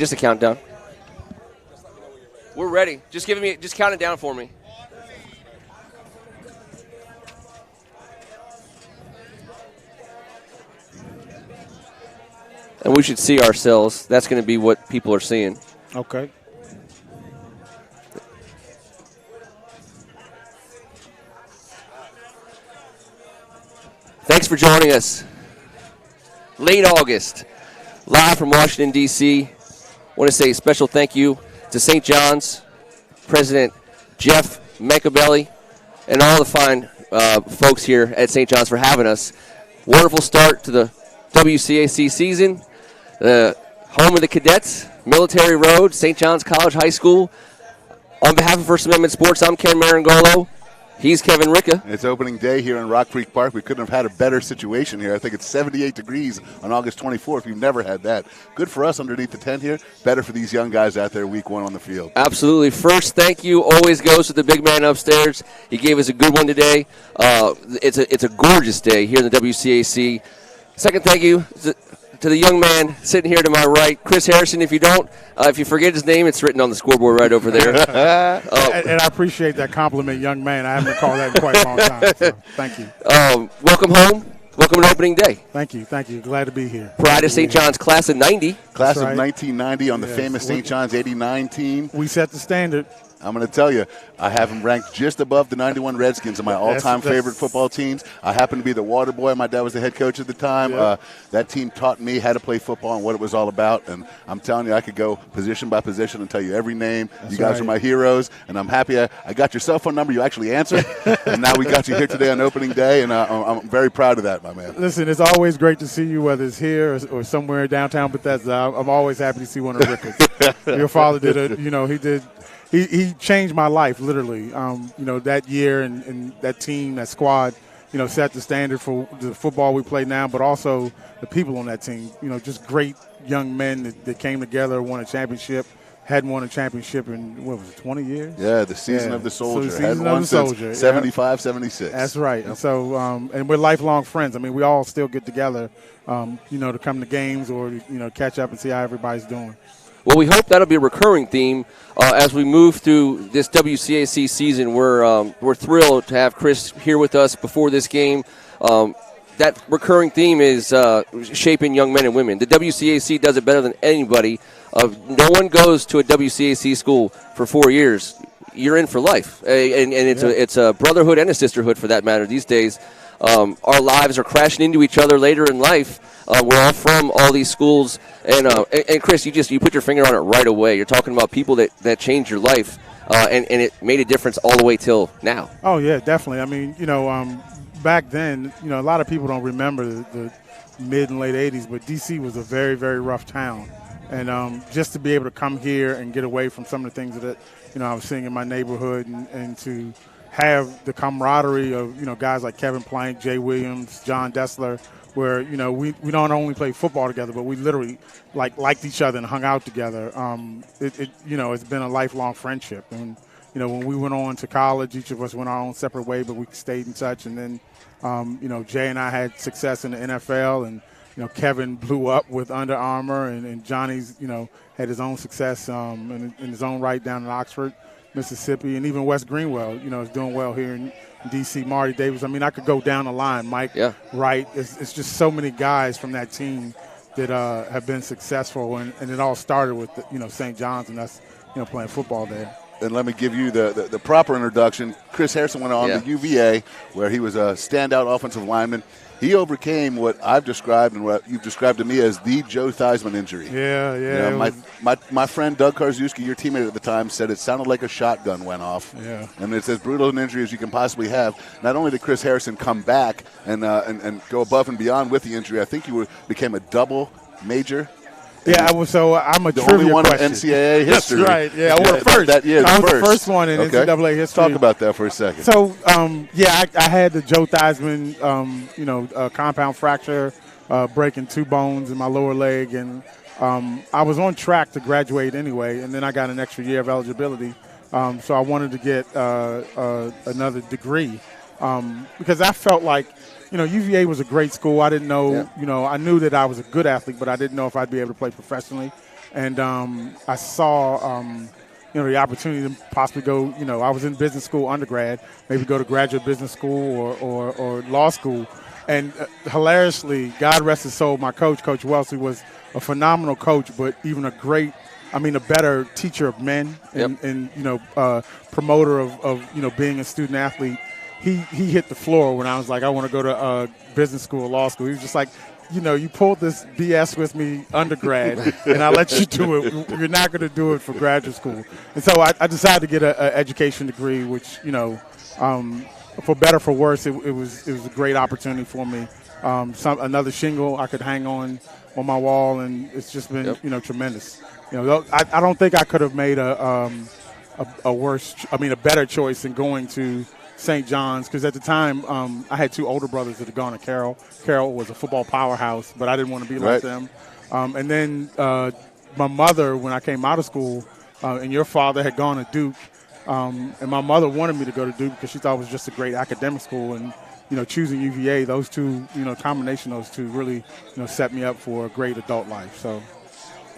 just a countdown. We're ready. Just count it down for me. And we should see ourselves. That's going to be what people are seeing. Okay. Thanks for joining us. Late August, live from Washington, D.C. I want to say a special thank you to St. John's, President Jeff Machiavelli, and all the fine folks here at St. John's for having us. Wonderful start to the WCAC season. Home of the Cadets, Military Road, St. John's College High School. On behalf of First Amendment Sports, I'm Ken Marangolo. He's Kevin Ricca. It's opening day here in Rock Creek Park. We couldn't have had a better situation here. I think it's 78 degrees on August 24th. We've never had that. Good for us underneath the tent here. Better for these young guys out there week one on the field. Absolutely. First, thank you always goes to the big man upstairs. He gave us a good one today. It's a gorgeous day here in the WCAC. Second, thank you to the young man sitting here to my right, Chris Harrison. If you forget his name, it's written on the scoreboard right over there. And I appreciate that compliment, young man. I haven't called that in quite a long time. So thank you. Welcome home. Welcome to opening day. Thank you. Glad to be here. Pride of St. John's class of 90. Class of 1990 on the famous St. John's 89 team. We set the standard. I'm going to tell you, I have them ranked just above the 91 Redskins of my all-time favorite football teams. I happen to be the water boy. My dad was the head coach at the time. Yeah. That team taught me how to play football and what it was all about. And I'm telling you, I could go position by position and tell you every name. You guys are my heroes, and I'm happy I got your cell phone number. You actually answered, and now we got you here today on opening day, and I'm very proud of that, my man. Listen, it's always great to see you, whether it's here or somewhere downtown Bethesda. I'm always happy to see one of the Rickers. Your father did He changed my life, literally. That year and that team, that squad, set the standard for the football we play now, but also the people on that team. Just great young men that came together, won a championship. Hadn't won a championship in, 20 years? Yeah, the season of the soldier. So the season of the soldier. 75, 76. That's right. Yep. And so, and we're lifelong friends. I mean, we all still get together, to come to games or, catch up and see how everybody's doing. Well, we hope that'll be a recurring theme as we move through this WCAC season. We're thrilled to have Chris here with us before this game. That recurring theme is shaping young men and women. The WCAC does it better than anybody. No one goes to a WCAC school for 4 years. You're in for life, and it's a brotherhood and a sisterhood for that matter these days. Our lives are crashing into each other later in life. We're all from all these schools, and Chris, you put your finger on it right away. You're talking about people that changed your life, and it made a difference all the way till now. Oh yeah, definitely. I mean, back then, a lot of people don't remember the mid and late '80s, but DC was a very, very rough town, and just to be able to come here and get away from some of the things that I was seeing in my neighborhood, and to have the camaraderie of guys like Kevin Plank, Jay Williams, John Dessler, where we don't only play football together, but we literally liked each other and hung out together. It's been a lifelong friendship, and when we went on to college, each of us went our own separate way, but we stayed in touch. And then Jay and I had success in the NFL, and Kevin blew up with Under Armour, and Johnny's had his own success in his own right down in Oxford, Mississippi, and even Wes Greenwell is doing well here in D.C. Marty Davis. I mean, I could go down the line. Mike Wright. It's just so many guys from that team that have been successful, and it all started with St. John's and us playing football there. And let me give you the proper introduction. Chris Harrison went on to UVA, where he was a standout offensive lineman. He overcame what I've described and what you've described to me as the Joe Theismann injury. Yeah. My friend Doug Karszewski, your teammate at the time, said it sounded like a shotgun went off. Yeah. And it's as brutal an injury as you can possibly have. Not only did Chris Harrison come back and go above and beyond with the injury, I think you became a double major. Yeah, I'm a the trivia only one question. in NCAA history. That's right. Yeah, I was first. That year, I was the first one in NCAA history. Talk about that for a second. So, I had the Joe Theismann, compound fracture, breaking 2 bones in my lower leg, and I was on track to graduate anyway, and then I got an extra year of eligibility. So I wanted to get another degree because I felt like, UVA was a great school. I didn't know, I knew that I was a good athlete, but I didn't know if I'd be able to play professionally. And I saw, the opportunity to possibly go, I was in business school undergrad, maybe go to graduate business school or law school. And hilariously, God rest his soul, my coach, Coach Wellesley, was a phenomenal coach, but even a better teacher of men and promoter of being a student athlete. He hit the floor when I was like, I want to go to business school or law school. He was just like, you pulled this BS with me undergrad, and I let you do it. You're not going to do it for graduate school. And so I decided to get an education degree, which, for better for worse, it was a great opportunity for me. Another shingle I could hang on my wall, and it's just been, tremendous. I don't think I could have made a better choice than going to St. John's, because at the time I had two older brothers that had gone to Carroll. Carroll was a football powerhouse, but I didn't want to be like them. And then my mother, when I came out of school, and your father had gone to Duke, and my mother wanted me to go to Duke because she thought it was just a great academic school. And choosing UVA, those two, combination of those two really, set me up for a great adult life. So.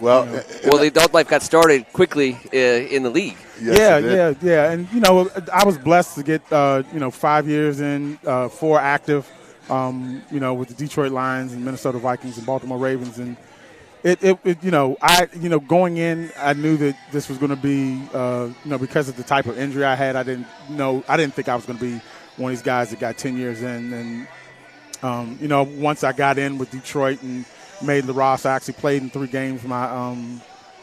Well, the adult life got started quickly in the league. Yes, yeah. And, I was blessed to get, 5 years in, 4 active, with the Detroit Lions and Minnesota Vikings and Baltimore Ravens. And going in, I knew that this was going to be, because of the type of injury I had, I didn't think I was going to be one of these guys that got 10 years in. And, once I got in with Detroit and made the roster, I actually played in 3 games my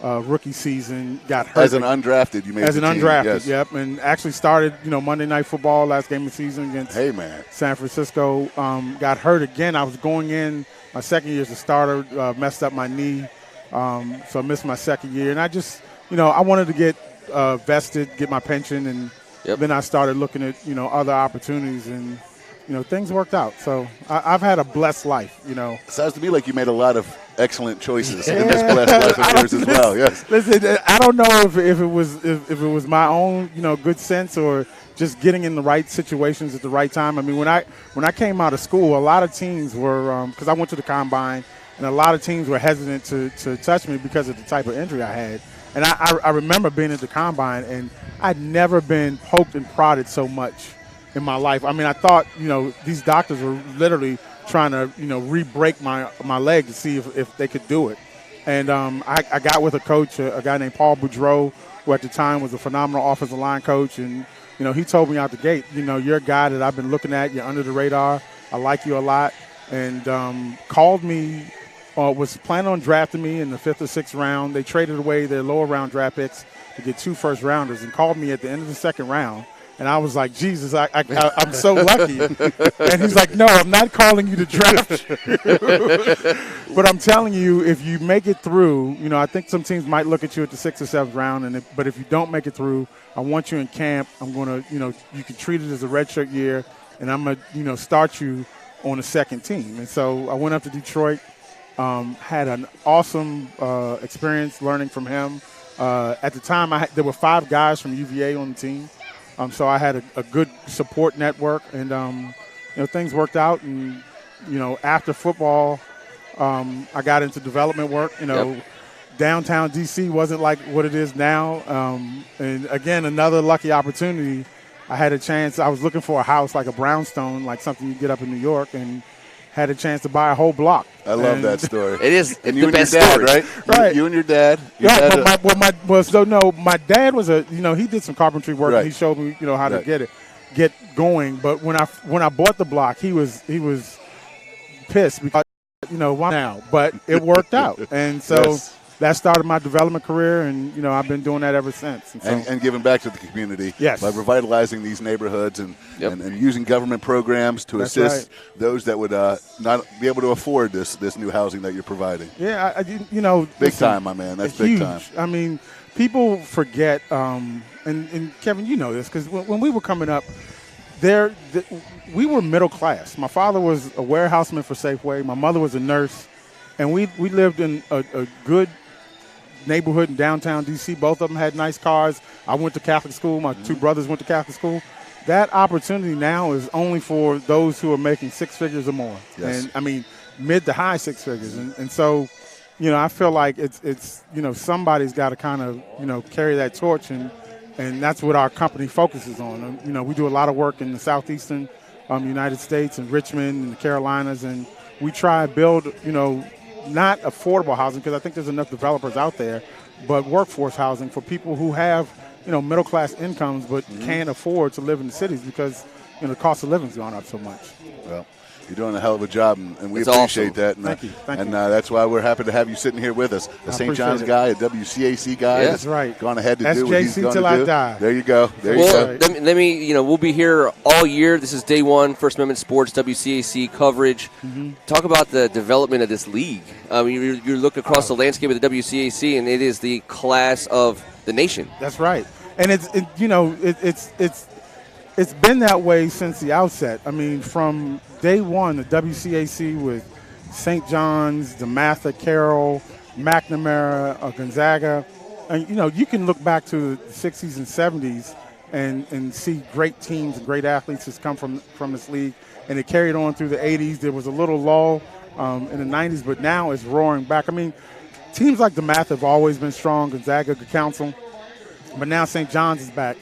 rookie season, got hurt. As an undrafted, you made As the an team, undrafted, yes. Yep. And actually started, Monday Night Football, last game of the season against San Francisco. Got hurt again. I was going in my second year as a starter, messed up my knee, so I missed my second year. And I just, I wanted to get vested, get my pension, and then I started looking at, other opportunities, and things worked out. So I've had a blessed life, Sounds to me like you made a lot of excellent choices in this blessed life of yours as well. Yes. Listen, I don't know if it was my own, good sense or just getting in the right situations at the right time. I mean, when I came out of school, a lot of teams were, because I went to the combine, and a lot of teams were hesitant to touch me because of the type of injury I had. And I remember being at the combine, and I'd never been poked and prodded so much in my life. I mean, I thought, these doctors were literally trying to, re-break my leg to see if they could do it. And I got with a coach, a guy named Paul Boudreau, who at the time was a phenomenal offensive line coach. And, he told me out the gate, you're a guy that I've been looking at. You're under the radar. I like you a lot. And called me, was planning on drafting me in the 5th or 6th round. They traded away their lower round draft picks to get 2 first-rounders and called me at the end of the 2nd round. And I was like, Jesus, I'm so lucky. And he's like, no, I'm not calling you to draft you. But I'm telling you, if you make it through, I think some teams might look at you at the 6th or 7th round. But if you don't make it through, I want you in camp. I'm going to, you can treat it as a redshirt year. And I'm going to, start you on the 2nd team. And so I went up to Detroit, had an awesome experience learning from him. At the time, there were 5 guys from UVA on the team. So I had a good support network, and, things worked out. And, after football, I got into development work. Downtown D.C. wasn't like what it is now. And, again, another lucky opportunity. I had a chance. I was looking for a house like a brownstone, like something you get up in New York, and had a chance to buy a whole block. I love that story. It is. And you and your dad, story. right? Right. You and your dad. My dad was he did some carpentry work, and he showed me, how to get going. But when I bought the block, he was pissed because, why now? But it worked out. And so that started my development career, and, I've been doing that ever since. And giving back to the community by revitalizing these neighborhoods and using government programs to assist those that would not be able to afford this new housing that you're providing. Yeah, big time, my man. That's big huge. time. I mean, people forget, and Kevin, you know this, because when we were coming up, we were middle class. My father was a warehouseman for Safeway. My mother was a nurse, and we lived in a good neighborhood in downtown D.C. Both of them had nice cars. I went to Catholic school. My 2 brothers went to Catholic school. That opportunity now is only for those who are making 6 figures or more. Yes. And, I mean, mid to high 6 figures. And so, I feel like it's somebody's got to kind of carry that torch, and that's what our company focuses on. We do a lot of work in the southeastern United States and Richmond and the Carolinas, and we try to build not affordable housing, because I think there's enough developers out there, but workforce housing for people who have middle class incomes but can't afford to live in the cities because the cost of living's gone up so much. Well, you're doing a hell of a job, and we It's appreciate awesome. that. And, Thank you. That's why we're happy to have you sitting here with us. A St. John's appreciate it. guy, a WCAC guy. Yeah. That's right. Gone ahead to do what he's SJC going till to I do. die. There you go. There you Well, go. let me, we'll be here all year. This is day one, First Amendment Sports, WCAC coverage. Talk about the development of this league. You look across the landscape of the WCAC, and it is the class of the nation. That's right. And it's been that way since the outset. I mean, from day one, the WCAC with St. John's, DeMatha, Carroll, McNamara, Gonzaga. And, you can look back to the 60s and 70s and see great teams and great athletes that's come from this league. And it carried on through the 80s. There was a little lull in the 90s, but now it's roaring back. I mean, teams like DeMatha have always been strong, Gonzaga, Good Counsel. But now St. John's is back.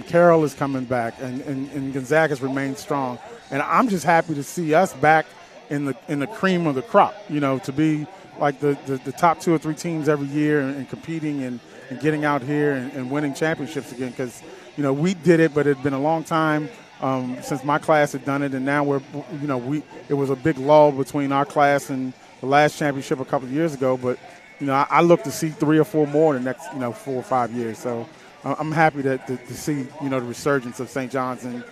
Carroll is coming back, and Gonzaga's remained strong. And I'm just happy to see us back in the cream of the crop, to be like the top 2 or 3 teams every year and competing and getting out here and winning championships again. Because, we did it, but it had been a long time since my class had done it. And now it was a big lull between our class and the last championship a couple of years ago. But, I look to see 3 or 4 more in the next, 4 or 5 years. So I'm happy to see, the resurgence of St. John's and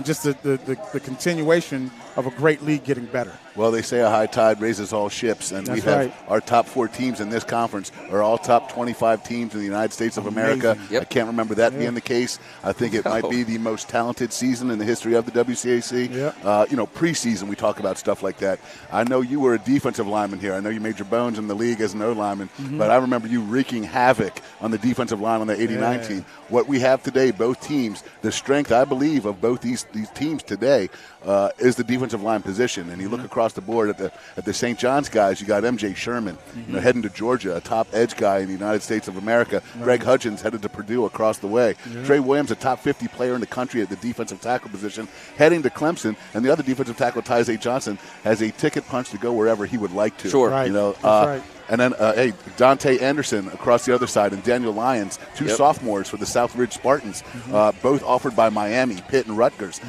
just the continuation of a great league getting better. Well, they say a high tide raises all ships, and we have our top 4 teams in this conference are all top 25 teams in the United States of America. Yep. I can't remember that being the case. I think it might be the most talented season in the history of the WCAC. Preseason we talk about stuff like that. I know you were a defensive lineman here. I know you made your bones in the league as an O-lineman, but I remember you wreaking havoc on the defensive line on the 89 team. What we have today, both teams, the strength, I believe, of both these teams today is the defensive line position. And you look across the board at the St. John's guys, you got M.J. Sherman, heading to Georgia, a top edge guy in the United States of America. Greg Hudgens headed to Purdue across the way. Trey Williams, a top 50 player in the country at the defensive tackle position, heading to Clemson. And the other defensive tackle, Tyze Johnson, has a ticket punch to go wherever he would like to. Sure. Right. That's right. And then, Dante Anderson across the other side, and Daniel Lyons, 2 sophomores for the Southridge Spartans, both offered by Miami, Pitt, and Rutgers.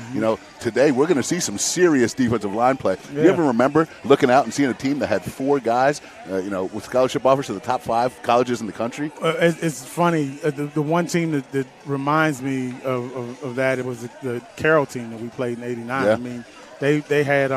Today we're going to see some serious defensive line play. Yeah. You ever remember looking out and seeing a team that had 4 guys, with scholarship offers to the top 5 colleges in the country? It's funny. The one team that reminds me of that, it was the Carroll team that we played in '89. Yeah. I mean, they had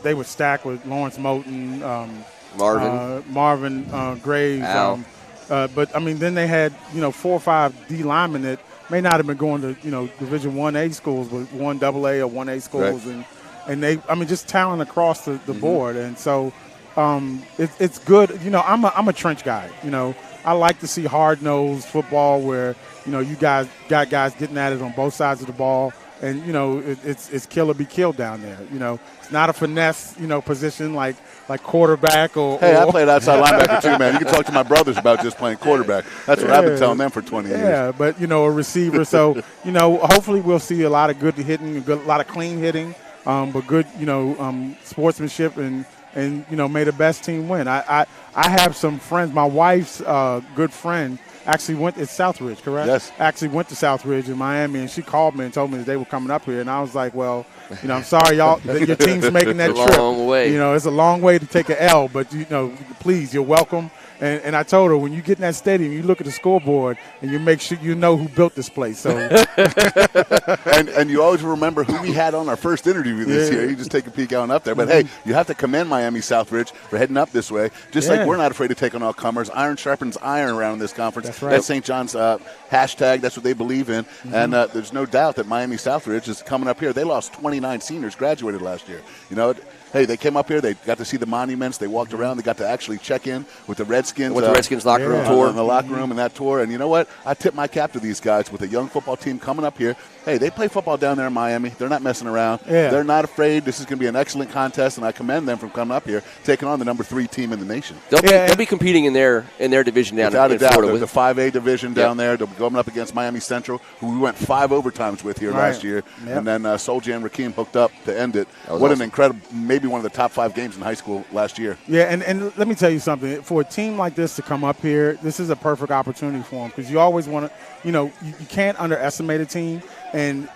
they were stacked with Lawrence Moten, Marvin Graves. Al. But I mean, then they had 4 or 5 D linemen that may not have been going to Division 1A schools, but 1AA or 1A schools, and they just talent across the board. And so it's good. I'm a trench guy. I like to see hard-nosed football where you guys got guys getting at it on both sides of the ball. And, it's kill or be killed down there. It's not a finesse, position like quarterback or. Hey, I played outside linebacker too, man. You can talk to my brothers about just playing quarterback. That's what I've been telling them for 20 years. Yeah, but, a receiver. So, hopefully we'll see a lot of good hitting, a lot of clean hitting, but good, sportsmanship and may the best team win. I have some friends. My wife's good friend actually went to Southridge, correct? Yes. Actually went to Southridge in Miami, and she called me and told me that they were coming up here. And I was like, well, I'm sorry, y'all, that your team's making that trip. It's a long way. It's a long way to take an L, but, please, you're welcome. And I told her, when you get in that stadium, you look at the scoreboard and you make sure you know who built this place. So, and you always remember who we had on our first interview this year. You just take a peek out up there. But, hey, you have to commend Miami Southridge for heading up this way. Just like we're not afraid to take on all comers. Iron sharpens iron around this conference. That's right. That's St. John's hashtag. That's what they believe in. And there's no doubt that Miami Southridge is coming up here. They lost 29 seniors graduated last year. hey, they came up here. They got to see the monuments. They walked around. They got to actually check in with the Redskins. With the Redskins locker room tour. In the locker room and that tour. And you know what? I tip my cap to these guys with a young football team coming up here. Hey, they play football down there in Miami. They're not messing around. Yeah. They're not afraid. This is going to be an excellent contest, and I commend them from coming up here, taking on the number 3 team in the nation. They'll be competing in their division down Without in a doubt, Florida. the 5A division down there. They'll be going up against Miami Central, who we went 5 overtimes with here last year. Yep. And then Soldier and Rakeem hooked up to end it. What awesome. an incredible, maybe one of the top 5 games in high school last year. Yeah, and let me tell you something. For a team like this to come up here, this is a perfect opportunity for them because you always want to, you can't underestimate a team. And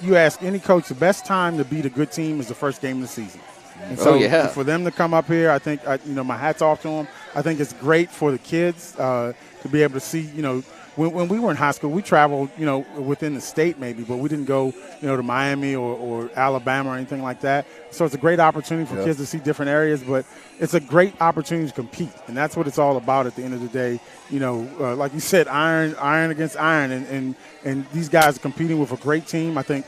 you ask any coach, the best time to beat a good team is the first game of the season. And so for them to come up here, I think, my hat's off to them. I think it's great for the kids to be able to see, when we were in high school, we traveled, within the state maybe, but we didn't go, to Miami or Alabama or anything like that. So it's a great opportunity for kids to see different areas, but it's a great opportunity to compete. And that's what it's all about at the end of the day. Like you said, iron against iron. And these guys are competing with a great team. I think,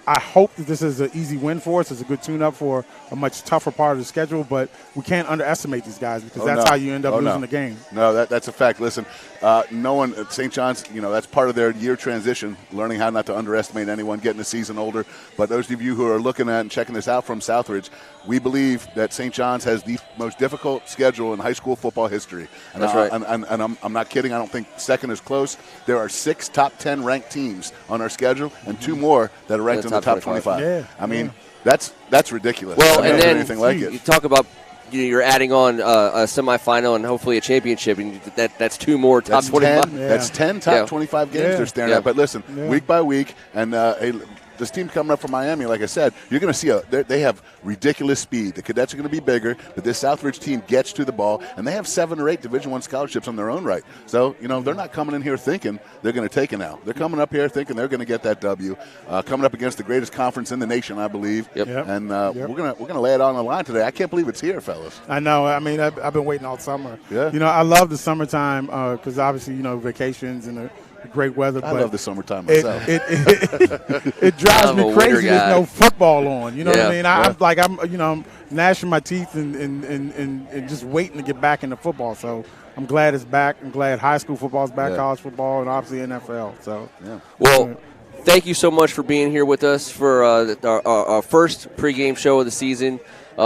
I hope that this is an easy win for us. It's a good tune-up for a much tougher part of the schedule, but we can't underestimate these guys because that's how you end up losing the game. No, that's a fact. Listen, no one at St. John's, that's part of their year transition, learning how not to underestimate anyone, getting a season older. But those of you who are looking at and checking this out from Southridge, we believe that St. John's has the most difficult schedule in high school football history. And that's right. And I'm not kidding. I don't think second is close. There are 6 top 10 ranked teams on our schedule and 2 more that are ranked in the top 25. Yeah. I mean, that's ridiculous. Well, and then anything like it. You talk about you're adding on a semifinal and hopefully a championship, and that's 2 more top 25. That's 10 top 25 games they're staring at. But listen, week by week, and this team coming up from Miami, like I said, you're going to see they have ridiculous speed. The cadets are going to be bigger, but this Southridge team gets to the ball, and they have 7 or 8 Division I scholarships on their own right. So, they're not coming in here thinking they're going to take it out. They're coming up here thinking they're going to get that W. Coming up against the greatest conference in the nation, I believe. Yep. And we're gonna lay it on the line today. I can't believe it's here, fellas. I know. I mean, I've been waiting all summer. Yeah. I love the summertime because obviously, vacations and the great weather. I love the summertime myself. It drives me crazy. There's no football on. You know what I mean? I'm gnashing my teeth and just waiting to get back into football. So I'm glad it's back. I'm glad high school football is back, college football, and obviously NFL. So well. Thank you so much for being here with us for our first pregame show of the season. I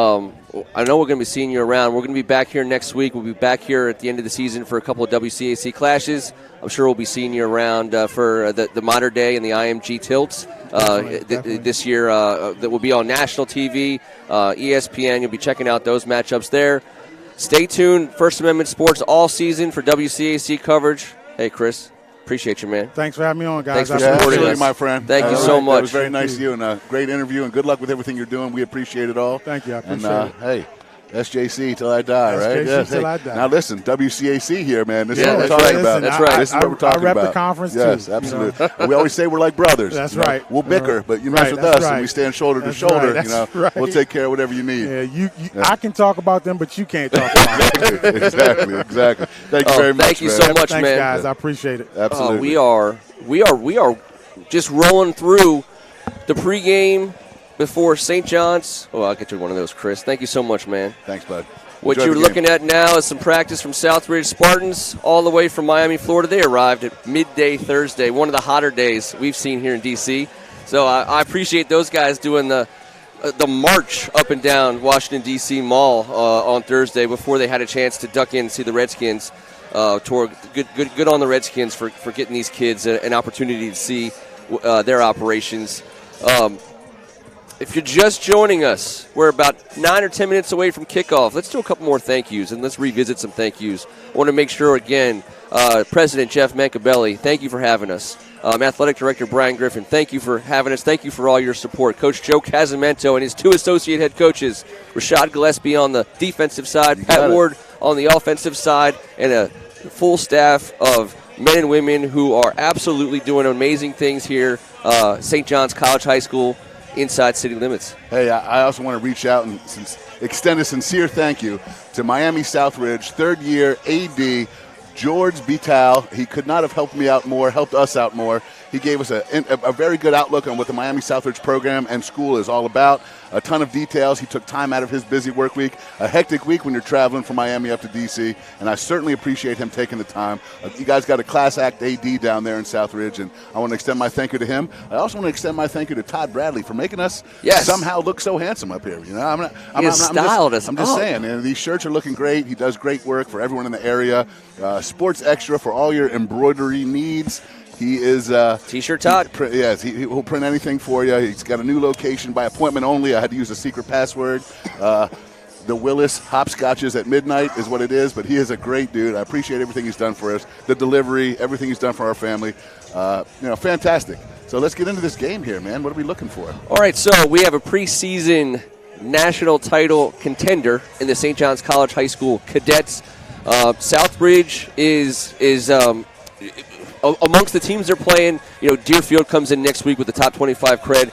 know we're going to be seeing you around. We're going to be back here next week. We'll be back here at the end of the season for a couple of WCAC clashes. I'm sure we'll be seeing you around for the Modern Day and the IMG Tilts this year. That will be on national TV, ESPN. You'll be checking out those matchups there. Stay tuned. First Amendment Sports all season for WCAC coverage. Hey, Chris. Appreciate you, man. Thanks for having me on, guys. Thanks for supporting us, my friend. Thank you so much. It was very nice of you, and a great interview, and good luck with everything you're doing. We appreciate it all. Thank you. I appreciate it. Hey, SJC till I die, right? SJC till I die. Now listen, WCAC here, man. This is what we're that's talking right. about. That's right. This is what we're talking about. I rep the conference too. Yes, absolutely. We always say we're like brothers. That's right. We'll bicker, but you mess with us, and we stand shoulder to shoulder. We'll take care of whatever you need. Yeah, I can talk about them, but you can't talk about them. Exactly. Thank you very much. Thank you so much, Thanks, man. guys. I appreciate it. Absolutely. We are just rolling through the pregame before St. John's. Oh, I'll get you one of those, Chris. Thank you so much, man. Thanks, bud. What you're looking at now is some practice from Southridge Spartans all the way from Miami, Florida. They arrived at midday Thursday, one of the hotter days we've seen here in D.C. So I appreciate those guys doing the march up and down Washington, D.C. Mall on Thursday before they had a chance to duck in and see the Redskins. Good on the Redskins for getting these kids an opportunity to see their operations. If you're just joining us, we're about 9 or 10 minutes away from kickoff. Let's do a couple more thank yous, and let's revisit some thank yous. I want to make sure, again, President Jeff Mancabelli, thank you for having us. Athletic Director Brian Griffin, thank you for having us. Thank you for all your support. Coach Joe Casamento and his 2 associate head coaches, Rashad Gillespie on the defensive side, Pat Ward on the offensive side, and a full staff of men and women who are absolutely doing amazing things here, St. John's College High School, inside city limits. Hey, I also want to reach out and extend a sincere thank you to Miami Southridge, third-year AD, George Vital. He could not have helped me out more, helped us out more. He gave us a very good outlook on what the Miami Southridge program and school is all about. a ton of details. He took time out of his busy work week, a hectic week when you're traveling from Miami up to D.C., and I certainly appreciate him taking the time. You guys got a class act AD down there in Southridge, and I want to extend my thank you to him. I also want to extend my thank you to Todd Bradley for making us somehow look so handsome up here. You know, I'm just saying, these shirts are looking great. He does great work for everyone in the area. Sports Extra for all your embroidery needs. He is T-shirt Todd. He will print anything for you. He's got a new location by appointment only. I had to use a secret password. The Willis Hopscotches at midnight is what it is, but he is a great dude. I appreciate everything he's done for us, the delivery, everything he's done for our family. Fantastic. So let's get into this game here, man. What are we looking for? All right, so we have a preseason national title contender in the St. John's College High School Cadets. Southridge is amongst the teams they're playing. Deerfield comes in next week with the top 25 cred.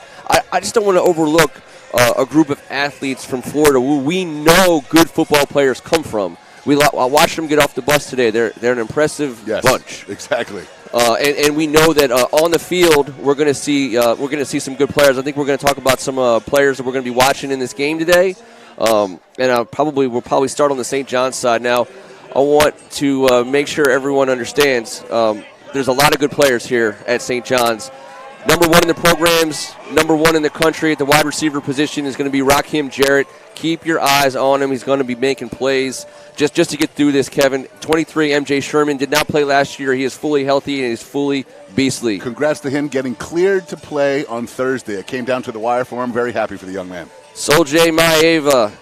I just don't want to overlook a group of athletes from Florida who we know good football players come from. I watched them get off the bus today. They're an impressive bunch. Exactly. And we know that on the field we're going to see some good players. I think we're going to talk about some players that we're going to be watching in this game today. And we'll probably start on the St. John's side. Now, I want to make sure everyone understands there's a lot of good players here at St. John's. Number one in the programs, number one in the country at the wide receiver position is going to be Rakim Jarrett. Keep your eyes on him. He's going to be making plays. Just to get through this, Kevin, 23, MJ Sherman did not play last year. He is fully healthy and he's fully beastly. Congrats to him getting cleared to play on Thursday. It came down to the wire for him. Very happy for the young man. Soljay Maeva,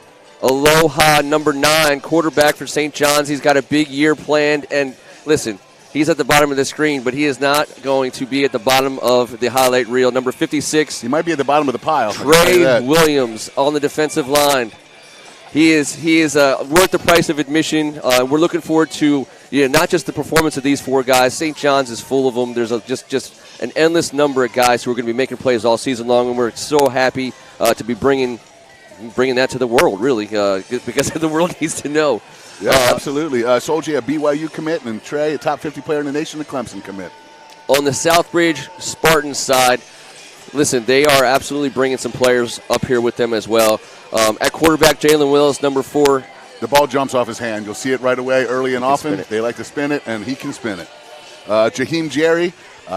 Aloha, number 9, quarterback for St. John's. He's got a big year planned. And listen, he's at the bottom of the screen, but he is not going to be at the bottom of the highlight reel. Number 56. He might be at the bottom of the pile. Trey Williams on the defensive line. He is worth the price of admission. We're looking forward to not just the performance of these 4 guys. St. John's is full of them. There's just an endless number of guys who are going to be making plays all season long, and we're so happy to be bringing that to the world, really, because the world needs to know. Yeah, absolutely. Soljay, a BYU commit, and Trey, a top 50 player in the nation, a Clemson commit. On the Southbridge Spartans side, listen, they are absolutely bringing some players up here with them as well. At quarterback, Jalen Willis, number 4. The ball jumps off his hand. You'll see it right away, early and often. They like to spin it, and he can spin it. Jaheim Jerry,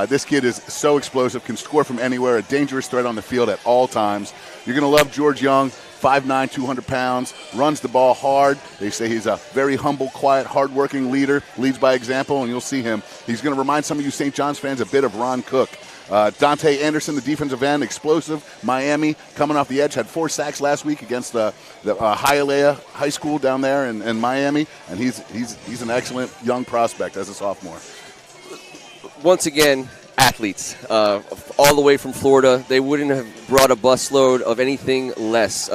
this kid is so explosive, can score from anywhere, a dangerous threat on the field at all times. You're going to love George Young, 5'9", 200 pounds, runs the ball hard. They say he's a very humble, quiet, hardworking leader, leads by example, and you'll see him. He's going to remind some of you St. John's fans a bit of Ron Cook. Dante Anderson, the defensive end, explosive. Miami, coming off the edge, had 4 sacks last week against the Hialeah High School down there in Miami, and he's an excellent young prospect as a sophomore. Once again, athletes, all the way from Florida. They wouldn't have brought a busload of anything less.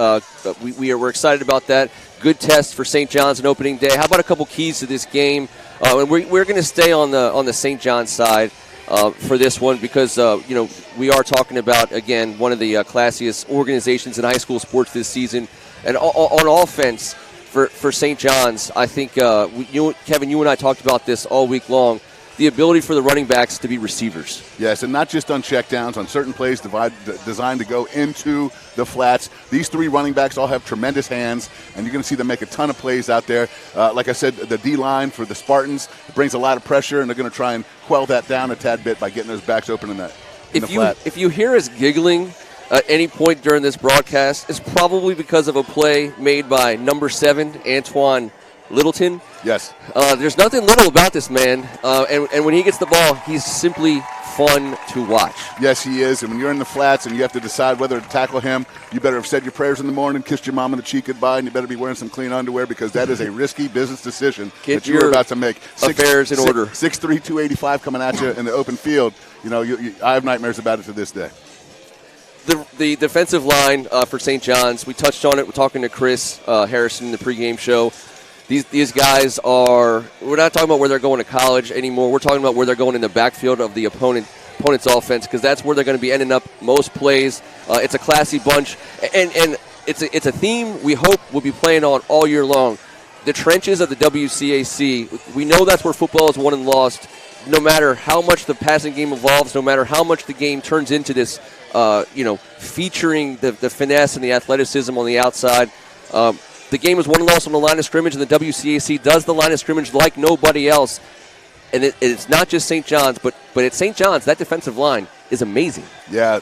We're excited about that. Good test for St. John's on opening day. How about a couple keys to this game? And we're going to stay on the St. John's side for this one because we are talking about, again, one of the classiest organizations in high school sports this season. And on offense for St. John's, I think Kevin, you and I talked about this all week long. The ability for the running backs to be receivers. Yes, and not just on checkdowns, on certain plays designed to go into the flats. These 3 running backs all have tremendous hands, and you're going to see them make a ton of plays out there. Like I said, the D-line for the Spartans brings a lot of pressure, and they're going to try and quell that down a tad bit by getting those backs open in the flat. If you hear us giggling at any point during this broadcast, it's probably because of a play made by number 7, Antoine Littleton. Yes. There's nothing little about this man, and when he gets the ball, he's simply fun to watch. Yes, he is, and when you're in the flats and you have to decide whether to tackle him, you better have said your prayers in the morning, kissed your mom on the cheek goodbye, and you better be wearing some clean underwear because that is a risky business decision that you're about to make. Affairs in order. 6'3", 285 coming at you in the open field. I have nightmares about it to this day. The defensive line for St. John's, we touched on it. We're talking to Chris Harrison in the pregame show. These guys we're not talking about where they're going to college anymore. We're talking about where they're going in the backfield of the opponent's offense because that's where they're going to be ending up most plays. It's a classy bunch, and it's a theme we hope will be playing on all year long. The trenches of the WCAC, we know that's where football is won and lost. no matter how much the passing game evolves, no matter how much the game turns into this, featuring the finesse and the athleticism on the outside, the game is won and lost on the line of scrimmage, and the WCAC does the line of scrimmage like nobody else. And it's not just St. John's, but at St. John's, that defensive line is amazing. Yeah,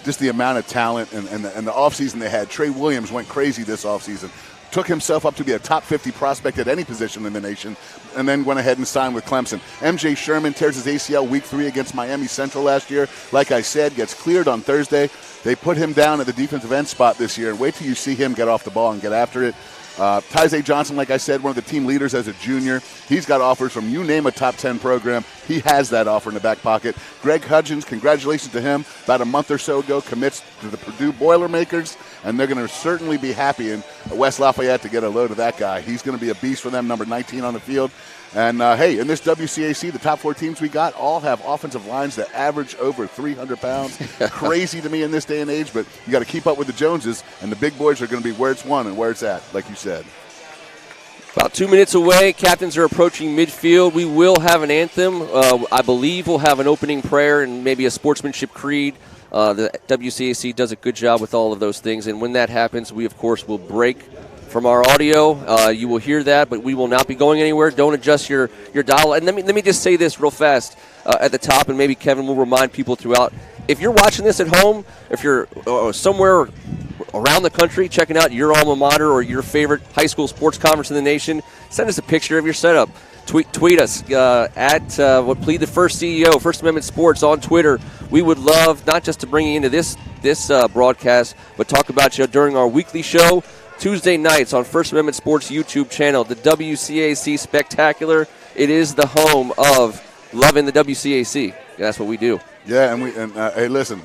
just the amount of talent and the offseason they had. Trey Williams went crazy this offseason. Took himself up to be a top 50 prospect at any position in the nation, and then went ahead and signed with Clemson. MJ Sherman tears his ACL week 3 against Miami Central last year. Like I said, gets cleared on Thursday. They put him down at the defensive end spot this year, and wait till you see him get off the ball and get after it. Tyzay Johnson, like I said, one of the team leaders as a junior. He's got offers from you name a top 10 program. He has that offer in the back pocket. Greg Hudgens, congratulations to him. About a month or so ago, commits to the Purdue Boilermakers, and they're going to certainly be happy in West Lafayette to get a load of that guy. He's going to be a beast for them, number 19 on the field. And, hey, in this WCAC, the top 4 teams we got all have offensive lines that average over 300 pounds. Crazy to me in this day and age, but you got to keep up with the Joneses, and the big boys are going to be where it's won and where it's at, like you said. About 2 minutes away. Captains are approaching midfield. We will have an anthem. I believe we'll have an opening prayer and maybe a sportsmanship creed. The WCAC does a good job with all of those things, and when that happens, we, of course, will break from our audio. You will hear that, but we will not be going anywhere. Don't adjust your dial. And let me just say this real fast at the top, and maybe Kevin will remind people throughout. If you're watching this at home, if you're somewhere around the country checking out your alma mater or your favorite high school sports conference in the nation, send us a picture of your setup. Tweet us at Plead the First CEO, First Amendment Sports on Twitter. We would love not just to bring you into this broadcast, but talk about you during our weekly show, Tuesday nights on First Amendment Sports YouTube channel, the WCAC Spectacular. It is the home of loving the WCAC. That's what we do. Yeah, and hey, listen,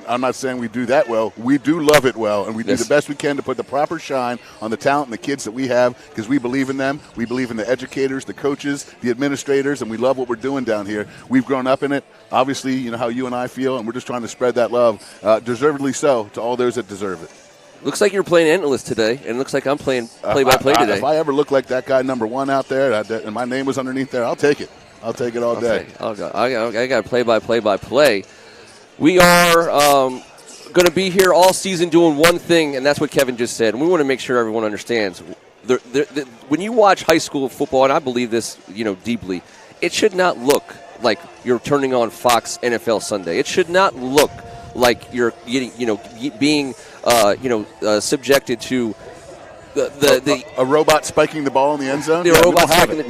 I'm not saying we do that well. We do love it well, and we do the best we can to put the proper shine on the talent and the kids that we have because we believe in them. We believe in the educators, the coaches, the administrators, and we love what we're doing down here. We've grown up in it. Obviously, you know how you and I feel, and we're just trying to spread that love, deservedly so, to all those that deserve it. Looks like you're playing Endless today, and it looks like I'm playing play-by-play today. If I ever look like that guy number 1 out there and my name was underneath there, I'll take it. I'll take it all day. I got play-by-play. We are going to be here all season doing one thing, and that's what Kevin just said. And we want to make sure everyone understands. When you watch high school football, and I believe this, deeply, it should not look like you're turning on Fox NFL Sunday. It should not look like you're being subjected to a robot spiking the ball in the end zone. We don't have it.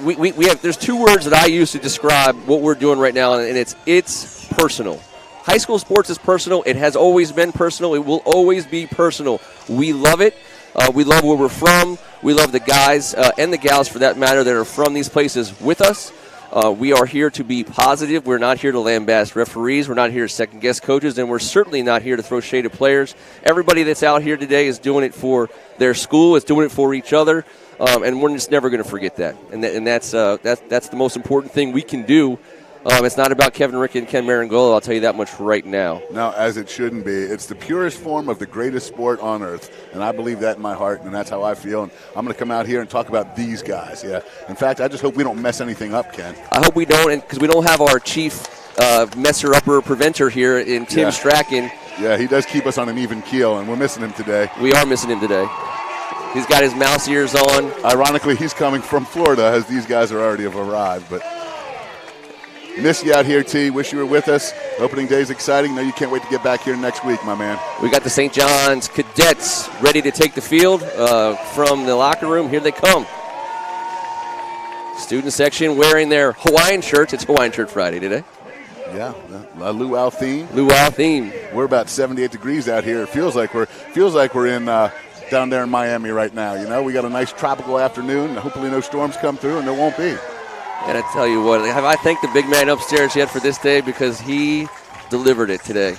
We have. There's 2 words that I use to describe what we're doing right now, and it's personal. High school sports is personal. It has always been personal. It will always be personal. We love it. We love where we're from. We love the guys and the gals, for that matter, that are from these places with us. We are here to be positive. We're not here to lambast referees. We're not here to second-guess coaches, and we're certainly not here to throw shade at players. Everybody that's out here today is doing it for their school, is doing it for each other, and we're just never going to forget that. And that's the most important thing we can do. It's not about Kevin Rickett and Ken Marangolo, I'll tell you that much right now. No, as it shouldn't be. It's the purest form of the greatest sport on earth, and I believe that in my heart, and that's how I feel. And I'm going to come out here and talk about these guys, yeah. In fact, I just hope we don't mess anything up, Ken. I hope we don't, because we don't have our chief messer-upper preventer here in Tim Strachan. Yeah, he does keep us on an even keel, and we're missing him today. We are missing him today. He's got his mouse ears on. Ironically, he's coming from Florida, as these guys are already have arrived, but miss you out here, T. Wish you were with us. Opening day is exciting. No, you can't wait to get back here next week, my man. We got the St. John's cadets ready to take the field from the locker room. Here they come. Student section wearing their Hawaiian shirts. It's Hawaiian Shirt Friday today. Yeah, a luau theme. Luau theme. We're about 78 degrees out here. It feels like we're in down there in Miami right now. We got a nice tropical afternoon. Hopefully no storms come through, and there won't be. And I tell you what, I thank the big man upstairs yet for this day because he delivered it today.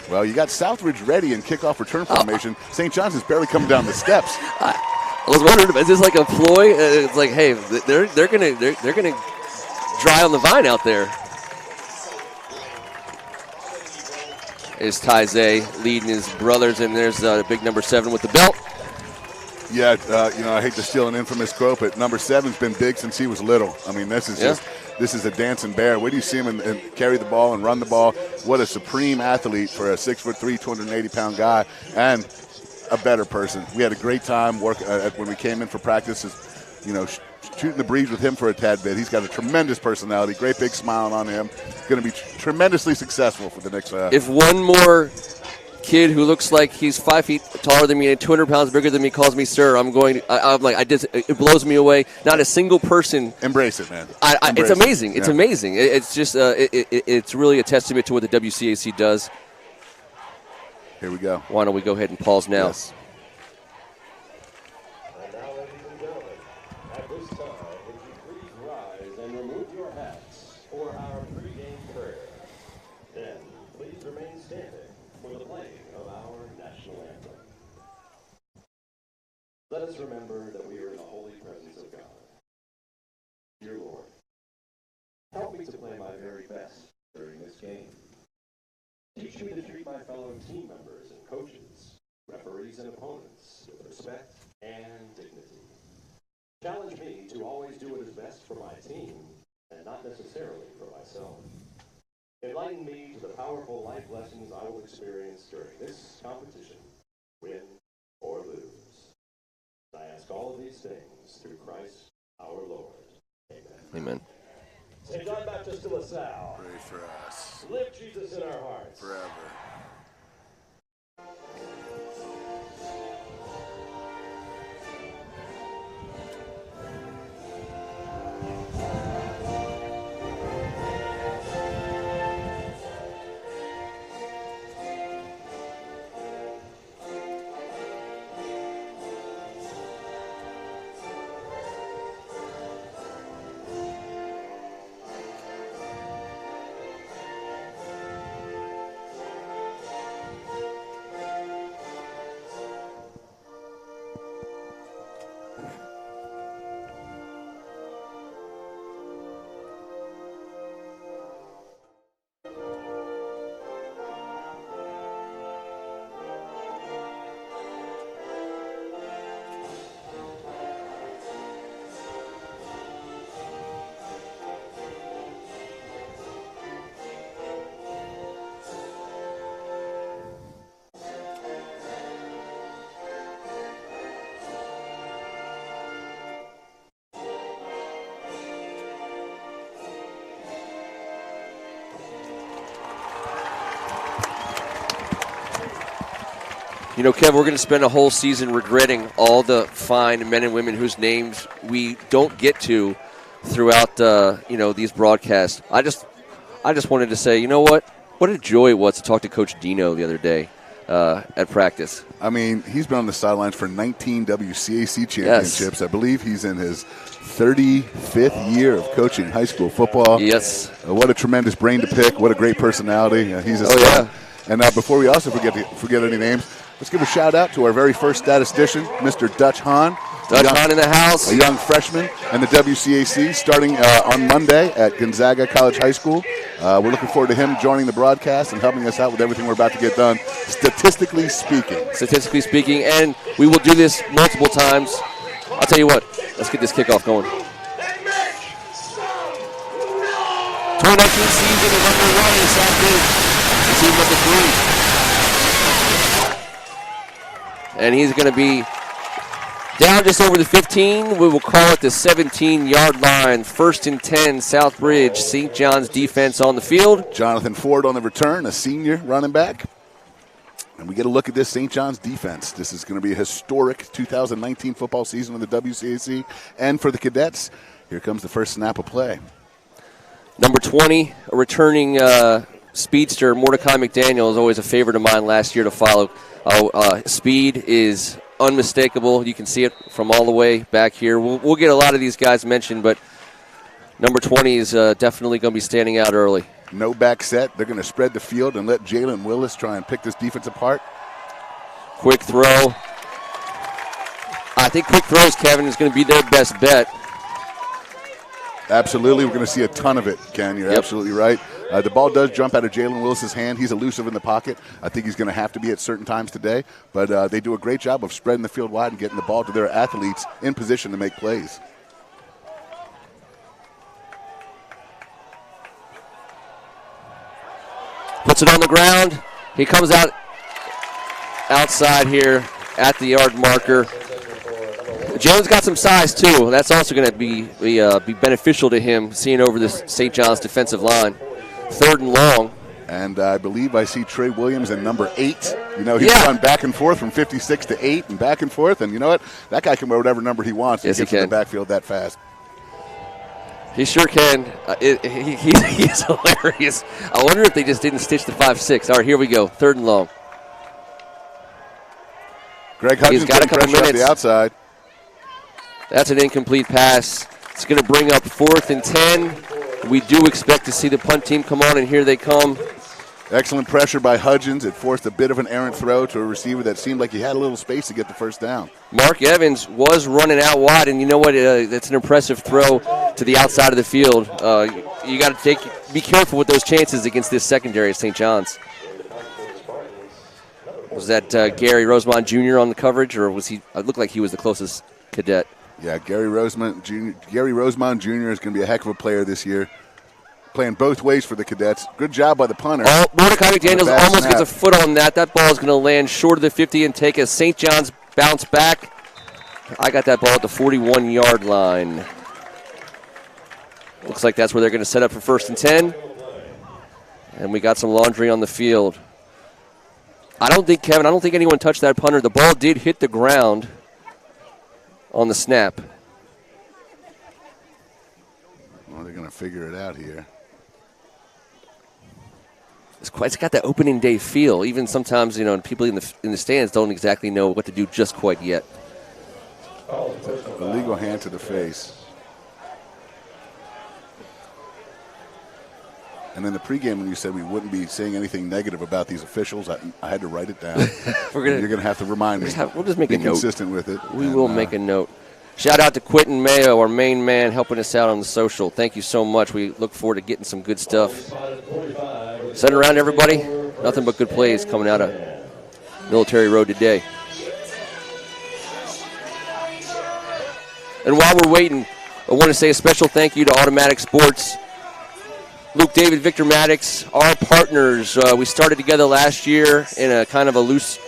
Well, you got Southridge ready in kickoff return formation. St. John's is barely coming down the steps. I was wondering, is this like a ploy? It's like, hey, they're gonna dry on the vine out there. There's Tyzay leading his brothers, and there's big number 7 with the belt. Yeah, I hate to steal an infamous quote, but number 7's been big since he was little. I mean, this is a dancing bear. Where do you see him and carry the ball and run the ball? What a supreme athlete for a 6'3", 280-pound guy, and a better person. We had a great time when we came in for practices, shooting the breeze with him for a tad bit. He's got a tremendous personality, great big smile on him. Going to be tremendously successful for the next. If one more kid who looks like he's 5 feet taller than me and 200 pounds bigger than me calls me sir, it blows me away. Not a single person. Embrace it, man. It's amazing. It's amazing. It's just it's really a testament to what the WCAC does. Here we go. Why don't we go ahead and pause now? Yes. And now, ladies and gentlemen, at this time, would you please rise and remove your hats for our pregame prayer. Then, please remain standing for the playing of our national anthem. Let us remember that we are in the holy presence of God. Dear Lord, help me to play my very best during this game. Teach me to treat my fellow team members and coaches, referees and opponents with respect and dignity. Challenge me to always do what is best for my team and not necessarily for myself. Enlighten me to the powerful life lessons I will experience during this competition, win or lose. I ask all of these things through Christ our Lord. Amen. Amen. St. John Baptist de La Salle. Pray for us. Live Jesus in our hearts. Forever. Kev, we're going to spend a whole season regretting all the fine men and women whose names we don't get to throughout, these broadcasts. I just wanted to say, what a joy it was to talk to Coach Dino the other day at practice. I mean, he's been on the sidelines for 19 WCAC championships. Yes. I believe he's in his 35th year of coaching high school football. Yes. What a tremendous brain to pick. What a great personality. He's a star. Yeah. And before we also forget any names, let's give a shout-out to our very first statistician, Mr. Dutch Hahn. Dutch Hahn in the house. A young freshman in the WCAC starting on Monday at Gonzaga College High School. We're looking forward to him joining the broadcast and helping us out with everything we're about to get done, statistically speaking. And we will do this multiple times. I'll tell you what, let's get this kickoff going. 2019 season is underway in Southridge. Team number 3. And he's going to be down just over the 15. We will call it the 17-yard line. 1st and 10, Southridge. St. John's defense on the field. Jonathan Ford on the return, a senior running back. And we get a look at this St. John's defense. This is going to be a historic 2019 football season in the WCAC. And for the cadets, here comes the first snap of play. Number 20, a returning speedster, Mordecai McDaniel, is always a favorite of mine last year to follow. Speed is unmistakable. You can see it from all the way back here. We'll get a lot of these guys mentioned, but number 20 is definitely going to be standing out early. No back set. They're going to spread the field and let Jalen Willis try and pick this defense apart. Quick throw. I think quick throws, Kevin, is going to be their best bet. Absolutely. We're going to see a ton of it, Ken. You're absolutely right. The ball does jump out of Jalen Willis's hand. He's elusive in the pocket. I think he's going to have to be at certain times today. But they do a great job of spreading the field wide and getting the ball to their athletes in position to make plays. Puts it on the ground. He comes outside here at the yard marker. Jones got some size, too. That's also going to be beneficial to him, seeing over this St. John's defensive line. 3rd and long. And I believe I see Trey Williams in number 8. You know, he's run back and forth from 56 to 8 and back and forth. And you know what? That guy can wear whatever number he wants. Yes, he gets in the backfield that fast. He sure can. He's hilarious. I wonder if they just didn't stitch the 5.6. All right, here we go. 3rd and long. Greg Hudgens He's got a couple minutes. Off the outside. That's an incomplete pass. It's going to bring up 4th and 10. We do expect to see the punt team come on, and here they come. Excellent pressure by Hudgens. It forced a bit of an errant throw to a receiver that seemed like he had a little space to get the first down. Mark Evans was running out wide, and you know what? That's an impressive throw to the outside of the field. You got to be careful with those chances against this secondary at St. John's. Was that Gary Rosemont Jr. on the coverage, or was he? It looked like he was the closest cadet. Yeah, Gary Rosemont Jr. is going to be a heck of a player this year. Playing both ways for the Cadets. Good job by the punter. Oh, Mordecai McDaniels almost gets a foot on that. That ball is going to land short of the 50 and take a St. John's bounce back. I got that ball at the 41-yard line. Looks like that's where they're going to set up for 1st and 10. And we got some laundry on the field. I don't think anyone touched that punter. The ball did hit the ground on the snap. Well, they're going to figure it out here. It's got that opening day feel. Even sometimes, people in the stands don't exactly know what to do just quite yet. Illegal hand to the face. And in the pregame, when you said we wouldn't be saying anything negative about these officials, I had to write it down. You're going to have to remind me. We'll just make a note. Be consistent with it. We will make a note. Shout out to Quentin Mayo, our main man, helping us out on the social. Thank you so much. We look forward to getting some good stuff. Send it around, everybody. Nothing but good plays coming out of Military Road today. And while we're waiting, I want to say a special thank you to Automatic Sports. Luke David, Victor Maddox, our partners. We started together last year in a kind of a loose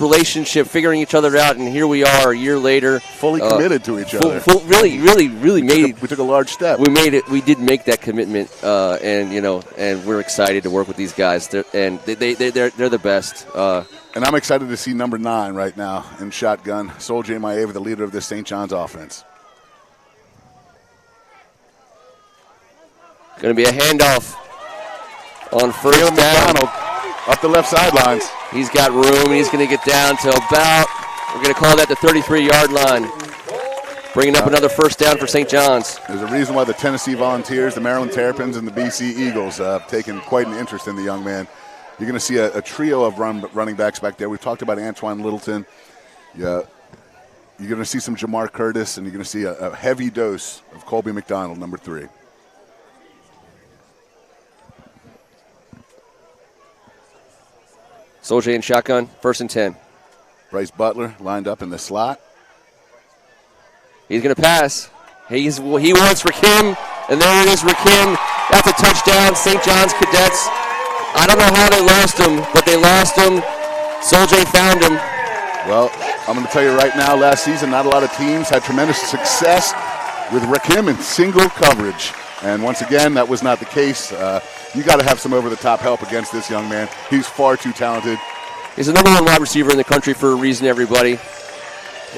relationship, figuring each other out, and here we are a year later. Fully committed to each other. Really made. We took a large step. We made it. We did make that commitment, and we're excited to work with these guys. They're the best. And I'm excited to see number 9 right now in shotgun. Sol J. Maeva, the leader of this St. John's offense. Going to be a handoff on 1st down. McDonald up the left sidelines. He's got room. He's going to get down to about, we're going to call that the 33-yard line. Bringing up another 1st down for St. John's. There's a reason why the Tennessee Volunteers, the Maryland Terrapins, and the BC Eagles have taken quite an interest in the young man. You're going to see a trio of running backs back there. We've talked about Antoine Littleton. Yeah, you're going to see some Jamar Curtis, and you're going to see a heavy dose of Colby McDonald, number 3. Soldier in shotgun, 1st and 10. Bryce Butler lined up in the slot. He's going to pass. He wants Rakim, and there it is, Rakim. That's a touchdown, St. John's Cadets. I don't know how they lost him, but they lost him. Soldier found him. Well, I'm going to tell you right now, last season, not a lot of teams had tremendous success with Rakim in single coverage. And once again, that was not the case. You got to have some over-the-top help against this young man. He's far too talented. He's the number 1 wide receiver in the country for a reason, everybody.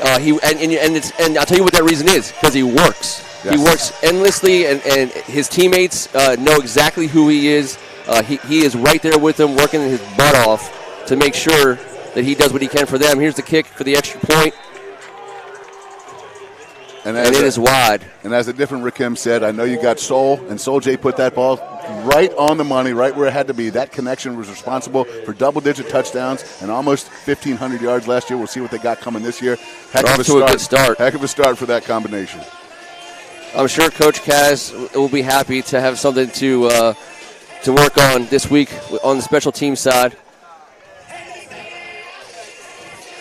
And I'll tell you what that reason is, because he works. Yes. He works endlessly, and his teammates know exactly who he is. He is right there with them, working his butt off to make sure that he does what he can for them. Here's the kick for the extra point. And it is wide. And as a different Rakim said, I know you got Sol, and Sol J put that ball right on the money, right where it had to be. That connection was responsible for double-digit touchdowns and almost 1,500 yards last year. We'll see what they got coming this year. Heck of a good start. Heck of a start for that combination. I'm sure Coach Kaz will be happy to have something to to work on this week on the special team side.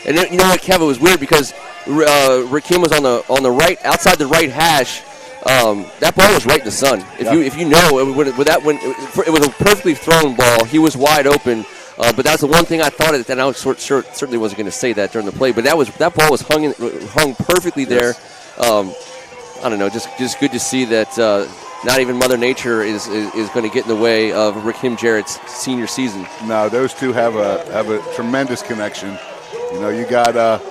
And you know what, Kevin, was weird because Rakim was on the right, outside the right hash. That ball was right in the sun. If you know, it was a perfectly thrown ball. He was wide open. But that's the one thing I thought of that. I certainly wasn't going to say that during the play. But that ball was hung perfectly there. I don't know, just good to see that not even Mother Nature is going to get in the way of Rakim Jarrett's senior season. No, those two have a tremendous connection. You know, you got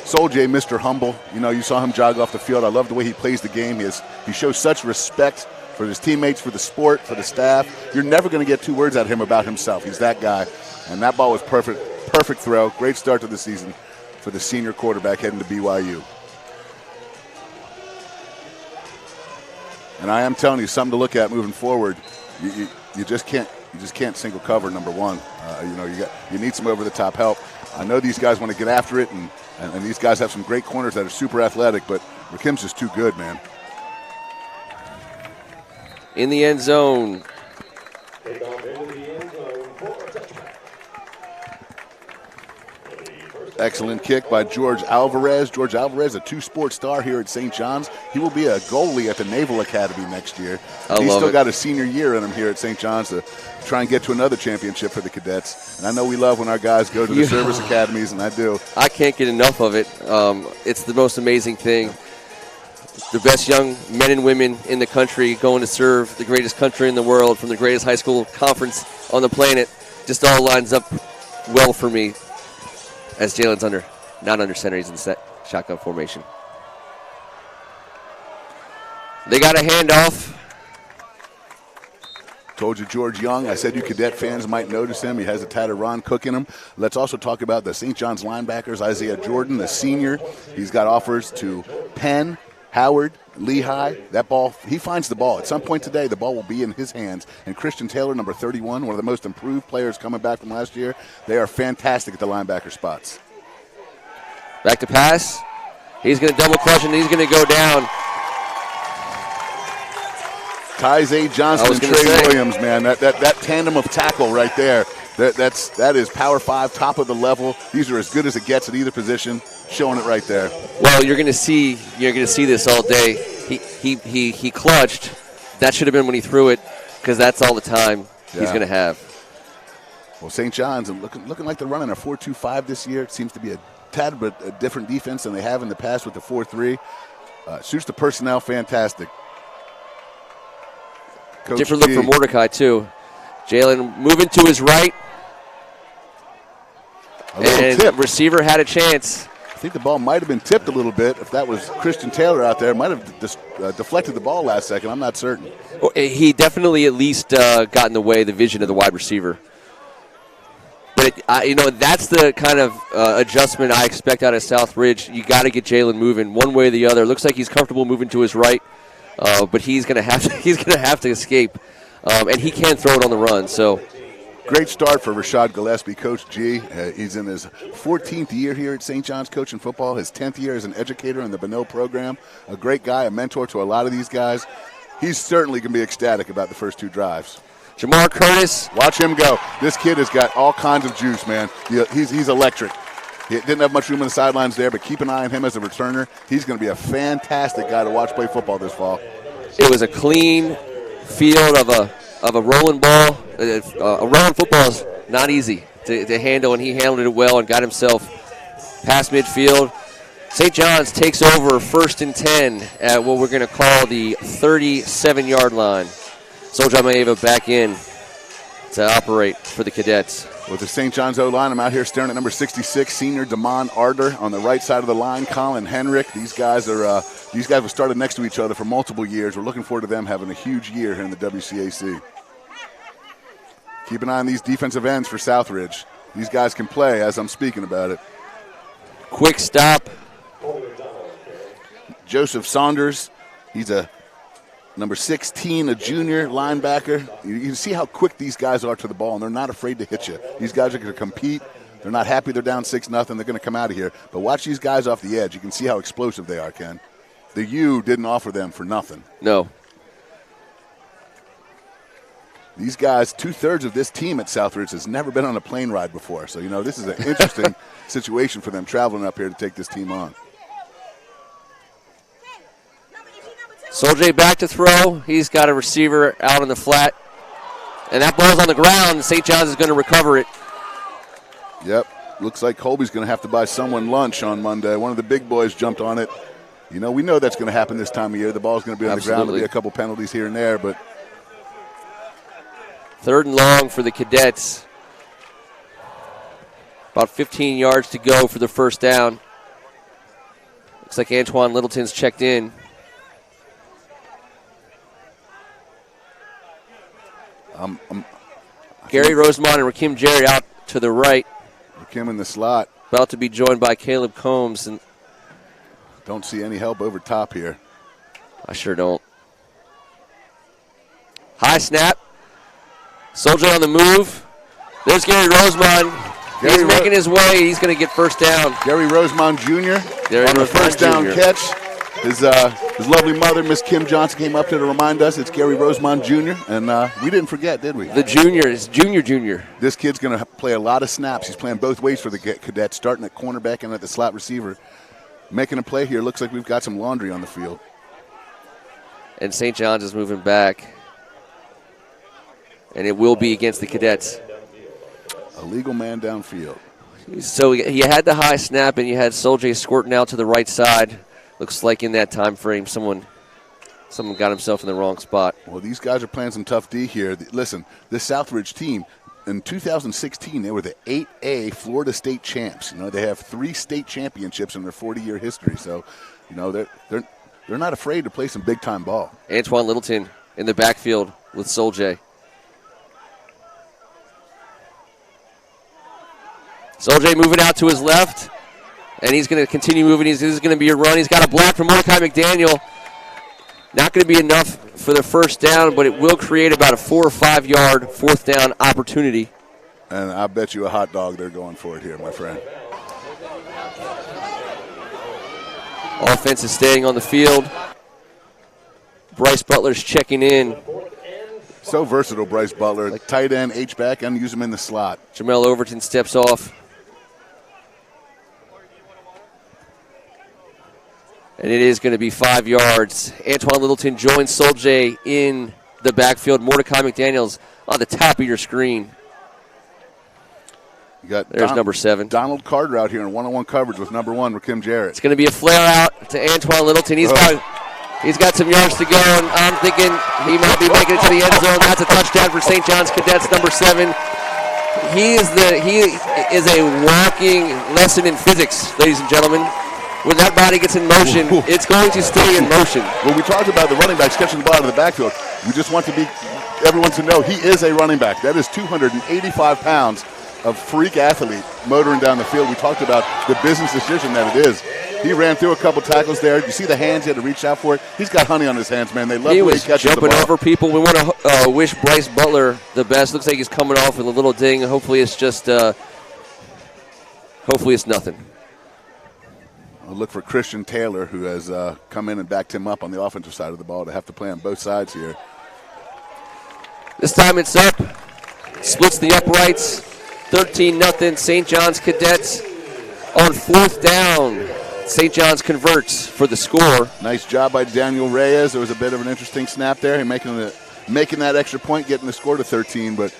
Soul J, Mr. Humble. You know, you saw him jog off the field. I love the way he plays the game. He shows such respect for his teammates, for the sport, for the staff. You're never going to get two words out of him about himself. He's that guy. And that ball was perfect throw. Great start to the season for the senior quarterback heading to BYU. And I am telling you, something to look at moving forward. You just can't single cover number one. You need some over the top help. I know these guys want to get after it, and these guys have some great corners that are super athletic, but Rakim's just too good, man. In the end zone. Take off into the end zone for a touchdown. Excellent kick by George Alvarez. George Alvarez, a two-sport star here at St. John's. He will be a goalie at the Naval Academy next year. He's still got a senior year in him here at St. John's to try and get to another championship for the cadets. And I know we love when our guys go to the service academies, and I do. I can't get enough of it. It's the most amazing thing. The best young men and women in the country going to serve the greatest country in the world from the greatest high school conference on the planet. Just all lines up well for me. As Jalen's not under center, he's in set shotgun formation. They got a handoff. Told you George Young. I said you cadet fans might notice him. He has a tad of Ron Cook in him. Let's also talk about the St. John's linebackers. Isaiah Jordan, the senior. He's got offers to Penn, Howard, Lehigh. That ball, he finds the ball. At some point today, the ball will be in his hands. And Christian Taylor, number 31, one of the most improved players coming back from last year. They are fantastic at the linebacker spots. Back to pass. He's going to double clutch, and he's going to go down. Tyze Johnson and Trey Williams, man. That tandem of tackle right there. That is Power 5, top of the level. These are as good as it gets at either position. Showing it right there. Well, you're going to see this all day. He clutched. That should have been when he threw it, because that's all the time he's going to have. Well, St. John's looking like they're running a 4-2-5 this year. It seems to be a tad bit a different defense than they have in the past with the 4-3. Suits the personnel fantastic. Coach different look for Mordecai too. Jalen moving to his right, and tip. Receiver had a chance. I think the ball might have been tipped a little bit. If that was Christian Taylor out there, might have deflected the ball last second. I'm not certain. He definitely at least got in the way of the vision of the wide receiver. But, that's the kind of adjustment I expect out of Southridge. You got to get Jalen moving one way or the other. Looks like he's comfortable moving to his right, but he's going to have to escape, and he can throw it on the run. So. Great start for Rashad Gillespie, Coach G. He's in his 14th year here at St. John's coaching football, his 10th year as an educator in the Bonneau program. A great guy, a mentor to a lot of these guys. He's certainly going to be ecstatic about the first two drives. Jamar Curtis. Watch him go. This kid has got all kinds of juice, man. He's electric. He didn't have much room on the sidelines there, but keep an eye on him as a returner. He's going to be a fantastic guy to watch play football this fall. It was a clean field of a rolling ball. A rolling football is not easy to handle, and he handled it well and got himself past midfield. St. John's takes over 1st and 10 at what we're going to call the 37-yard line. Soldier Maeva back in to operate for the cadets. With the St. John's O-line, I'm out here staring at number 66, senior Damon Arder. On the right side of the line, Colin Henrick. These guys have started next to each other for multiple years. We're looking forward to them having a huge year here in the WCAC. Keep an eye on these defensive ends for Southridge. These guys can play as I'm speaking about it. Quick stop. Joseph Saunders, he's a number 16, a junior linebacker. You can see how quick these guys are to the ball, and they're not afraid to hit you. These guys are going to compete. They're not happy they're down 6-0. They're going to come out of here. But watch these guys off the edge. You can see how explosive they are, Ken. The U didn't offer them for nothing. No. these guys, 2/3 of this team at Southridge has never been on a plane ride before. So, this is an interesting situation for them traveling up here to take this team on. Soljay back to throw. He's got a receiver out on the flat. And that ball's on the ground. St. John's is going to recover it. Yep. Looks like Colby's going to have to buy someone lunch on Monday. One of the big boys jumped on it. We know that's going to happen this time of year. The ball's going to be on the ground. There'll be a couple penalties here and there, but 3rd and long for the Cadets. About 15 yards to go for the first down. Looks like Antoine Littleton's checked in. Gary Rosemont and Rakim Jerry out to the right. Rakim in the slot. About to be joined by Caleb Combs. And don't see any help over top here. I sure don't. High snap. Soljay on the move. There's Gary Rosemont. He's making his way. He's going to get first down. Gary Rosemont Jr. on the first down catch. His lovely mother, Miss Kim Johnson, came up to remind us it's Gary Rosemont Jr., and we didn't forget, did we? The junior is junior. This kid's going to play a lot of snaps. He's playing both ways for the Cadets, starting at cornerback and at the slot receiver. Making a play here. Looks like we've got some laundry on the field. And St. John's is moving back. And it will be against the Cadets. A legal man downfield. So you had the high snap, and you had Soljay squirting out to the right side. Looks like in that time frame, someone got himself in the wrong spot. Well, these guys are playing some tough D here. Listen, this Southridge team, in 2016, they were the 8A Florida State champs. They have 3 state championships in their 40-year history. So, they're not afraid to play some big-time ball. Antoine Littleton in the backfield with Soljay. Soljay moving out to his left. And he's going to continue moving. This is going to be a run. He's got a block from Mordecai McDaniel. Not going to be enough for the first down, but it will create about a 4 or 5 yard 4th down opportunity. And I bet you a hot dog they're going for it here, my friend. Offense is staying on the field. Bryce Butler's checking in. So versatile, Bryce Butler. Like tight end, H-back, and use him in the slot. Jamel Overton steps off. And it is going to be 5 yards. Antoine Littleton joins Soljay in the backfield. Mordecai McDaniel's on the top of your screen. There's number 7. Donald Carter out here in one-on-one coverage with number 1, Rakim Jarrett. It's going to be a flare out to Antoine Littleton. He's got some yards to go, and I'm thinking he might be making it to the end zone. That's a touchdown for St. John's Cadets, number 7. He is a walking lesson in physics, ladies and gentlemen. When that body gets in motion, it's going to stay in motion. When we talked about the running backs catching the ball out of the backfield, we just want everyone to know he is a running back. That is 285 pounds of freak athlete motoring down the field. We talked about the business decision that it is. He ran through a couple tackles there. You see the hands, he had to reach out for it. He's got honey on his hands, man. They love the way he catches the ball. He was jumping over people. We want to wish Bryce Butler the best. Looks like he's coming off with a little ding. Hopefully it's just nothing. I'll look for Christian Taylor, who has come in and backed him up on the offensive side of the ball to have to play on both sides here. This time it's up. Splits the uprights. 13-0 St. John's Cadets on 4th down. St. John's converts for the score. Nice job by Daniel Reyes. There was a bit of an interesting snap there. He making that extra point, getting the score to 13. But,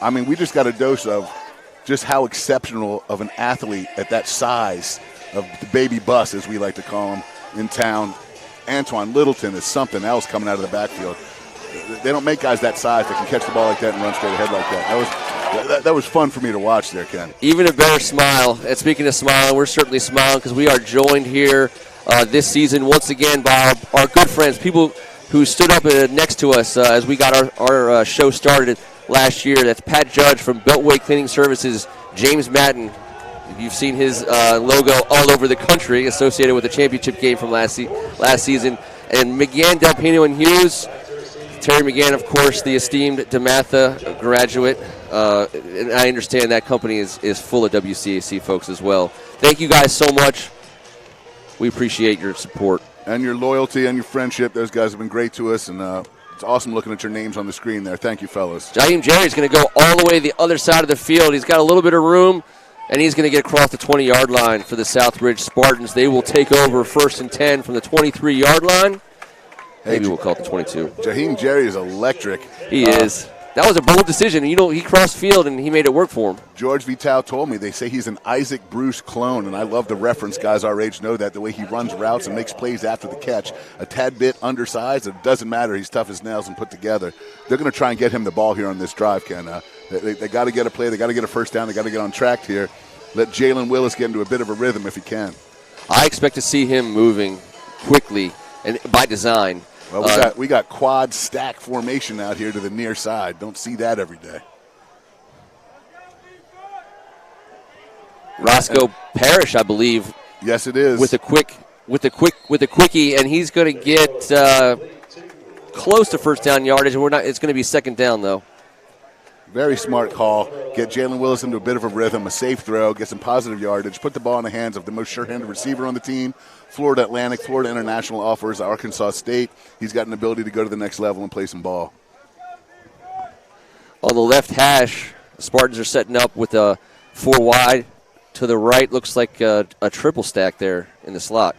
I mean, we just got a dose of just how exceptional of an athlete at that size of the baby bus, as we like to call him, in town. Antoine Littleton is something else coming out of the backfield. They don't make guys that size that can catch the ball like that and run straight ahead like that. That was fun for me to watch there, Ken. Even a better smile. And speaking of smiling, we're certainly smiling because we are joined here this season once again by our good friends, people who stood up next to us as we got our show started last year. That's Pat Judge from Beltway Cleaning Services, James Madden. You've seen his logo all over the country associated with the championship game from last season. And McGann, Del Pino, and Hughes. Terry McGann, of course, the esteemed DeMatha graduate. And I understand that company is full of WCAC folks as well. Thank you guys so much. We appreciate your support. And your loyalty and your friendship. Those guys have been great to us. And It's awesome looking at your names on the screen there. Thank you, fellas. Jaheim Jerry's going to go all the way the other side of the field. He's got a little bit of room, and he's going to get across the 20-yard line for the Southridge Spartans. They will take over 1st and 10 from the 23-yard line. Maybe we'll call it the 22. Jaheim Jerry is electric. He is. That was a bold decision. You know, he crossed field, and he made it work for him. George Vital told me they say he's an Isaac Bruce clone, and I love the reference. Guys our age know that, the way he runs routes and makes plays after the catch. A tad bit undersized. It doesn't matter. He's tough as nails and put together. They're going to try and get him the ball here on this drive, Ken. They got to get a play. They got to get a first down. They got to get on track here. Let Jalen Willis get into a bit of a rhythm if he can. I expect to see him moving quickly and by design. Well, we got quad stack formation out here to the near side. Don't see that every day. Roscoe Parrish, I believe. Yes, it is. With a quickie, and he's going to get close to first down yardage. It's going to be second down though. Very smart call. Get Jalen Willis into a bit of a rhythm, a safe throw, get some positive yardage, put the ball in the hands of the most sure-handed receiver on the team. Florida Atlantic, Florida International offers Arkansas State. He's got an ability to go to the next level and play some ball. On the left hash, the Spartans are setting up with a 4 wide. To the right, looks like a triple stack there in the slot.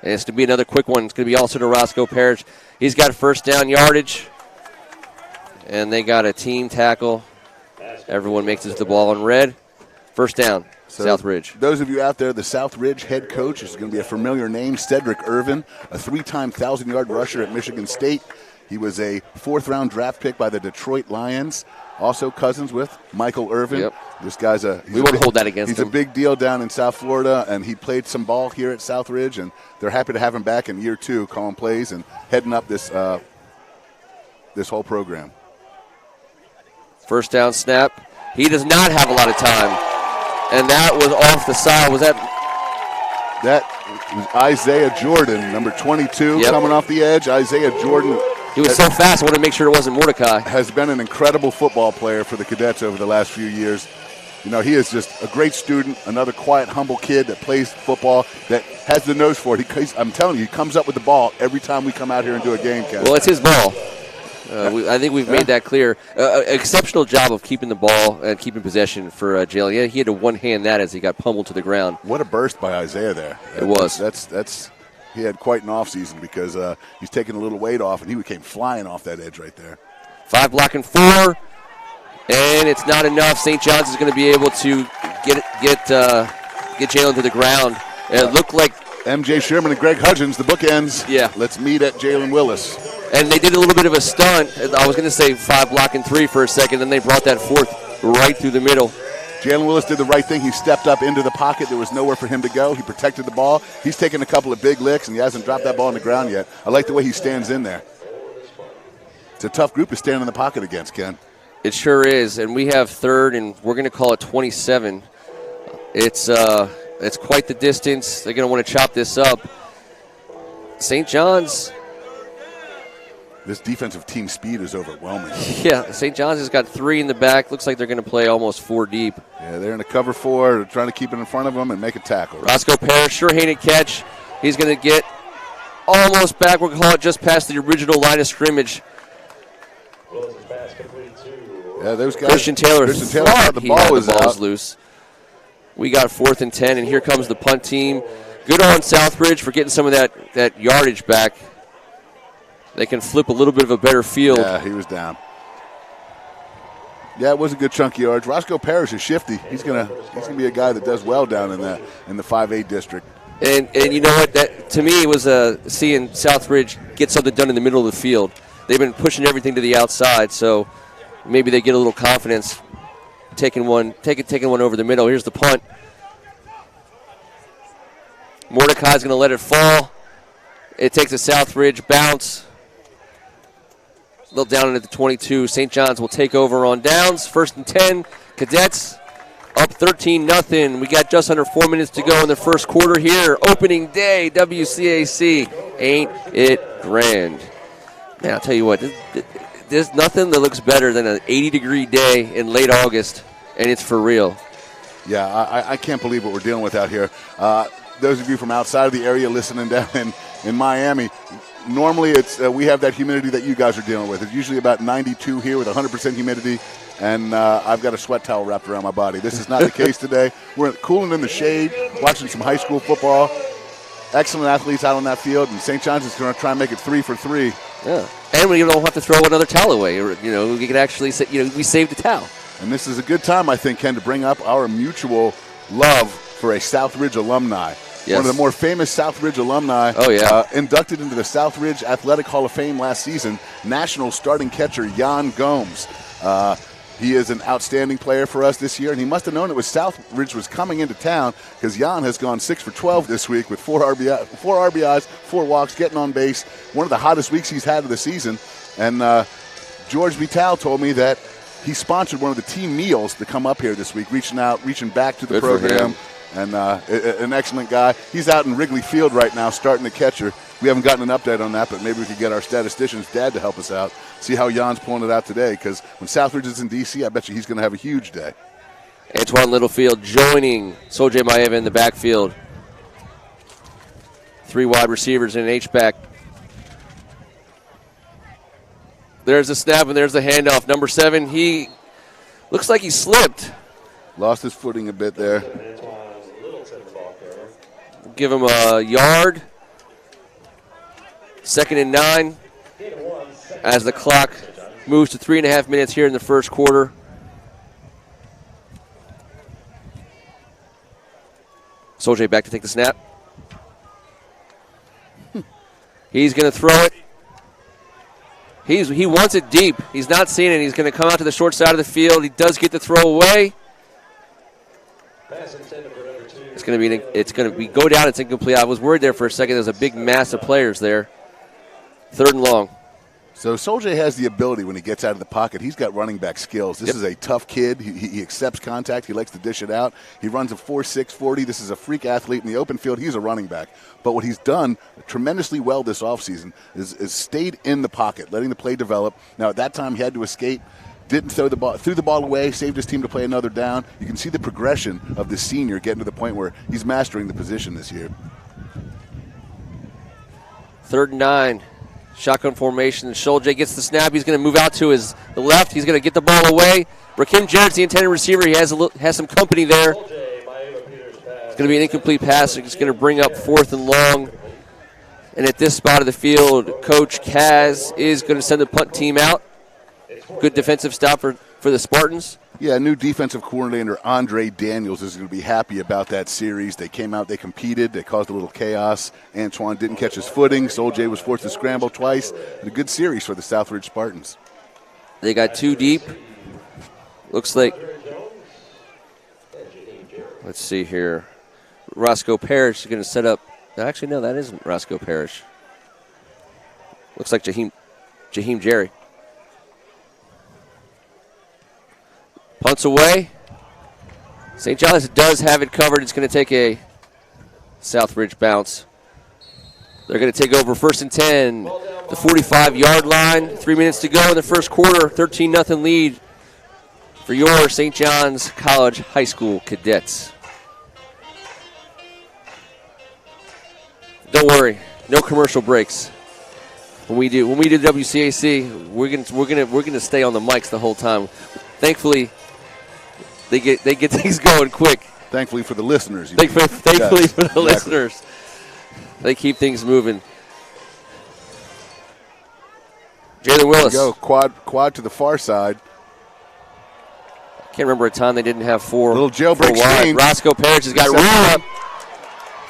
And it's going to be another quick one. It's going to be also to Roscoe Parrish. He's got first down yardage. And they got a team tackle. Everyone makes it to the ball in red. First down, so Southridge. Those of you out there, the Southridge head coach is going to be a familiar name, Cedric Irvin, a 3-time 1,000-yard rusher at Michigan State. He was a 4th-round draft pick by the Detroit Lions. Also cousins with Michael Irvin. Yep. This guy's we won't hold that against him. He's a big deal down in South Florida, and he played some ball here at Southridge, and they're happy to have him back in year 2, calling plays and heading up this whole program. First down snap. He does not have a lot of time. And that was off the side. Was that was Isaiah Jordan, number 22, coming off the edge. Isaiah Jordan. He was so fast, I wanted to make sure it wasn't Mordecai. Has been an incredible football player for the Cadets over the last few years. You know, he is just a great student, another quiet, humble kid that plays football, that has the nose for it. I'm telling you, he comes up with the ball every time we come out here and do a game, Ken. Well, it's his ball. I think we've made that clear. Exceptional job of keeping the ball and keeping possession for Jalen. Yeah, he had to one-hand that as he got pummeled to the ground. What a burst by Isaiah there. It was. He had quite an offseason because he's taking a little weight off, and he came flying off that edge right there. 5 blocking 4, and it's not enough. St. John's is going to be able to get Jalen to the ground. And it looked like MJ Sherman and Greg Hudgens, the bookends. Yeah. Let's meet at Jalen Willis. And they did a little bit of a stunt. I was going to say 5 blocking 3 for a second, then they brought that 4th right through the middle. Jalen Willis did the right thing. He stepped up into the pocket. There was nowhere for him to go. He protected the ball. He's taken a couple of big licks, and he hasn't dropped that ball on the ground yet. I like the way he stands in there. It's a tough group to stand in the pocket against, Ken. It sure is, and we have 3rd, and we're going to call it 27. It's quite the distance. They're going to want to chop this up. St. John's. This defensive team speed is overwhelming. Yeah, St. John's has got 3 in the back. Looks like they're going to play almost 4 deep. Yeah, they're in a cover 4. They're trying to keep it in front of them and make a tackle. Roscoe Parrish, sure-handed catch. He's going to get almost back. We're going to call it just past the original line of scrimmage. Yeah, those guys. Christian Taylor thought the ball was out. Loose. We got 4th and 10, and here comes the punt team. Good on Southridge for getting some of that yardage back. They can flip a little bit of a better field. Yeah, he was down. Yeah, it was a good chunk of yards. Roscoe Parrish is shifty. He's gonna be a guy that does well down in the 5A district. And you know what? That to me was seeing Southridge get something done in the middle of the field. They've been pushing everything to the outside, so maybe they get a little confidence taking one over the middle. Here's the punt. Mordecai's going to let it fall. It takes a Southridge bounce. A little down into the 22. St. John's will take over on downs. 1st and 10. Cadets up 13-0. We got just under 4 minutes to go in the first quarter here. Opening day, WCAC. Ain't it grand? Man, I'll tell you what, there's nothing that looks better than an 80-degree day in late August, and it's for real. Yeah, I can't believe what we're dealing with out here. Those of you from outside of the area listening down in Miami, normally it's we have that humidity that you guys are dealing with. It's usually about 92 here with 100% humidity, and I've got a sweat towel wrapped around my body. This is not the case today. We're cooling in the shade, watching some high school football. Excellent athletes out on that field, and St. John's is going to try and make it 3 for 3. Yeah, and we don't have to throw another towel away. Or, we can actually say, we saved a towel. And this is a good time, I think, Ken, to bring up our mutual love for a Southridge alumni. Yes. One of the more famous Southridge alumni. Oh, yeah. Inducted into the Southridge Athletic Hall of Fame last season, national starting catcher Jan Gomes. He is an outstanding player for us this year, and he must have known it was Southridge was coming into town because Jan has gone 6 for 12 this week with 4 RBIs, 4 walks, getting on base. One of the hottest weeks he's had of the season. And George Vital told me that he sponsored one of the team meals to come up here this week, reaching back to the program. And an excellent guy. He's out in Wrigley Field right now starting the catcher. We haven't gotten an update on that, but maybe we could get our statistician's dad to help us out, see how Jan's pulling it out today, because when Southridge is in D.C., I bet you he's going to have a huge day. Antoine Littlefield joining Soljay Maeva in the backfield. 3 wide receivers and an H-back. There's the snap and there's the handoff. Number 7, he looks like he slipped. Lost his footing a bit there. Give him a yard. 2nd and 9 as the clock moves to 3.5 minutes here in the first quarter. Soljay back to take the snap. He's going to throw it. He wants it deep. He's not seeing it. He's going to come out to the short side of the field. He does get the throw away. It's going to be go down. It's incomplete. I was worried there for a second. There's a big mass of players there. 3rd and long. So Soljay has the ability when he gets out of the pocket. He's got running back skills. This is a tough kid. He accepts contact. He likes to dish it out. He runs a 4.6 40. This is a freak athlete in the open field. He's a running back. But what he's done tremendously well this offseason is stayed in the pocket, letting the play develop. Now, at that time, he had to escape. Didn't throw the ball, threw the ball away, saved his team to play another down. You can see the progression of this senior getting to the point where he's mastering the position this year. 3rd and 9. Shotgun formation. Soljay gets the snap. He's going to move out to the left. He's going to get the ball away. Rakim Jarrett's the intended receiver. He has some company there. It's going to be an incomplete pass. It's going to bring up 4th and long. And at this spot of the field, Coach Kaz is going to send the punt team out. Good defensive stop for the Spartans. Yeah, new defensive coordinator Andre Daniels is going to be happy about that series. They came out, they competed, they caused a little chaos. Antoine didn't catch his footing. Soljay was forced to scramble twice. And a good series for the Southridge Spartans. They got 2 deep. Looks like, let's see here. Roscoe Parrish is going to set up. Actually, no, that isn't Roscoe Parrish. Looks like Jaheim Jerry. Punts away. St. John's does have it covered. It's going to take a Southridge bounce. They're going to take over 1st and 10. The 45-yard line. 3 minutes to go in the first quarter. 13-0 lead for your St. John's College High School Cadets. Don't worry, no commercial breaks. When we do WCAC, we're gonna stay on the mics the whole time. Thankfully, they get things going quick. Thankfully for the listeners. Thankfully for the listeners, they keep things moving. Jalen Willis. Go quad to the far side. Can't remember a time they didn't have 4. Little jailbreak screen. Roscoe Parrish has got room up.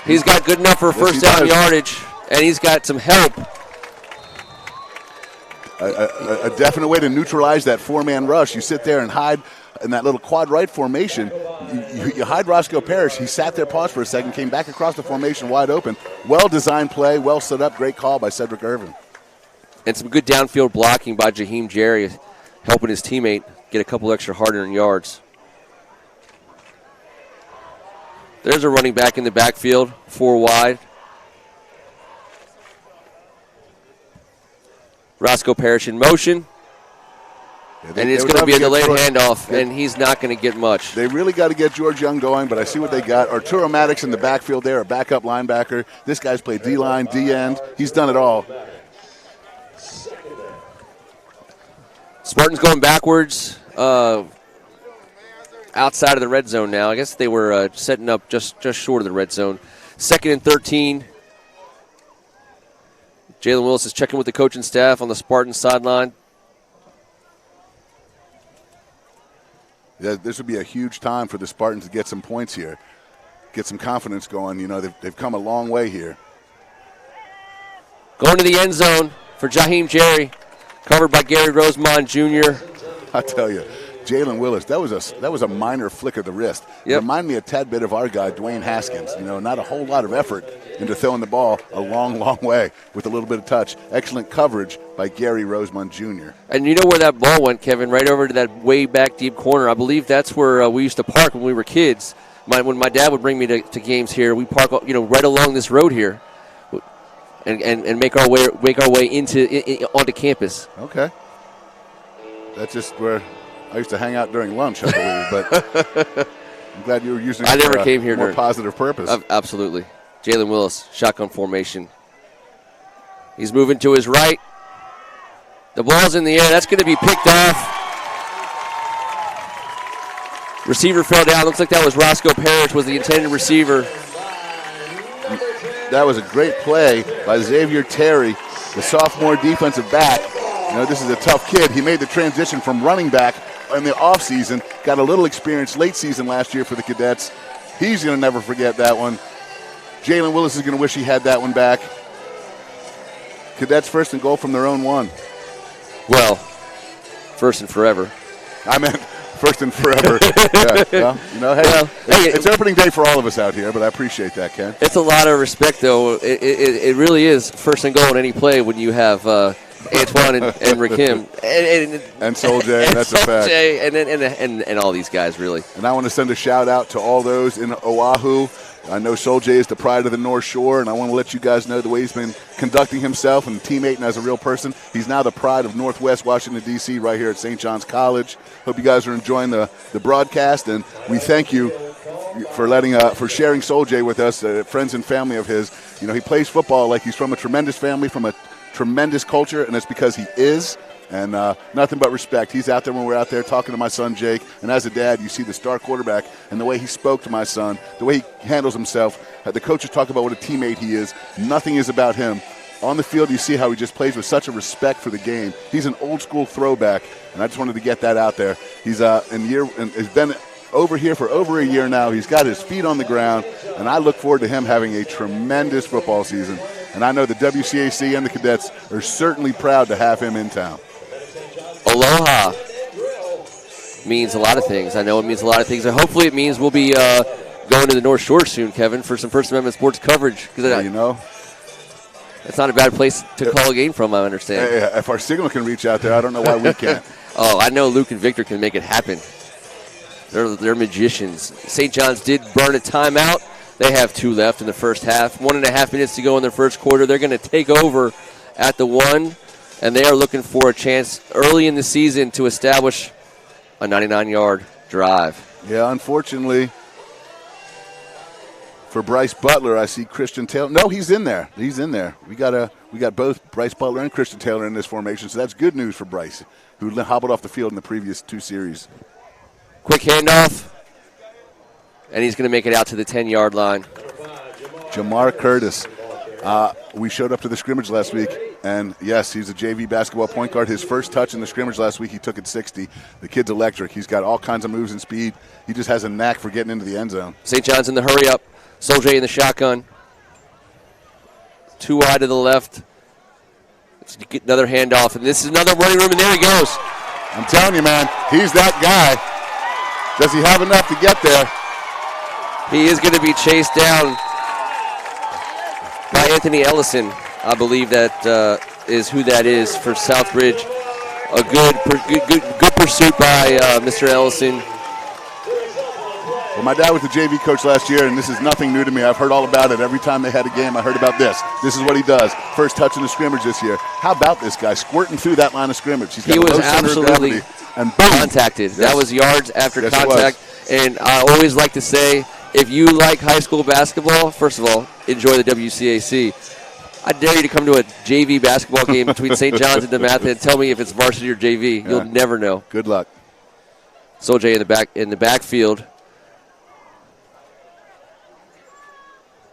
He's got good enough for a first down yardage, and he's got some help. A definite way to neutralize that 4-man rush. You sit there and hide in that little quad right formation. You hide Roscoe Parrish. He sat there, paused for a second, came back across the formation wide open. Well-designed play, well set up, great call by Cedric Irvin. And some good downfield blocking by Jaheim Jerry, helping his teammate get a couple extra hard-earned yards. There's a running back in the backfield, 4 wide. Roscoe Parrish in motion. Yeah, and it's going to be a delayed handoff, and he's not going to get much. They really got to get George Young going, but I see what they got. Arturo Maddox in the backfield there, a backup linebacker. This guy's played D-line, D-end. He's done it all. Spartans going backwards outside of the red zone now. I guess they were setting up just short of the red zone. 2nd and 13. Jalen Willis is checking with the coaching staff on the Spartans sideline. Yeah, this would be a huge time for the Spartans to get some points here, get some confidence going. You know, they've come a long way here. Going to the end zone for Jaheim Jerry, covered by Gary Rosemond Jr. I tell you, Jalen Willis, that was a minor flick of the wrist. It Yep. reminded me a tad bit of our guy, Dwayne Haskins. You know, not a whole lot of effort into throwing the ball a long, long way with a little bit of touch. Excellent coverage by Gary Rosemond Jr. And you know where that ball went, Kevin? Right over to that way back deep corner. I believe that's where we used to park when we were kids. When my dad would bring me to games here, we park right along this road here, and make our way onto campus. Okay. That's just where I used to hang out during lunch, I believe. But I'm glad you were using it for came here more during positive purpose. Absolutely. Jalen Willis, shotgun formation. He's moving to his right. The ball's in the air. That's going to be picked off. Receiver fell down. Looks like that was Roscoe Parrish was the intended receiver. That was a great play by Xavier Terry, the sophomore defensive back. You know, this is a tough kid. He made the transition from running back in the offseason, got a little experience late season last year for the Cadets. He's going to never forget that one. Jalen Willis is going to wish he had that one back. Cadets first and goal from their own 1. Well, first and forever. I meant first and forever. Yeah, well, you know, it's opening day for all of us out here, but I appreciate that, Ken. It's a lot of respect, though. It really is first and goal on any play when you have Antoine and Rakim and Sol J, that's a fact. And all these guys, really. And I want to send a shout out to all those in Oahu. I know Sol J is the pride of the North Shore, and I want to let you guys know the way he's been conducting himself and teammate and as a real person. He's now the pride of Northwest Washington, D.C., right here at St. John's College. Hope you guys are enjoying the broadcast, and we thank you for sharing Sol J with us, friends and family of his. You know, he plays football like he's from a tremendous family, from a tremendous culture, and it's because he is. And nothing but respect. He's out there when we're out there talking to my son, Jake. And as a dad, you see the star quarterback and the way he spoke to my son, the way he handles himself. The coaches talk about what a teammate he is. Nothing is about him. On the field, you see how he just plays with such a respect for the game. He's an old-school throwback, and I just wanted to get that out there. He's has been over here for over a year now. He's got his feet on the ground, and I look forward to him having a tremendous football season. And I know the WCAC and the Cadets are certainly proud to have him in town. Aloha means a lot of things. I know it means a lot of things. And hopefully it means we'll be going to the North Shore soon, Kevin, for some First Amendment sports coverage. Yeah, you know. It's not a bad place to call a game from, I understand. Hey, if our signal can reach out there, I don't know why we can't. Oh, I know Luke and Victor can make it happen. They're magicians. St. John's did burn a timeout. They have 2 left in the first half. 1.5 minutes to go in their first quarter. They're going to take over at the 1. And they are looking for a chance early in the season to establish a 99-yard drive. Yeah, unfortunately for Bryce Butler, I see Christian Taylor. No, he's in there. He's in there. We got both Bryce Butler and Christian Taylor in this formation, so that's good news for Bryce, who hobbled off the field in the previous 2 series. Quick handoff, and he's going to make it out to the 10-yard line. Jamar Curtis. We showed up to the scrimmage last week, and yes, he's a JV basketball point guard. His first touch in the scrimmage last week, he took it 60. The kid's electric. He's got all kinds of moves and speed. He just has a knack for getting into the end zone. St. John's in the hurry up. Sol J in the shotgun. 2 wide to the left. Let's get another handoff, and this is another running room, and there he goes. I'm telling you, man, he's that guy. Does he have enough to get there? He is going to be chased down by Anthony Ellison. I believe that is who that is for Southridge. A good pursuit by Mr. Ellison. Well, my dad was the JV coach last year, and this is nothing new to me. I've heard all about it. Every time they had a game, I heard about this. This is what he does. First touch in the scrimmage this year. How about this guy squirting through that line of scrimmage? He was absolutely and boom. Contacted. Yes. That was yards after yes, contact. And I always like to say, if you like high school basketball, first of all, enjoy the WCAC. I dare you to come to a JV basketball game between St. John's and DeMatha and tell me if it's varsity or JV. You'll never know. Good luck. Soljay in the backfield.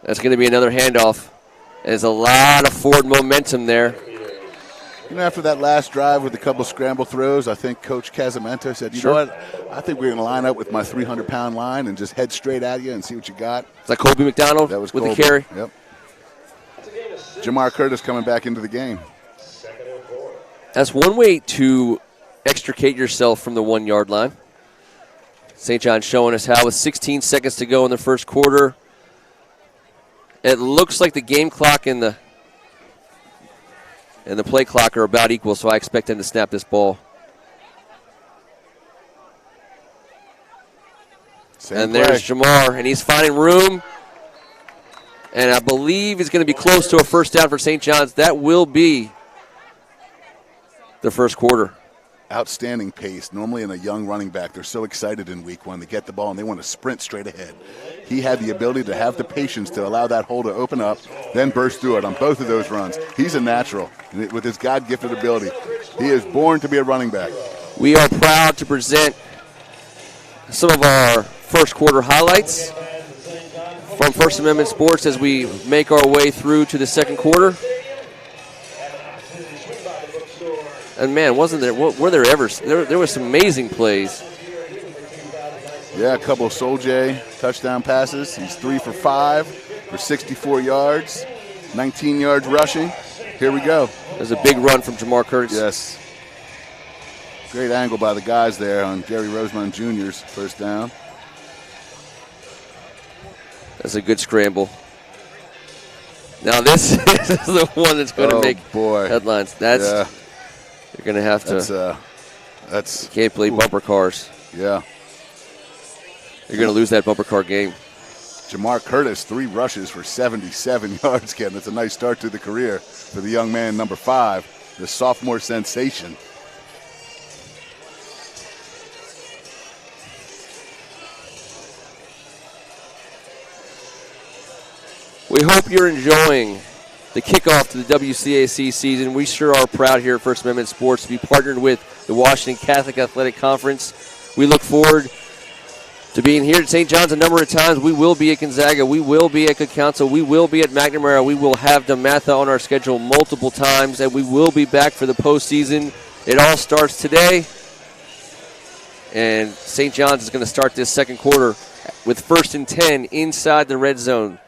That's going to be another handoff. There's a lot of forward momentum there. After that last drive with a couple scramble throws, I think Coach Casamento said, you know what, I think we're going to line up with my 300-pound line and just head straight at you and see what you got. Is that Colby McDonald that was with Colby. the carry? Yep. Jamar Curtis coming back into the game. That's one way to extricate yourself from the 1-yard line. St. John's showing us how with 16 seconds to go in the first quarter. It looks like the game clock and the play clock are about equal, so I expect them to snap this ball. Same there's play. Jamar, and he's finding room. And I believe he's going to be close to a first down for St. John's. That will be the first quarter. Outstanding pace. Normally in a young running back, they're so excited in week one. They get the ball and they want to sprint straight ahead. He had the ability to have the patience to allow that hole to open up, then burst through it on both of those runs. He's a natural with his God-gifted ability. He is born to be a running back. We are proud to present some of our first quarter highlights from First Amendment Sports as we make our way through to the second quarter. And man, were there ever? There was some amazing plays. Yeah, a couple of Soljay touchdown passes. He's 3 for 5 for 64 yards, 19 yards rushing. Here we go. There's a big run from Jamar Curtis. Yes. Great angle by the guys there on Jerry Rosemond Jr.'s first down. That's a good scramble. Now this is the one that's going to make headlines. You're going to have to. That's can't play bumper cars. Yeah. You're going to lose that bumper car game. Jamar Curtis, 3 rushes for 77 yards, Ken. That's a nice start to the career for the young man, number 5, the sophomore sensation. We hope you're enjoying the kickoff to the WCAC season. We sure are proud here at First Amendment Sports to be partnered with the Washington Catholic Athletic Conference. We look forward to being here at St. John's a number of times. We will be at Gonzaga. We will be at Cook Council. We will be at McNamara. We will have DeMatha on our schedule multiple times, and we will be back for the postseason. It all starts today, and St. John's is going to start this second quarter with 1st and 10 inside the red zone.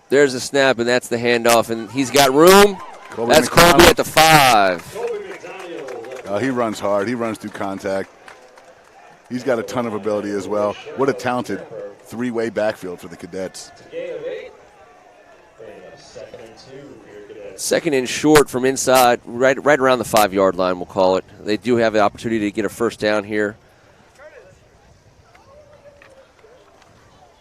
There's a snap, and that's the handoff, and he's got room. That's Colby at the 5. He runs hard. He runs through contact. He's got a ton of ability as well. What a talented 3-way backfield for the Cadets. Second and short from inside, right around the 5-yard line, we'll call it. They do have the opportunity to get a first down here.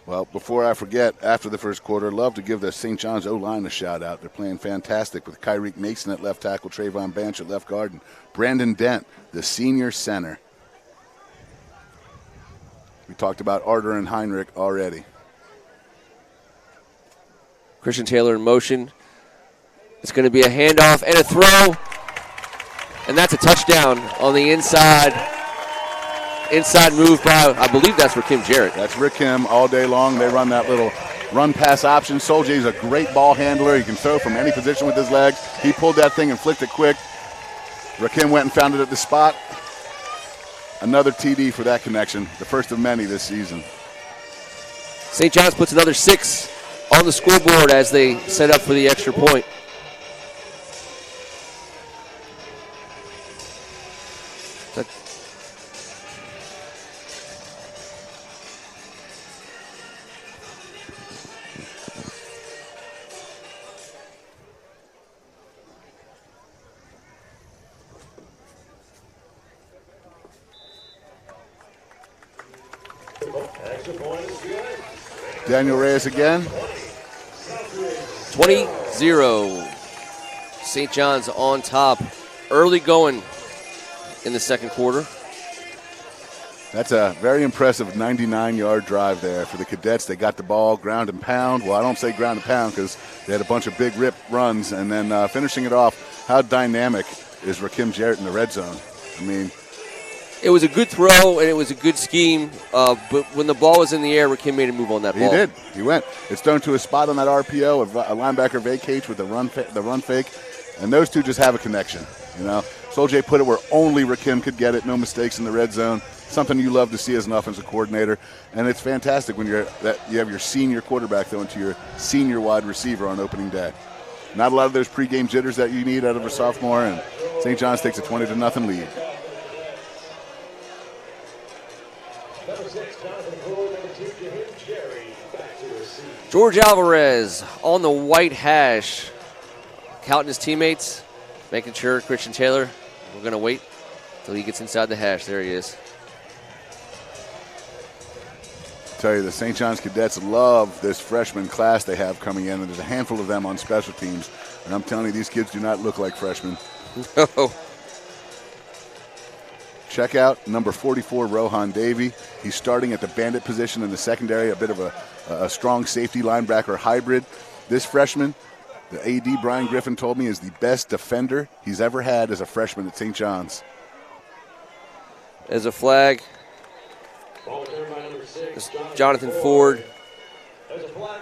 Well, before I forget, after the first quarter, I'd love to give the St. John's O-line a shout-out. They're playing fantastic with Kyreek Mason at left tackle, Trayvon Bench at left guard, and Brandon Dent, the senior center. We talked about Arter and Heinrich already. Christian Taylor in motion. It's going to be a handoff and a throw, and that's a touchdown on the inside. Inside move by, I believe that's Rakim Jarrett. That's Rakim all day long. They run that little run-pass option. Soljay's a great ball handler. He can throw from any position with his legs. He pulled that thing and flicked it quick. Rakim went and found it at the spot. Another TD for that connection, the first of many this season. St. John's puts another 6 on the scoreboard as they set up for the extra point. Daniel Reyes again. 20-0. St. John's on top. Early going in the second quarter. That's a very impressive 99-yard drive there for the Cadets. They got the ball ground and pound. Well, I don't say ground and pound because they had a bunch of big rip runs. And then finishing it off, how dynamic is Rakim Jarrett in the red zone? I mean, it was a good throw and it was a good scheme. But when the ball was in the air, Rakim made a move on that ball. He did. He went. It's thrown to a spot on that RPO. A linebacker vacates with the run fake. And those two just have a connection, you know. Sol-J put it where only Rakim could get it. No mistakes in the red zone. Something you love to see as an offensive coordinator, and it's fantastic when you have your senior quarterback throwing to your senior wide receiver on opening day. Not a lot of those pregame jitters that you need out of a sophomore, and St. John's takes a 20-0 lead. George Alvarez on the white hash, counting his teammates, making sure Christian Taylor, we're going to wait until he gets inside the hash. There he is. Tell you, the St. John's Cadets love this freshman class they have coming in, and there's a handful of them on special teams. And I'm telling you, these kids do not look like freshmen. No. Check out number 44, Rohan Davey. He's starting at the bandit position in the secondary, a bit of a strong safety linebacker hybrid. This freshman, the AD Brian Griffin told me, is the best defender he's ever had as a freshman at St. John's. As a flag, Jonathan Ford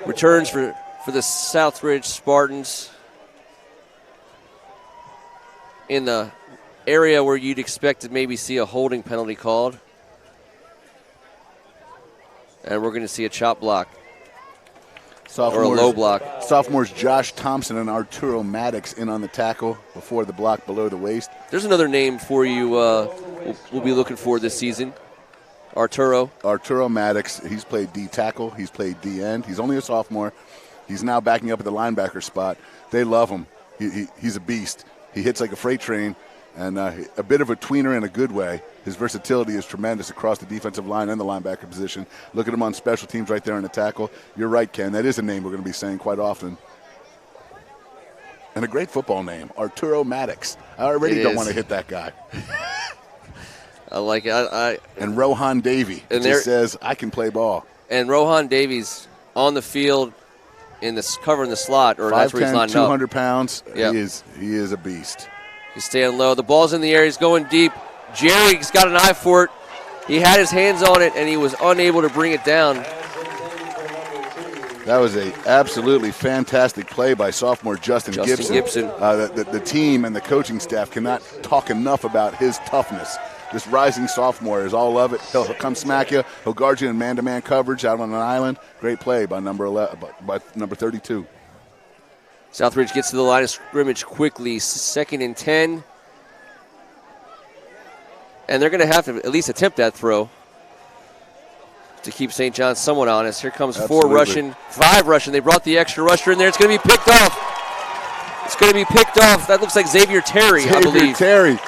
returns for the Southridge Spartans in the area where you'd expect to maybe see a holding penalty called. And we're going to see a chop block. Or a low block. Sophomores Josh Thompson and Arturo Maddox in on the tackle before the block below the waist. There's another name for you we'll be looking for this season. Arturo Maddox. He's played D tackle. He's played D end. He's only a sophomore. He's now backing up at the linebacker spot. They love him. He's a beast. He hits like a freight train, and a bit of a tweener in a good way. His versatility is tremendous across the defensive line and the linebacker position. Look at him on special teams right there in the tackle. You're right, Ken. That is a name we're going to be saying quite often. And a great football name, Arturo Maddox. I already don't want to hit that guy. I like it. And Rohan Davey. It just says, I can play ball. And Rohan Davies on the field covering the slot, or that's where he's lined 200 up. pounds. Yep. He is a beast. He's staying low. The ball's in the air. He's going deep. Jerry's got an eye for it. He had his hands on it, and he was unable to bring it down. That was a absolutely fantastic play by sophomore Justin Gibson. The team and the coaching staff cannot talk enough about his toughness. This rising sophomore is all of it. He'll come smack you. He'll guard you in man-to-man coverage out on an island. Great play by number 32. Southridge gets to the line of scrimmage quickly. 2nd and 10. And they're going to have to at least attempt that throw to keep St. John's somewhat honest. Here comes 5 rushing. They brought the extra rusher in there. It's going to be picked off. That looks like Xavier Terry, I believe. Terry.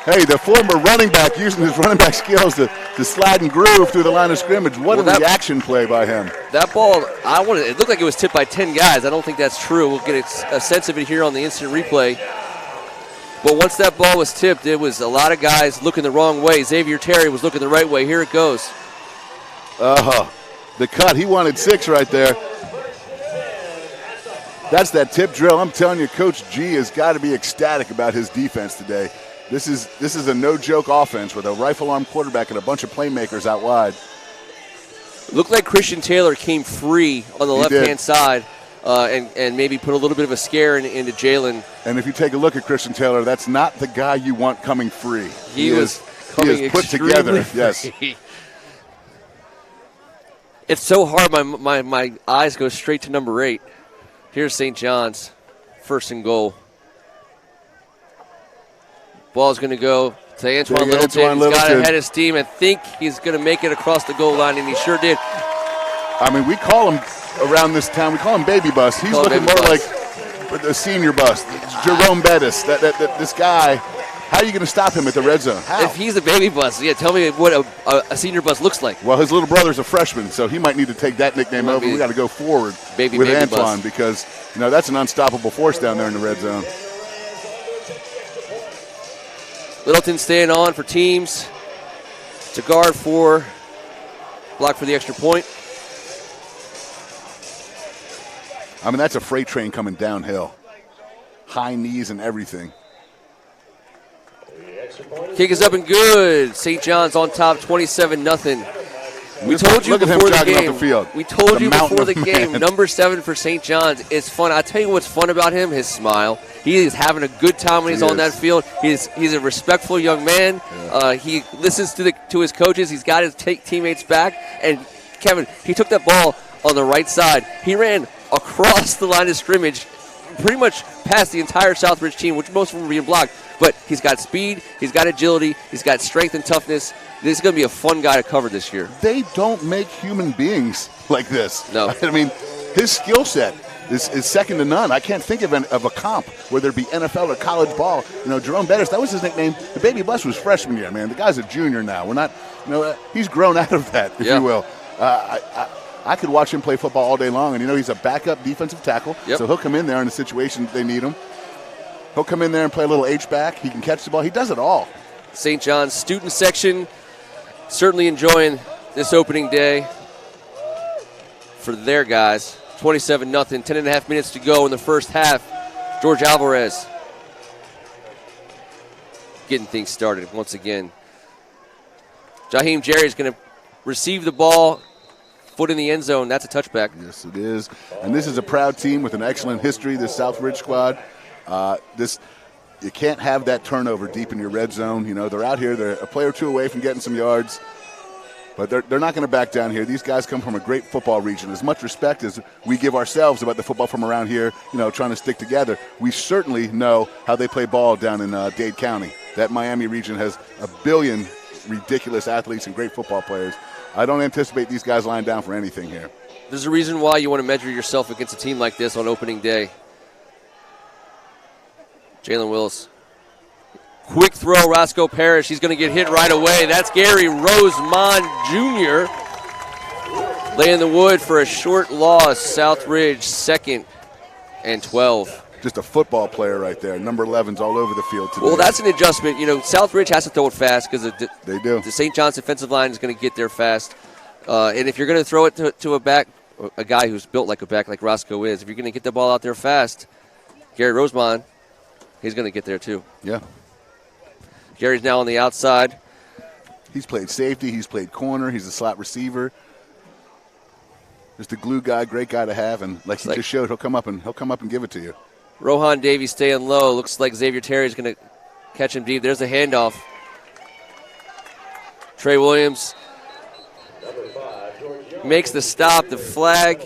Hey, the former running back using his running back skills to slide and groove through the line of scrimmage. What a reaction play by him. That ball, it looked like it was tipped by 10 guys. I don't think that's true. We'll get a sense of it here on the instant replay. But once that ball was tipped, it was a lot of guys looking the wrong way. Xavier Terry was looking the right way. Here it goes. The cut. He wanted 6 right there. That's that tip drill. I'm telling you, Coach G has got to be ecstatic about his defense today. This is a no-joke offense with a rifle-armed quarterback and a bunch of playmakers out wide. Looked like Christian Taylor came free on the left-hand side and maybe put a little bit of a scare into Jalen. And if you take a look at Christian Taylor, that's not the guy you want coming free. He is put together. Free. Yes. It's so hard. My eyes go straight to number 8. Here's St. John's, 1st and goal. Ball's going to go to Antoine Littleton. He's got ahead of steam. I think he's going to make it across the goal line, and he sure did. I mean, we call him around this town, we call him Baby Bus. He's looking more like the senior bus. Jerome Bettis, this guy. How are you going to stop him at the red zone? How? If he's a baby bus, tell me what a senior bus looks like. Well, his little brother's a freshman, so he might need to take that nickname over. We got to go forward with Antoine bus. Because that's an unstoppable force down there in the red zone. Littleton staying on for teams. to guard for block for the extra point. I mean, that's a freight train coming downhill. High knees and everything. Kick is up and good. St. John's on top, 27-0. We told you Look at him before the jogging off game. the field. We told The you mountain before the of game. man. Number 7 for St. John's. It's fun. I tell you what's fun about him. His smile. He is having a good time when he's on that field. He's a respectful young man. Yeah. He listens to his coaches. He's got his teammates back. And Kevin, he took that ball on the right side. He ran across the line of scrimmage, pretty much past the entire Southridge team, which most of them were being blocked. But he's got speed, he's got agility, he's got strength and toughness. This is going to be a fun guy to cover this year. They don't make human beings like this. No. I mean, his skill set is second to none. I can't think of a comp, whether it be NFL or college ball. Jerome Bettis, that was his nickname. The Baby Bless was freshman year, man. The guy's a junior now. We're not, he's grown out of that, if you will. I could watch him play football all day long, and he's a backup defensive tackle, so he'll come in there in a situation they need him. He'll come in there and play a little H-back. He can catch the ball. He does it all. St. John's student section certainly enjoying this opening day for their guys. 27-0, 10.5 minutes to go in the first half. George Alvarez getting things started once again. Jaheim Jerry is going to receive the ball. Foot in the end zone. That's a touchback. Yes, it is. And this is a proud team with an excellent history, this Southridge squad. You can't have that turnover deep in your red zone. They're out here. They're a play or two away from getting some yards. But they're not going to back down here. These guys come from a great football region. As much respect as we give ourselves about the football from around here, trying to stick together, we certainly know how they play ball down in Dade County. That Miami region has a billion ridiculous athletes and great football players. I don't anticipate these guys lying down for anything here. There's a reason why you want to measure yourself against a team like this on opening day. Jalen Willis. Quick throw, Roscoe Parrish. He's going to get hit right away. That's Gary Rosemond Jr. laying the wood for a short loss. Southridge 2nd and 12. Just a football player right there. Number 11's all over the field today. Well, that's an adjustment. Southridge has to throw it fast because they do. The St. John's defensive line is going to get there fast. And if you're going to throw it to a back, a guy who's built like a back like Roscoe is, if you're going to get the ball out there fast, Gary Rosemond, he's going to get there too. Yeah. Gary's now on the outside. He's played safety. He's played corner. He's a slot receiver. Just a glue guy, great guy to have. And like he just showed, he'll come up and give it to you. Rohan Davies staying low. Looks like Xavier Terry is going to catch him deep. There's a handoff. Trey Williams makes the stop. The flag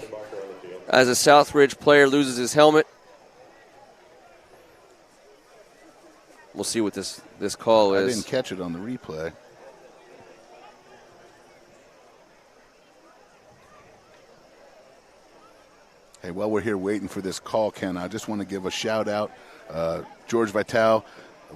as a Southridge player loses his helmet. We'll see what this call is. I didn't catch it on the replay. Hey, while we're here waiting for this call, Ken, I just want to give a shout-out. George Vital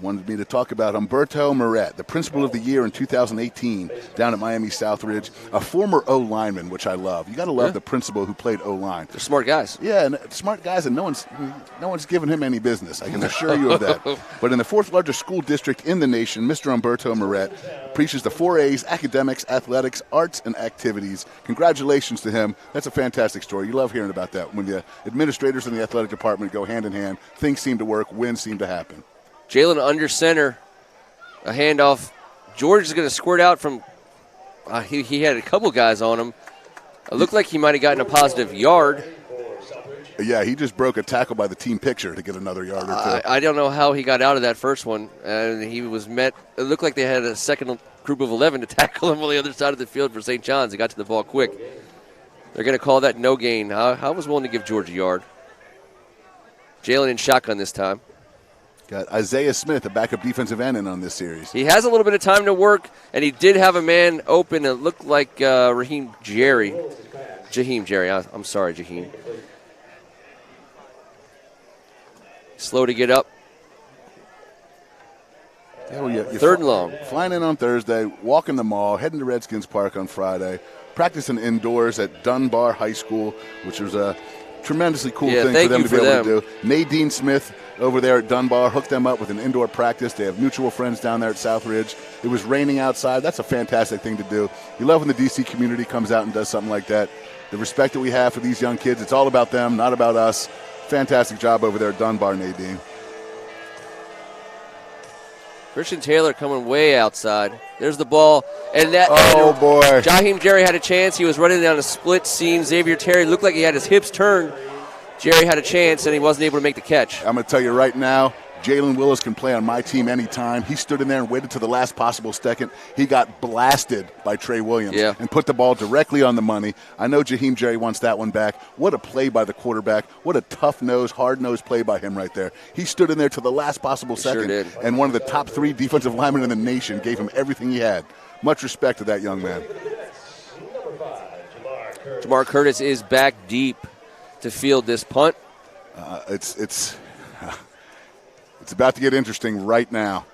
wanted me to talk about Humberto Moret, the Principal of the Year in 2018 down at Miami Southridge, a former O-lineman, which I love. You got to love the principal who played O-line. They're smart guys. Yeah, and smart guys, and no one's giving him any business. I can assure you of that. But in the fourth largest school district in the nation, Mr. Humberto Moret preaches the 4 A's: academics, athletics, arts, and activities. Congratulations to him. That's a fantastic story. You love hearing about that. When the administrators in the athletic department go hand in hand, things seem to work, wins seem to happen. Jalen under center, a handoff. George is going to squirt out from he had a couple guys on him. It looked like he might have gotten a positive yard. Yeah, he just broke a tackle by the team picture to get another yard or two. I don't know how he got out of that first one. And he was met. It looked like they had a second group of 11 to tackle him on the other side of the field for St. John's. He got to the ball quick. They're going to call that no gain. I was willing to give George a yard. Jalen in shotgun this time. Got Isaiah Smith, a backup defensive end, in on this series. He has a little bit of time to work, and he did have a man open. It looked like Jaheim Jerry. I'm sorry, Jaheim. Slow to get up. Yeah, well, Third and long. Flying in on Thursday, walking the mall, heading to Redskins Park on Friday, practicing indoors at Dunbar High School, which was tremendously cool Yeah, thing for thank them you to be for able them. to do. Nadine Smith over there at Dunbar hooked them up with an indoor practice. They have mutual friends down there at Southridge. It was raining outside. That's a fantastic thing to do. You love when the DC community comes out and does something like that. The respect that we have for these young kids, it's all about them, not about us. Fantastic job over there at Dunbar, Nadine. Christian Taylor coming way outside. There's the ball. And that. Oh, boy. Jaheim Jerry had a chance. He was running down a split seam. Xavier Terry looked like he had his hips turned. Jerry had a chance, and he wasn't able to make the catch. I'm going to tell you right now, Jalen Willis can play on my team anytime. He stood in there and waited to the last possible second. He got blasted by Trey Williams and put the ball directly on the money. I know Jaheim Jerry wants that one back. What a play by the quarterback. What a tough-nosed, hard-nosed play by him right there. He stood in there to the last possible second. Sure did. And one of the top 3 defensive linemen in the nation gave him everything he had. Much respect to that young man. Jamar Curtis is back deep to field this punt. It's about to get interesting right now.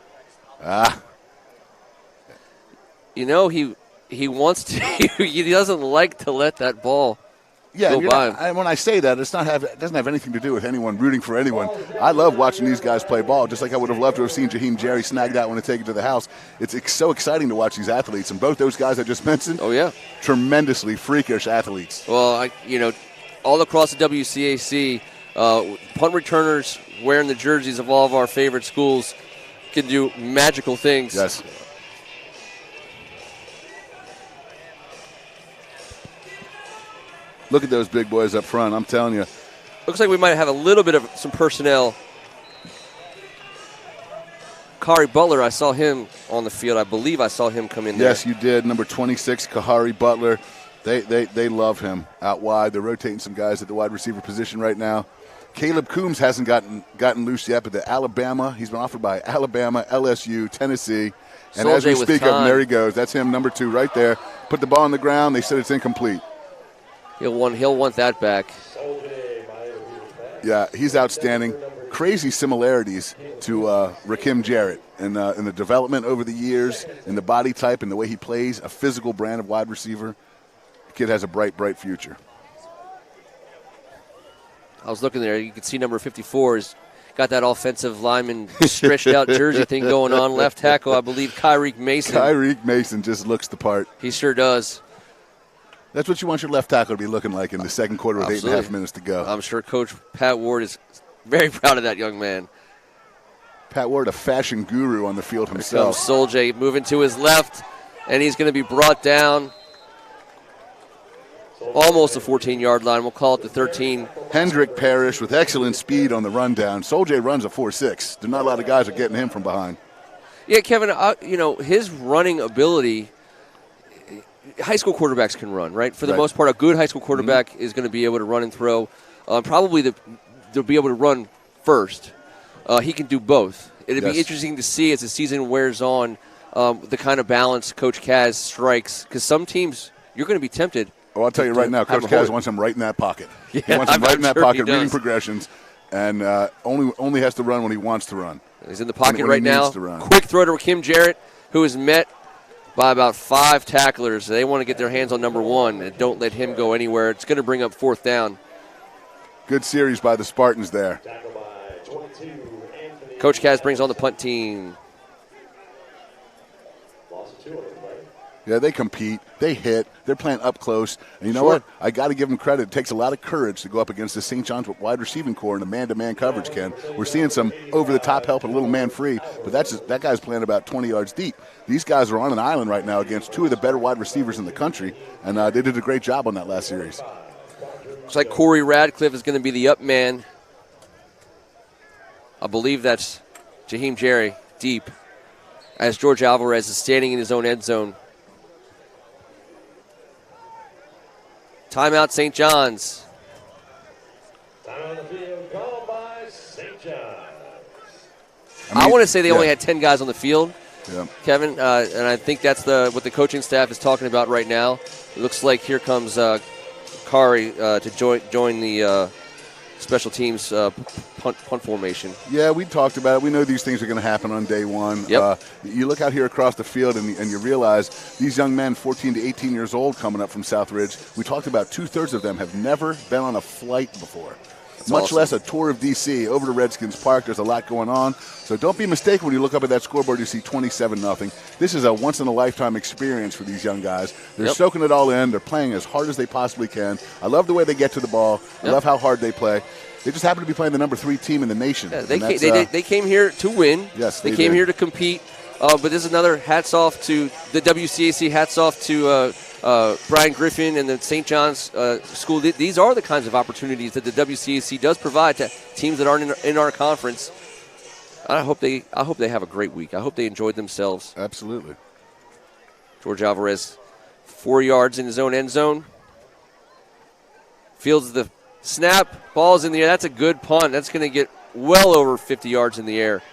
You know, he wants to. He doesn't like to let that ball go by him. When I say that, it doesn't have anything to do with anyone rooting for anyone. I love watching these guys play ball, just like I would have loved to have seen Jaheim Jerry snag that one and take it to the house. It's so exciting to watch these athletes, and both those guys I just mentioned. Oh yeah, tremendously freakish athletes. Well, all across the WCAC, punt returners wearing the jerseys of all of our favorite schools can do magical things. Yes. Look at those big boys up front, I'm telling you. Looks like we might have a little bit of some personnel. Kari Butler, I saw him on the field. I believe I saw him come in there. Yes, you did. Number 26, Kahari Butler. They love him out wide. They're rotating some guys at the wide receiver position right now. Caleb Coombs hasn't gotten loose yet, but he's been offered by Alabama, LSU, Tennessee. And as we speak of, there he goes. That's him, number 2 right there. Put the ball on the ground. They said it's incomplete. He'll want that back. Yeah, he's outstanding. Crazy similarities to Rakim Jarrett in the development over the years, in the body type and the way he plays, a physical brand of wide receiver. The kid has a bright, bright future. I was looking there. You can see number 54 has got that offensive lineman stretched out jersey thing going on. Left tackle, I believe, Kyreek Mason. Kyreek Mason just looks the part. He sure does. That's what you want your left tackle to be looking like in the second quarter with Absolutely. 8.5 minutes to go. I'm sure Coach Pat Ward is very proud of that young man. Pat Ward, a fashion guru on the field himself. Soldier moving to his left, and he's going to be brought down almost the 14-yard line. We'll call it the 13. Hendrick Parrish with excellent speed on the rundown. Soldier runs a 4.6. There's not a lot of guys are getting him from behind. Yeah, Kevin, his running ability, high school quarterbacks can run, right? For the most part, a good high school quarterback is going to be able to run and throw. Probably they'll be able to run first. He can do both. It'd be interesting to see as the season wears on the kind of balance Coach Kaz strikes, because some teams, you're going to be tempted. Oh, I'll tell you right now, Coach Kaz wants him right in that pocket. Yeah, he wants him right in that pocket, reading does. progressions, and only has to run when he wants to run. He's in the pocket when right now. Quick throw to Rakim Jarrett, who is met by about 5 tacklers. They want to get their hands on number 1 and don't let him go anywhere. It's going to bring up 4th down. Good series by the Spartans there. Coach Kaz brings on the punt team. Yeah, they compete. They hit. They're playing up close. And you know what? I got to give them credit. It takes a lot of courage to go up against the St. John's wide receiving core in a man-to-man coverage, Ken. We're seeing some over-the-top help and a little man-free, but that guy's playing about 20 yards deep. These guys are on an island right now against 2 of the better wide receivers in the country, and they did a great job on that last series. Looks like Corey Radcliffe is going to be the up man. I believe that's Jaheim Jerry deep, as George Alvarez is standing in his own end zone. Timeout, St. John's. Time on the field called by St. John's. I want to say they only had 10 guys on the field, Kevin, and I think that's what the coaching staff is talking about right now. It looks like here comes Kari to join the special teams punt formation. Yeah, we talked about it. We know these things are going to happen on day one. Yep. You look out here across the field and you realize these young men, 14 to 18 years old, coming up from Southridge, we talked about 2/3 of them have never been on a flight before. Much awesome. less a tour of D.C. over to Redskins Park. There's a lot going on. So don't be mistaken when you look up at that scoreboard, you see 27-0. This is a once-in-a-lifetime experience for these young guys. They're soaking it all in. They're playing as hard as they possibly can. I love the way they get to the ball. I love how hard they play. They just happen to be playing the number 3 team in the nation. Yeah, they came here to win. Yes, they came here to compete. But this is another hats off to the WCAC, hats off to Brian Griffin and the St. John's School. These are the kinds of opportunities that the WCAC does provide to teams that aren't in our conference. I hope they have a great week. I hope they enjoyed themselves. Absolutely. George Alvarez, 4 yards in his own end zone. Fields the snap, ball's in the air. That's a good punt. That's going to get well over 50 yards in the air.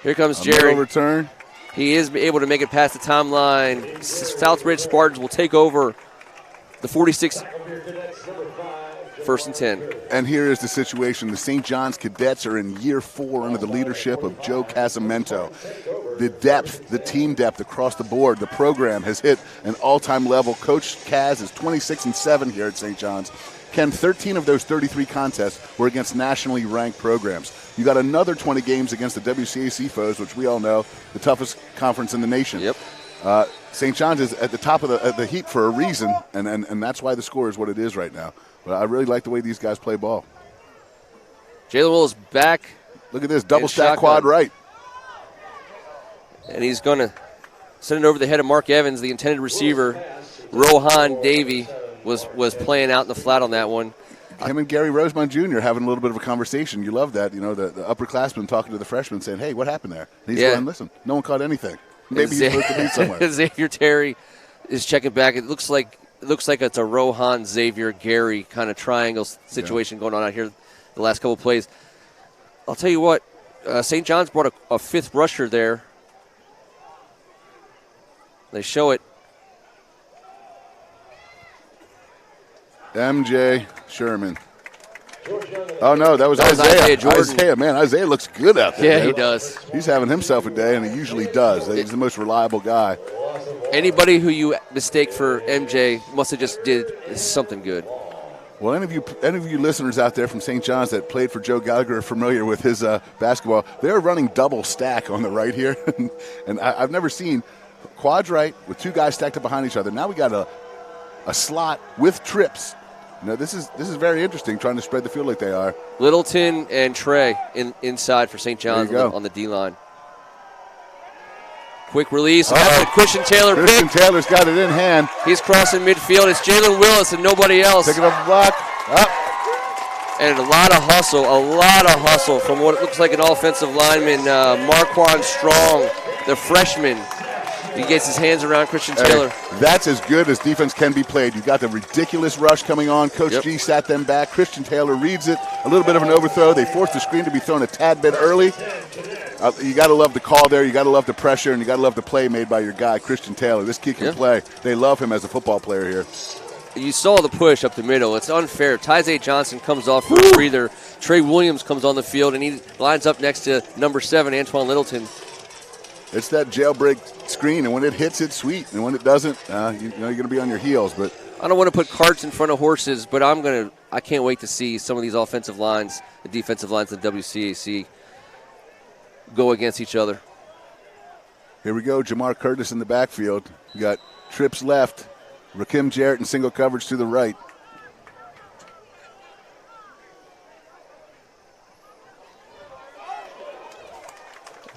Here comes Jerry. Return. He is able to make it past the timeline. Southridge Spartans will take over the 46. 1st and 10. And here is the situation. The St. John's Cadets are in year 4 under the leadership of Joe Casamento. The depth, the team depth across the board, the program has hit an all-time level. Coach Kaz is 26-7 here at St. John's. Ken, 13 of those 33 contests were against nationally ranked programs. You got another 20 games against the WCAC foes, which we all know, the toughest conference in the nation. Yep. St. John's is at the top of the heap for a reason, and that's why the score is what it is right now. But I really like the way these guys play ball. Jalen Willis back. Look at this, double stack quad right. And he's going to send it over the head of Mark Evans, the intended receiver. Rohan Davey was playing out in the flat on that one. Him and Gary Rosemont Jr. having a little bit of a conversation. You love that, the upperclassmen talking to the freshmen saying, hey, what happened there? And he's going, listen, no one caught anything. Maybe he's supposed to be somewhere. Xavier Terry is checking back. It looks like it's a Rohan, Xavier, Gary kind of triangle situation going on out here the last couple of plays. I'll tell you what, St. John's brought a 5th rusher there. They show it. MJ Sherman. Oh, no, that was Isaiah. Jordan. Man, Isaiah looks good out there. Yeah, man. he does. He's having himself a day, and he usually does. He's the most reliable guy. Anybody who you mistake for MJ must have just did something good. Well, any of you listeners out there from St. John's that played for Joe Gallagher are familiar with his basketball. They're running double stack on the right here, and I've never seen quads right with 2 guys stacked up behind each other. Now we got a slot with trips. This is very interesting, trying to spread the field like they are. Littleton and Trey inside for St. John's on the D-line. Quick release. Christian Taylor pick. Christian Taylor's got it in hand. He's crossing midfield. It's Jalen Willis and nobody else. Picking up the block. Up. And a lot of hustle from what looks like an offensive lineman, Marquand Strong, the freshman. He gets his hands around Christian Taylor. That's as good as defense can be played. You've got the ridiculous rush coming on. Coach G sat them back. Christian Taylor reads it. A little bit of an overthrow. They forced the screen to be thrown a tad bit early. You got to love the call there. You got to love the pressure, and you got to love the play made by your guy, Christian Taylor. This kid can play. They love him as a football player here. You saw the push up the middle. It's unfair. Tyzay Johnson comes off for a breather. Trey Williams comes on the field, and he lines up next to number 7, Antoine Littleton. It's that jailbreak screen, and when it hits, it's sweet. And when it doesn't, you're going to be on your heels. But I don't want to put carts in front of horses, but I can't wait to see some of these offensive lines, the defensive lines in the WCAC go against each other. Here we go, Jamar Curtis in the backfield. You got trips left, Rakim Jarrett in single coverage to the right.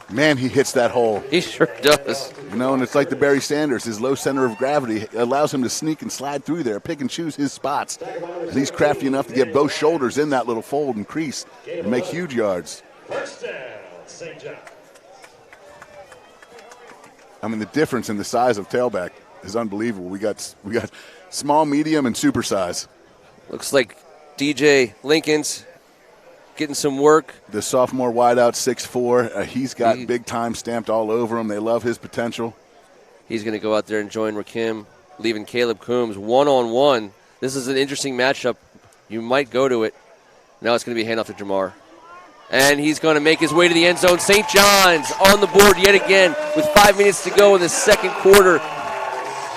Man, he hits that hole. He sure does. And it's like the Barry Sanders. His low center of gravity allows him to sneak and slide through there, pick and choose his spots. And he's crafty enough to get both shoulders in that little fold and crease and make huge yards. First down, St. John. I mean, the difference in the size of tailback is unbelievable. We got small, medium, and super size. Looks like DJ Lincoln's getting some work. The sophomore wideout, 6'4". He's got big time stamped all over him. They love his potential. He's going to go out there and join Rakim, leaving Caleb Coombs one-on-one. This is an interesting matchup. You might go to it. Now it's going to be a handoff to Jamar. And he's going to make his way to the end zone. St. John's on the board yet again with 5 minutes to go in the second quarter.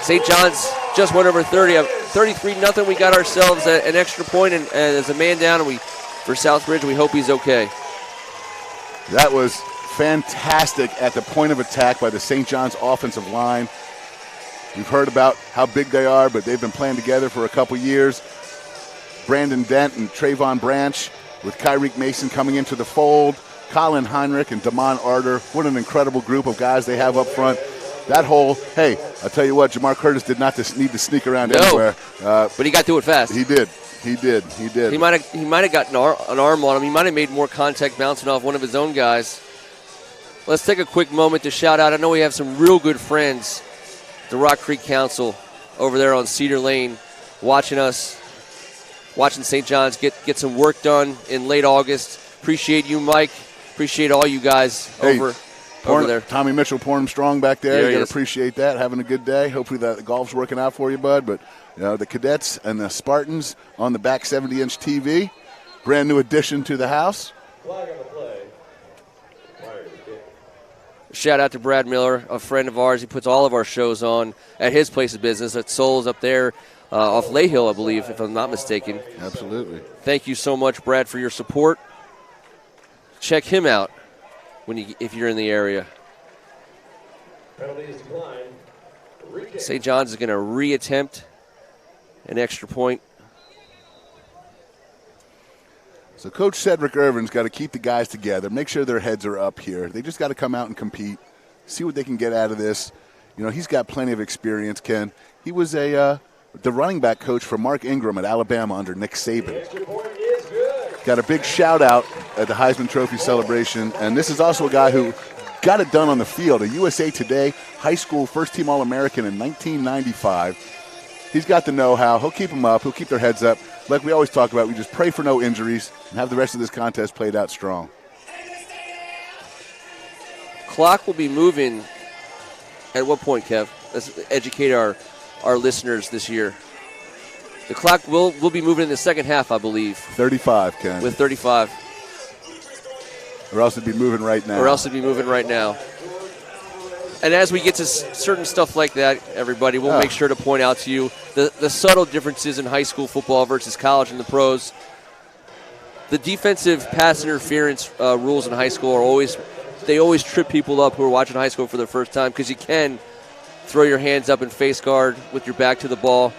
St. John's just went over 30. 33-0. We got ourselves an extra point, and as a man down, and for Southridge, we hope he's okay. That was fantastic at the point of attack by the St. John's offensive line. We've heard about how big they are, but they've been playing together for a couple years. Brandon Dent and Trayvon Branch with Kyreek Mason coming into the fold. Colin Heinrich and Damon Arter. What an incredible group of guys they have up front. That whole, hey, I'll tell you what, Jamar Curtis did not need to sneak around anywhere. But he got to it fast. He did. He might have gotten an arm on him. He might have made more contact bouncing off one of his own guys. Let's take a quick moment to shout out. I know we have some real good friends, the Rock Creek Council over there on Cedar Lane, watching St. John's get some work done in late August. Appreciate you, Mike. Appreciate all you guys over there. Tommy Mitchell pouring him strong back there. Yeah, you got to appreciate that. Having a good day. Hopefully the golf's working out for you, bud. But the Cadets and the Spartans on the back 70-inch TV. Brand new addition to the house. Flag on the play. Prior to kick. Shout out to Brad Miller, a friend of ours. He puts all of our shows on at his place of business at Souls up there off Layhill, I believe, if I'm not mistaken. Absolutely. Thank you so much, Brad, for your support. Check him out if you're in the area. Penalty is declined. Re-kick. St. John's is going to reattempt an extra point. So Coach Cedric Irvin's got to keep the guys together, make sure their heads are up here. They just got to come out and compete, see what they can get out of this. He's got plenty of experience, Ken. He was the running back coach for Mark Ingram at Alabama under Nick Saban. Extra point is good. Got a big shout-out at the Heisman Trophy celebration, and this is also a guy who got it done on the field. A USA Today high school first-team All-American in 1995. He's got the know-how. He'll keep them up. He'll keep their heads up. Like we always talk about, we just pray for no injuries and have the rest of this contest played out strong. Clock will be moving at what point, Kev? Let's educate our listeners this year. The clock will be moving in the second half, I believe. 35, Ken. With 35. Or else it'd be moving right now. And as we get to certain stuff like that, everybody, we'll make sure to point out to you the subtle differences in high school football versus college and the pros. The defensive pass interference rules in high school always trip people up who are watching high school for the first time, because you can throw your hands up and face guard with your back to the ball.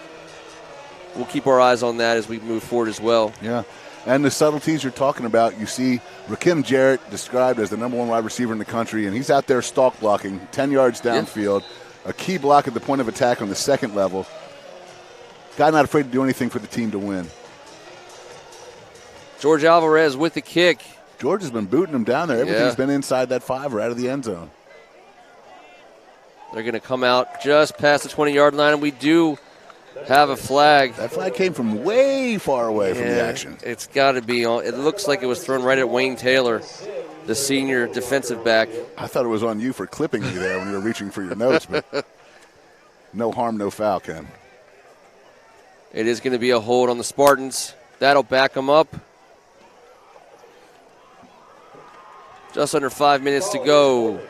We'll keep our eyes on that as we move forward as well. Yeah. And the subtleties you're talking about, you see Rakim Jarrett described as the number one wide receiver in the country, and he's out there stalk blocking 10 yards downfield, a key block at the point of attack on the second level. Guy not afraid to do anything for the team to win. George Alvarez with the kick. George has been booting him down there. Everything's been inside that 5 or out of the end zone. They're going to come out just past the 20-yard line, and we do have a flag. That flag came from way far away from the action. It's got to be on. It looks like it was thrown right at Wayne Taylor, the senior defensive back. I thought it was on you for clipping me there when you were reaching for your notes, but no harm, no foul, Ken. It is going to be a hold on the Spartans. That'll back them up. Just under 5 minutes to go.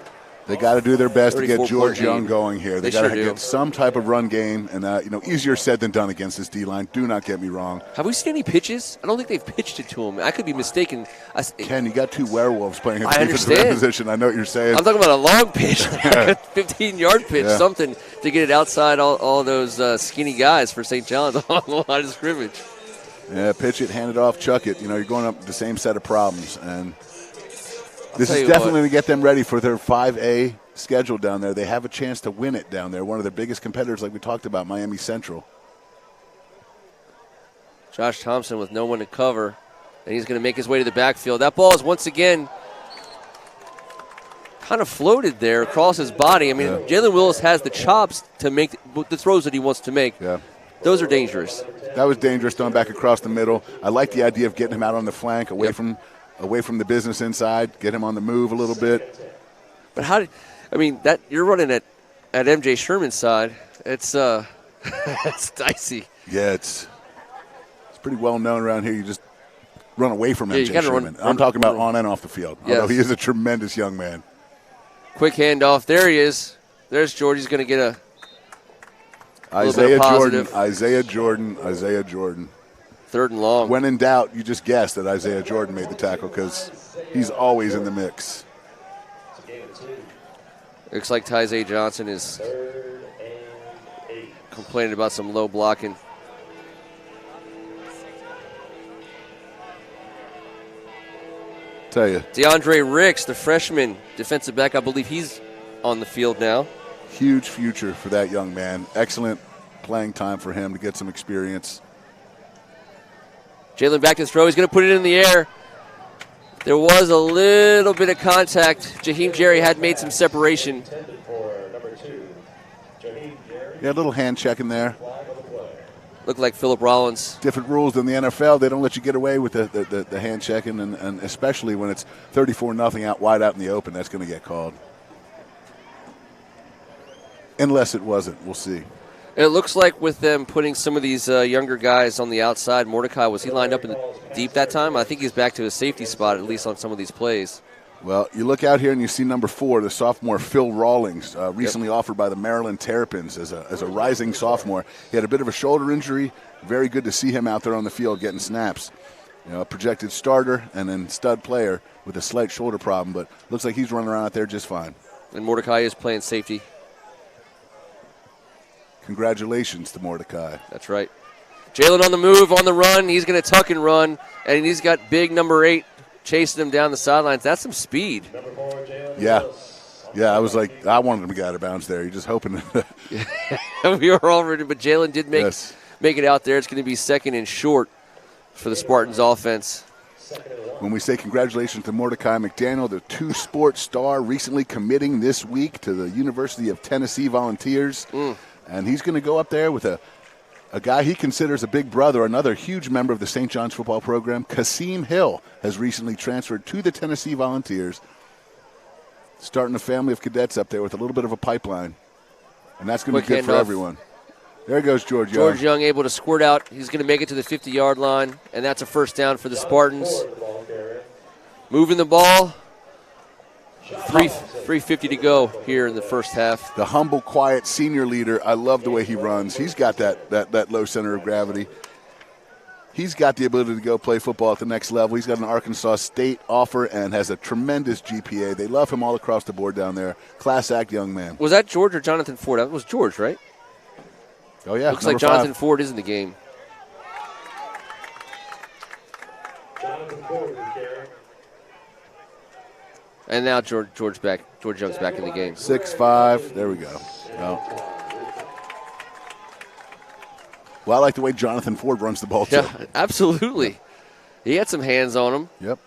They got to do their best to get 34-point George lead. Young going here. They got to get some type of run game, and easier said than done against this D-line. Do not get me wrong. Have we seen any pitches? I don't think they've pitched it to him. I could be mistaken. Ken, you got 2 werewolves playing in I defensive understand. position. I know what you're saying. I'm talking about a long pitch, like a 15-yard pitch, something to get it outside all those skinny guys for St. John's on the line of scrimmage. Yeah, pitch it, hand it off, chuck it. You're going up the same set of problems, and this is definitely going to get them ready for their 5A schedule down there. They have a chance to win it down there. One of their biggest competitors, like we talked about, Miami Central. Josh Thompson with no one to cover, and he's going to make his way to the backfield. That ball is once again kind of floated there across his body. I mean, Jalen Willis has the chops to make the throws that he wants to make. Yeah. Those are dangerous. That was dangerous, throwing back across the middle. I like the idea of getting him out on the flank, away from the business inside, get him on the move a little bit. But that you're running at MJ Sherman's side. It's it's dicey. Yeah, it's pretty well known around here. You just run away from you MJ gotta Sherman. run- I'm talking about run- on and off the field. Yes. Although he is a tremendous young man. Quick handoff. There he is. There's George. He's going to get a little bit Isaiah of Jordan, positive. Isaiah Jordan. 3rd and long. When in doubt, you just guess that Isaiah Jordan made the tackle because he's always in the mix. Looks like Tyzay Johnson is complaining about some low blocking. Tell you, DeAndre Ricks, the freshman defensive back, I believe he's on the field now. huge future for that young man. Excellent playing time for him to get some experience. Jalen back to throw. He's going to put it in the air. There was a little bit of contact. Jaheim Jerry had made some separation. Yeah, a little hand check in there. Looked like Phillip Rollins. Different rules than the NFL. They don't let you get away with the hand checking, and especially when it's 34-0 out wide out in the open, that's going to get called. Unless it wasn't. We'll see. It looks like with them putting some of these younger guys on the outside, Mordecai, was he lined up in deep that time? I think he's back to his safety spot, at least on some of these plays. Well, you look out here and you see number 4, the sophomore Phil Rawlings, recently offered by the Maryland Terrapins as a rising sophomore. He had a bit of a shoulder injury. Very good to see him out there on the field getting snaps. You know, a projected starter and then stud player with a slight shoulder problem, but looks like he's running around out there just fine. And Mordecai is playing safety. Congratulations to Mordecai. That's right. Jalen on the move, on the run. He's going to tuck and run, and he's got big number 8 chasing him down the sidelines. That's some speed. Yeah. Yeah, I was like, I wanted him to get out of bounds there. You're just hoping. We were all ready, but Jalen did Yes. make it out there. It's going to be 2nd and short for the Spartans offense. When we say congratulations to Mordecai McDaniel, the 2-sport star recently committing this week to the University of Tennessee Volunteers. And he's going to go up there with a guy he considers a big brother, another huge member of the St. John's football program. Kasim Hill has recently transferred to the Tennessee Volunteers, starting a family of cadets up there with a little bit of a pipeline. And that's going to be Quick good for handoff. everyone. There goes George Young. George Young able to squirt out. He's going to make it to the 50-yard line, and that's a first down for the Spartans. Moving the ball. 3:50 to go here in the first half. The humble, quiet senior leader. I love the way he runs. He's got that low center of gravity. He's got the ability to go play football at the next level. He's got an Arkansas State offer and has a tremendous GPA. They love him all across the board down there. Class act young man. Was that George or Jonathan Ford? That was George, right? Oh, yeah. Looks like number Jonathan 5. Ford is in the game. And now George Young's back in the game. 6'5". There we go. Well, I like the way Jonathan Ford runs the ball, too. Yeah, absolutely. He had some hands on him. Yep.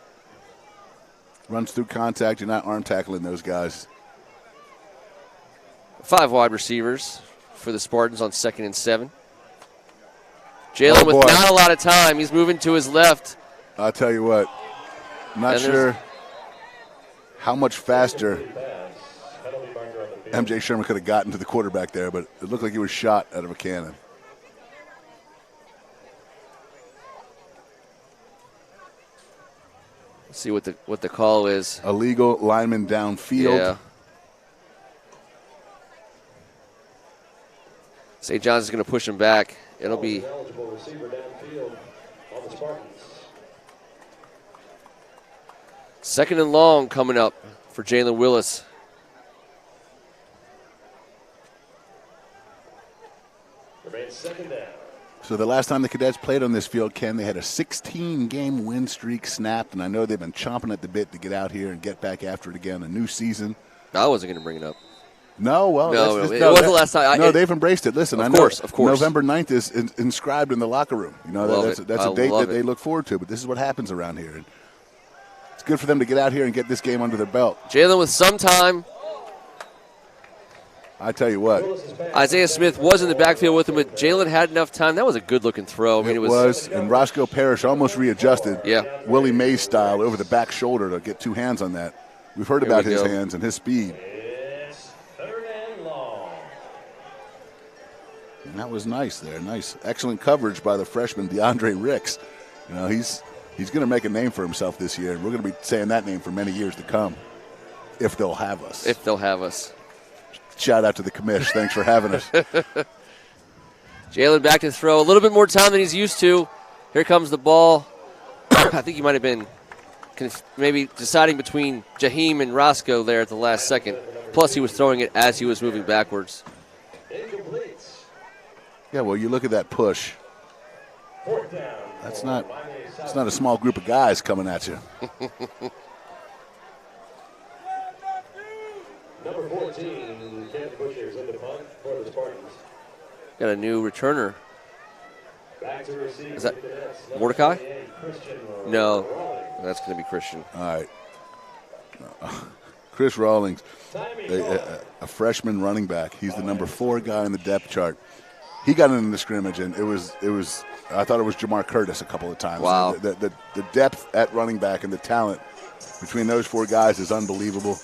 Runs through contact. You're not arm tackling those guys. 5 wide receivers for the Spartans on 2nd and 7. Jalen Oh, with boy. not a lot of time. He's moving to his left. I'll tell you what. I'm not And sure how much faster MJ Sherman could have gotten to the quarterback there, but it looked like he was shot out of a cannon. Let's see what the call is. Illegal lineman downfield. Yeah. St. John's is going to push him back. It'll be Eligible receiver downfield on the Spartans. 2nd and long coming up for Jalen Willis. Remains 2nd down. So the last time the Cadets played on this field, Ken, they had a 16-game win streak snapped, and I know they've been chomping at the bit to get out here and get back after it again, a new season. I wasn't going to bring it up. No, well, No, that's, it wasn't the last time. They've embraced it. Listen, Of I know course. November 9th is inscribed in the locker room. You know, Love that's it. a I date love that they it. look forward to, but this is what happens around here. And it's good for them to get out here and get this game under their belt. Jalen with some time. I tell you what. Isaiah Smith was in the backfield with him, but Jalen had enough time. That was a good-looking throw. I mean, It was, and Roscoe Parrish almost readjusted Willie Mays style over the back shoulder to get 2 hands on that. We've heard Here about we his go. hands and his speed. It's 3rd and long. And that was nice there. Nice. Excellent coverage by the freshman DeAndre Ricks. You know, he's he's going to make a name for himself this year, and we're going to be saying that name for many years to come, if they'll have us. If they'll have us. Shout out to the commish. Thanks for having us. Jalen back to throw. A little bit more time than he's used to. Here comes the ball. I think he might have been maybe deciding between Jaheim and Roscoe there at the last second. Plus, he was throwing it as he was moving backwards. Yeah, well, you look at that push. It's not a small group of guys coming at you. Number 14, Ken Bushers in the punt for the Spartans. Got a new returner. Back to receive. Is that Mordecai? No, that's going to be Christian. All right. Chris Rawlings, a freshman running back. He's the number 4 guy in the depth chart. He got into the scrimmage, and it was. I thought it was Jamar Curtis a couple of times. Wow. The depth at running back and the talent between those 4 guys is unbelievable.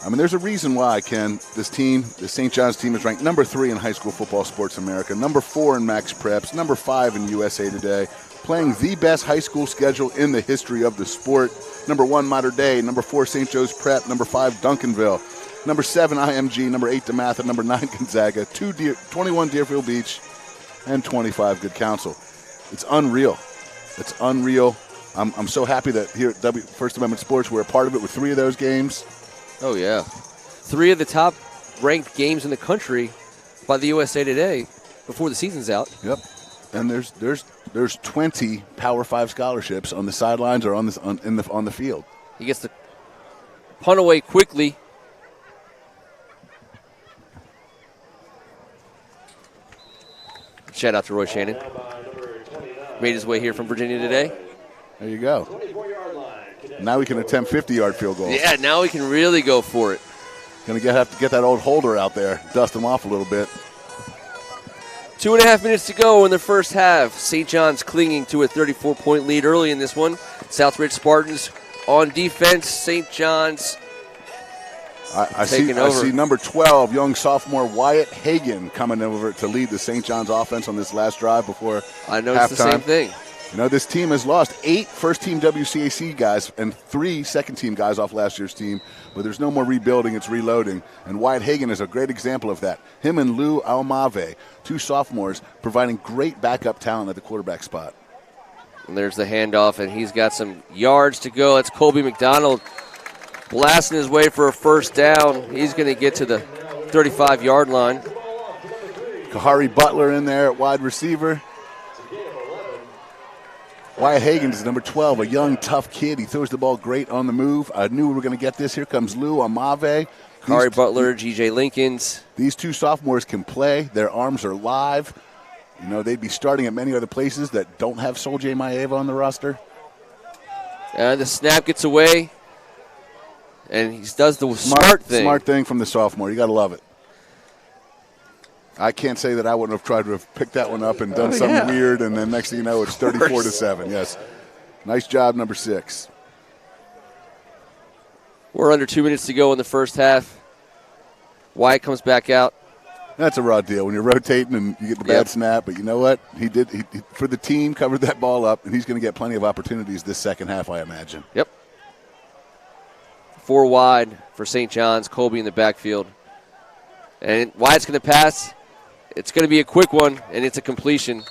I mean, there's a reason why, Ken, this team, the St. John's team, is ranked number 3 in high school football sports in America, number 4 in Max Preps, number 5 in USA Today, playing the best high school schedule in the history of the sport. Number 1, Mater Dei, number 4, St. Joe's Prep, number 5, Duncanville, number 7, IMG, number 8, DeMatha, number 9, Gonzaga, 21, Deerfield Beach, and 25, Good Counsel. It's unreal. It's unreal. I'm so happy that here at First Amendment Sports we're a part of it with 3 of those games. Oh, yeah. 3 of the top-ranked games in the country by the USA Today before the season's out. Yep. And there's 20 Power 5 scholarships on the sidelines or on the field. He gets the punt away quickly. Shout out to Roy Shannon. Made his way here from Virginia today. There you go. Now we can attempt 50-yard field goals. Yeah, now we can really go for it. Going to have to get that old holder out there, dust him off a little bit. 2.5 minutes to go in the first half. St. John's clinging to a 34-point lead early in this one. Southridge Spartans on defense. St. John's taking over. I see number 12, young sophomore Wyatt Hagan coming over to lead the St. John's offense on this last drive before I noticed the same thing. You know, this team has lost 8 first-team WCAC guys and 3 second-team guys off last year's team, but there's no more rebuilding, it's reloading. And Wyatt Hagan is a great example of that. Him and Lou Almave, 2 sophomores, providing great backup talent at the quarterback spot. And there's the handoff, and he's got some yards to go. That's Colby McDonald blasting his way for a first down. He's going to get to the 35-yard line. Kahari Butler in there at wide receiver. Wyatt Hagan is number 12, a young, tough kid. He throws the ball great on the move. I knew we were going to get this. Here comes Lou Amave. Kari Butler, G.J. Linkins. These 2 sophomores can play. Their arms are live. You know, they'd be starting at many other places that don't have Sol J. Maeva on the roster. And the snap gets away, and he does the smart thing. Smart thing from the sophomore. You got to love it. I can't say that I wouldn't have tried to have picked that one up and done something weird, and then next thing you know, it's 34-7. Yes. Nice job, number 6. We're under 2 minutes to go in the first half. Wyatt comes back out. That's a raw deal when you're rotating and you get the bad snap, but you know what? He for the team, covered that ball up, and he's going to get plenty of opportunities this second half, I imagine. Yep. 4 wide for St. John's. Colby in the backfield. And Wyatt's going to pass. It's going to be a quick one, and it's a completion.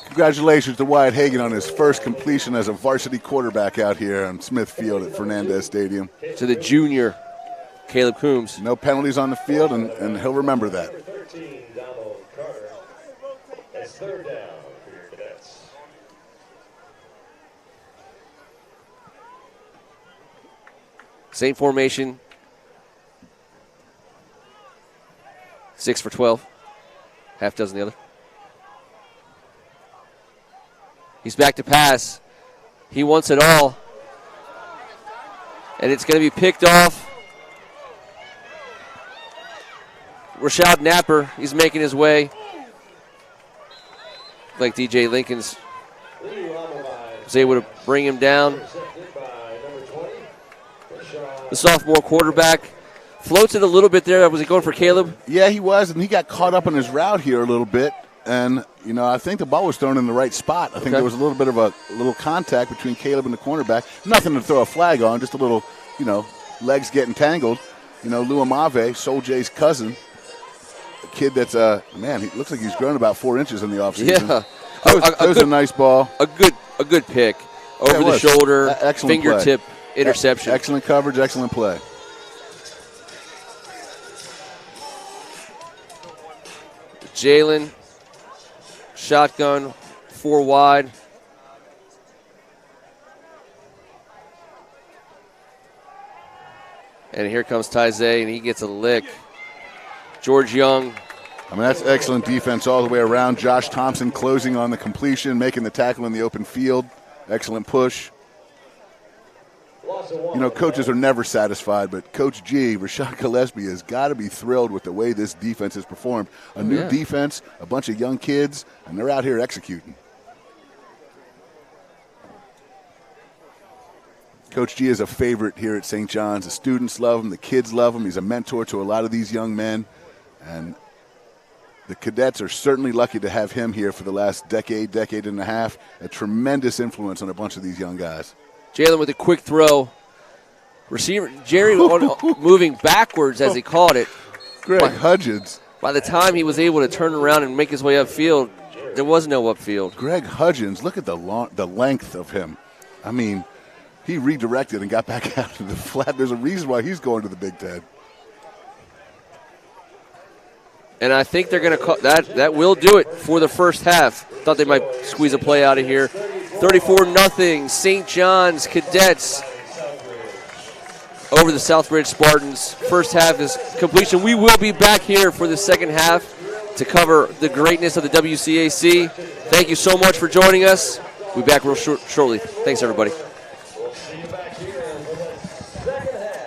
Congratulations to Wyatt Hagan on his first completion as a varsity quarterback out here on Smith Field at Fernandez Stadium. To the junior, Caleb Coombs. No penalties on the field, and he'll remember that. 13, Donald Carter. It's third down for your Cadets. Same formation. 6 for 12. Half dozen the other. He's back to pass. He wants it all. And it's going to be picked off. Rashad Napper, he's making his way. Like DJ Lincoln's was able to bring him down. The sophomore quarterback Floats it a little bit there. Was he going for Caleb? Yeah, he was, and he got caught up in his route here a little bit. And, I think the ball was thrown in the right spot. I think there was a little bit of a little contact between Caleb and the cornerback. Nothing to throw a flag on, just a little, legs getting tangled. Luamave, Sol Jay's cousin, a kid that's, he looks like he's grown about 4 inches in the offseason. Yeah. That was a nice ball. A good pick. Over the shoulder, fingertip interception. Excellent coverage, excellent play. Jalen, shotgun, 4 wide. And here comes Taizé, and he gets a lick. George Young. That's excellent defense all the way around. Josh Thompson closing on the completion, making the tackle in the open field. Excellent push. Coaches are never satisfied, but Coach G, Rashad Gillespie, has got to be thrilled with the way this defense has performed. A new defense, a bunch of young kids, and they're out here executing. Coach G is a favorite here at St. John's. The students love him. The kids love him. He's a mentor to a lot of these young men. And the cadets are certainly lucky to have him here for the last decade and a half. A tremendous influence on a bunch of these young guys. Jalen with a quick throw. Receiver Jerry moving backwards as he called it. Greg Hudgens. By the time he was able to turn around and make his way upfield, there was no upfield. Greg Hudgens, look at the length of him. He redirected and got back out to the flat. There's a reason why he's going to the Big Ten. And I think they're going to call that will do it for the first half. Thought they might squeeze a play out of here. 34-0, St. John's Cadets over the Southridge Spartans. First half is completion. We will be back here for the second half to cover the greatness of the WCAC. Thank you so much for joining us. We'll be back real shortly. Thanks, everybody. See you back here in the second half.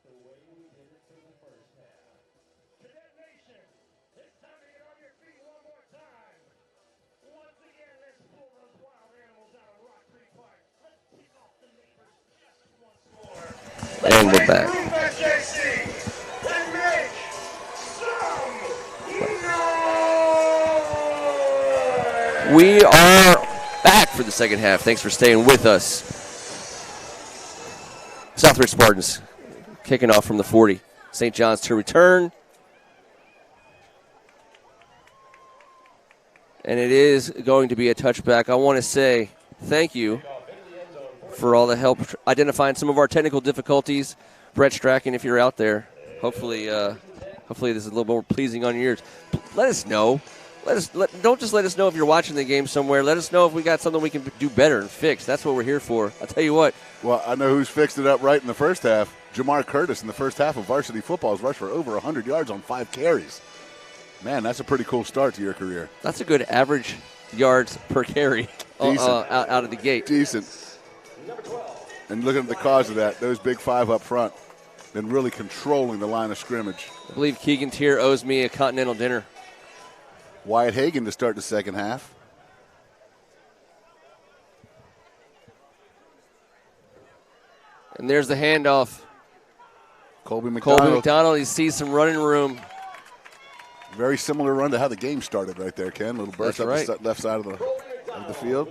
the way we did it for the first half. Cadet Nation, it's time to get on your feet one more time. Once again, let's pull those wild animals out of Rock Creek Park. Let's kick off the neighbors just once more. And we're back. Group SJC and make some noise! We are back for the second half. Thanks for staying with us. Southridge Spartans kicking off from the 40. St. John's to return. And it is going to be a touchback. I want to say thank you for all the help identifying some of our technical difficulties. Brett Strachan, if you're out there, hopefully this is a little more pleasing on your ears. Let us know. Don't just let us know if you're watching the game somewhere. Let us know if we got something we can do better and fix. That's what we're here for. I'll tell you what. Well, I know who's fixed it up right in the first half. Jamar Curtis in the first half of varsity football has rushed for over 100 yards on 5 carries. Man, that's a pretty cool start to your career. That's a good average yards per carry out of the gate. Decent. And looking at the cause of that, those big 5 up front, been really controlling the line of scrimmage. I believe Keegan Tier owes me a continental dinner. Wyatt Hagan to start the second half. And there's the handoff. Colby McDonald. He sees some running room. Very similar run to how the game started right there, Ken. Little burst up the left side of the field.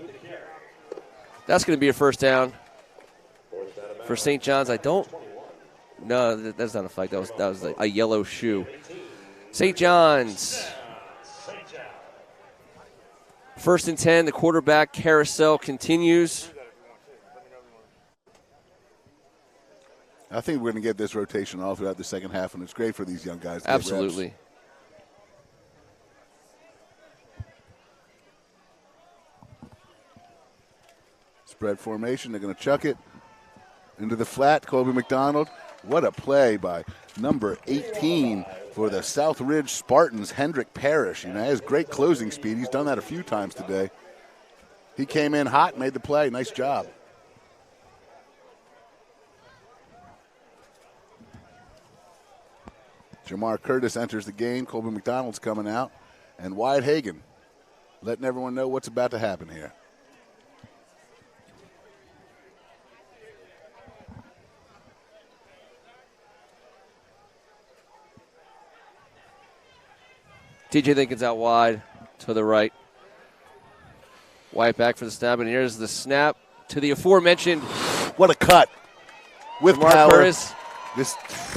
That's going to be a first down for St. John's. No, that's not a flag. That was a yellow shoe. St. John's. First and 10, the quarterback carousel continues. I think we're going to get this rotation all throughout the second half, and it's great for these young guys. Absolutely. Spread formation. They're going to chuck it into the flat. Colby McDonald. What a play by number 18 for the Southridge Spartans, Hendrick Parrish. You know, he has great closing speed. He's done that a few times today. He came in hot, made the play. Nice job. Jamar Curtis enters the game. Colby McDonald's coming out. And Wyatt Hagan letting everyone know what's about to happen here. TJ Lincoln's out wide to the right. Wyatt back for the snap, and here's the snap to the aforementioned. What a cut with Mark power. Curtis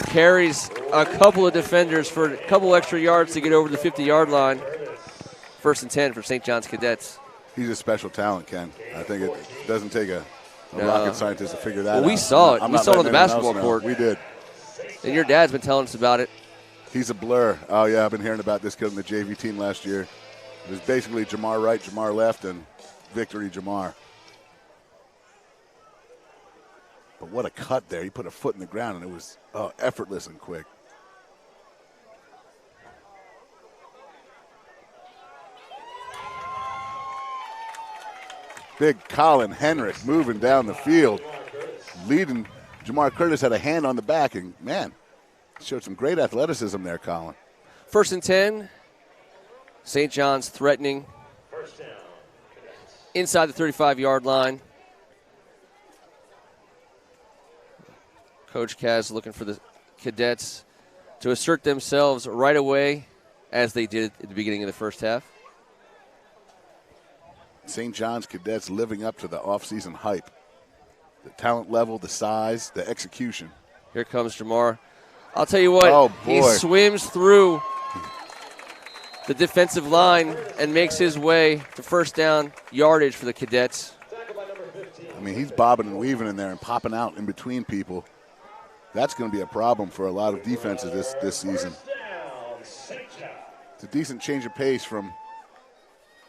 carries a couple of defenders for a couple extra yards to get over the 50-yard line. First and 10 for St. John's Cadets. He's a special talent, Ken. I think it doesn't take a rocket scientist to figure that out. We saw it. I'm We not saw it on letting the anyone basketball else know. court. We did. And your dad's been telling us about it. He's a blur. Oh, yeah, I've been hearing about this kid on the JV team last year. It was basically Jamar right, Jamar left, and victory Jamar. But what a cut there. He put a foot in the ground, and it was effortless and quick. Big Colin Henrik moving down the field, leading. Jamar Curtis had a hand on the back, and, man, showed some great athleticism there, Colin. First and 10. St. John's threatening inside the 35-yard line. Coach Kaz looking for the Cadets to assert themselves right away, as they did at the beginning of the first half. St. John's Cadets living up to the offseason hype. The talent level, the size, the execution. Here comes Jamar. I'll tell you what, he swims through the defensive line and makes his way to first down yardage for the Cadets. I mean, he's bobbing and weaving in there and popping out in between people. That's going to be a problem for a lot of defenses this season. It's a decent change of pace from,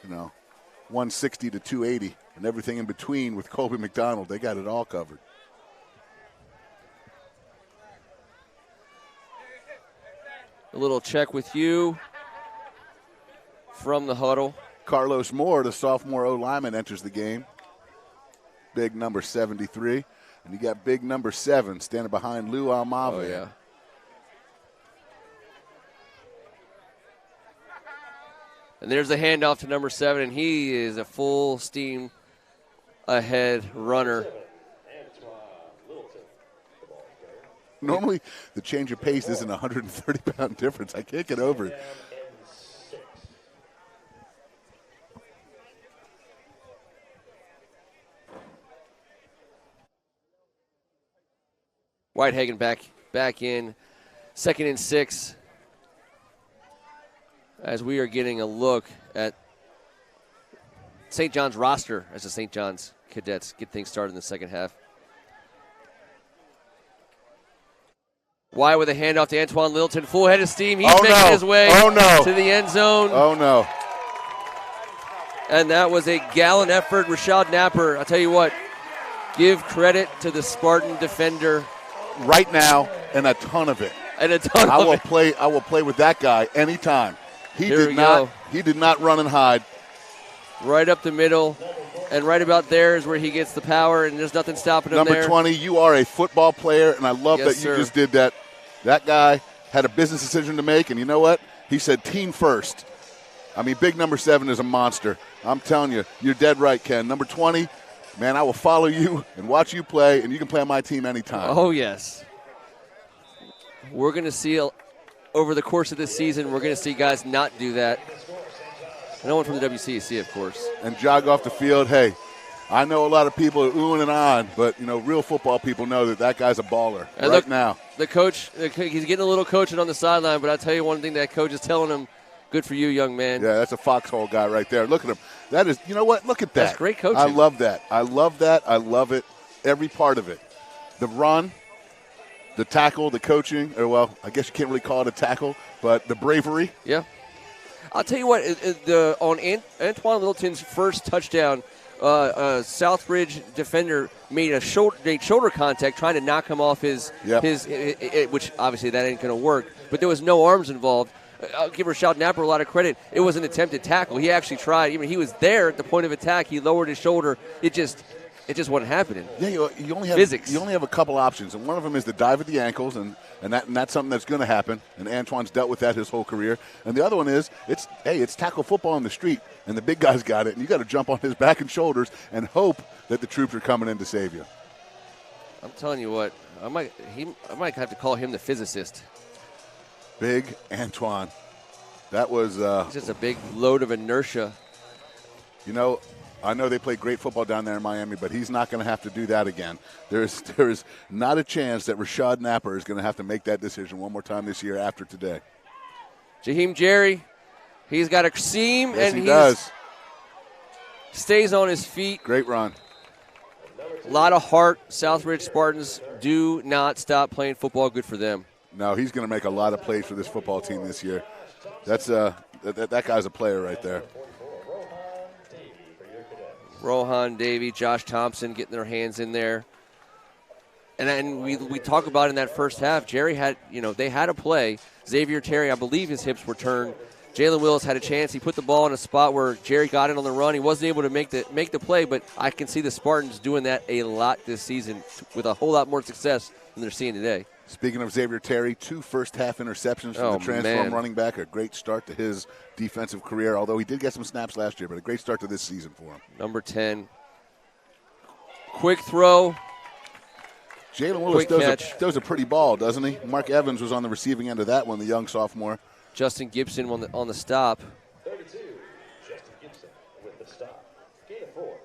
160 to 280 and everything in between with Colby McDonald. They got it all covered. A little check with you from the huddle. Carlos Moore, the sophomore O-lineman, enters the game. Big number 73. And you got big number 7 standing behind Lou Almave. Oh, yeah. And there's the handoff to number 7, and he is a full steam ahead runner. Normally, the change of pace isn't a 130-pound difference. I can't get over it. Whitehagen back in. 2nd and 6. As we are getting a look at St. John's roster as the St. John's Cadets get things started in the second half. Why with a handoff to Antoine Littleton, full head of steam. He's making his way to the end zone. Oh, no. And that was a gallant effort. Rashad Napper, I'll tell you what, give credit to the Spartan defender. Right now, and a ton of it. And a ton I of will it. I will play with that guy anytime. He Here did we go. He did not run and hide. Right up the middle. And right about there is where he gets the power, and there's nothing stopping him Number there. 20, you are a football player, and I love Yes, that sir. you just did that. That guy had a business decision to make, and you know what? He said team first. I mean, big number 7 is a monster. I'm telling you, you're dead right, Ken. Number 20, man, I will follow you and watch you play, and you can play on my team anytime. Oh, yes. We're going to see, over the course of this season, we're going to see guys not do that. No one from the WCAC, of course. And jog off the field. Hey, I know a lot of people are oohing and on, but, you know, real football people know that guy's a baller And right look, now. The coach, he's getting a little coaching on the sideline, but I'll tell you one thing that coach is telling him, good for you, young man. Yeah, that's a foxhole guy right there. Look at him. That is, you know what? Look at that. That's great coaching. I love that. I love that. I love it. Every part of it. The run, the tackle, the coaching, or well, I guess you can't really call it a tackle, but the bravery. Yeah. I'll tell you what, on Antoine Littleton's first touchdown, Southridge defender made shoulder contact trying to knock him off his which obviously that ain't going to work, but there was no arms involved. I'll give Rashad Napper a lot of credit. It was an attempted tackle. He actually tried. Even he was there at the point of attack. He lowered his shoulder. It just wasn't happening. Yeah, you only have physics. You only have a couple options, and one of them is the dive at the ankles, and that's something that's going to happen. And Antoine's dealt with that his whole career. And the other one is it's tackle football on the street, and the big guy's got it, and you got to jump on his back and shoulders and hope that the troops are coming in to save you. I'm telling you what, I might have to call him the physicist. Big Antoine. That was just a big load of inertia. You know, I know they play great football down there in Miami, but he's not going to have to do that again. There is not a chance that Rashad Napper is going to have to make that decision one more time this year after today. Jaheim Jerry, he's got a seam, yes, and he does. Stays on his feet. Great run. A lot of heart. Southridge Spartans do not stop playing football. Good for them. No, he's going to make a lot of plays for this football team this year. That's that guy's a player right there. Rohan Davey, Josh Thompson getting their hands in there. And we talk about in that first half, Jerry had, they had a play. Xavier Terry, I believe his hips were turned. Jalen Willis had a chance. He put the ball in a spot where Jerry got it on the run. He wasn't able to make the play, but I can see the Spartans doing that a lot this season with a whole lot more success than they're seeing today. Speaking of Xavier Terry, 2 first-half interceptions from the transform running back. A great start to his defensive career, although he did get some snaps last year, but a great start to this season for him. Number 10. Quick throw. Jalen Willis throws a pretty ball, doesn't he? Mark Evans was on the receiving end of that one, the young sophomore. Justin Gibson on the stop. 32, Justin Gibson with the stop. Gain of 4.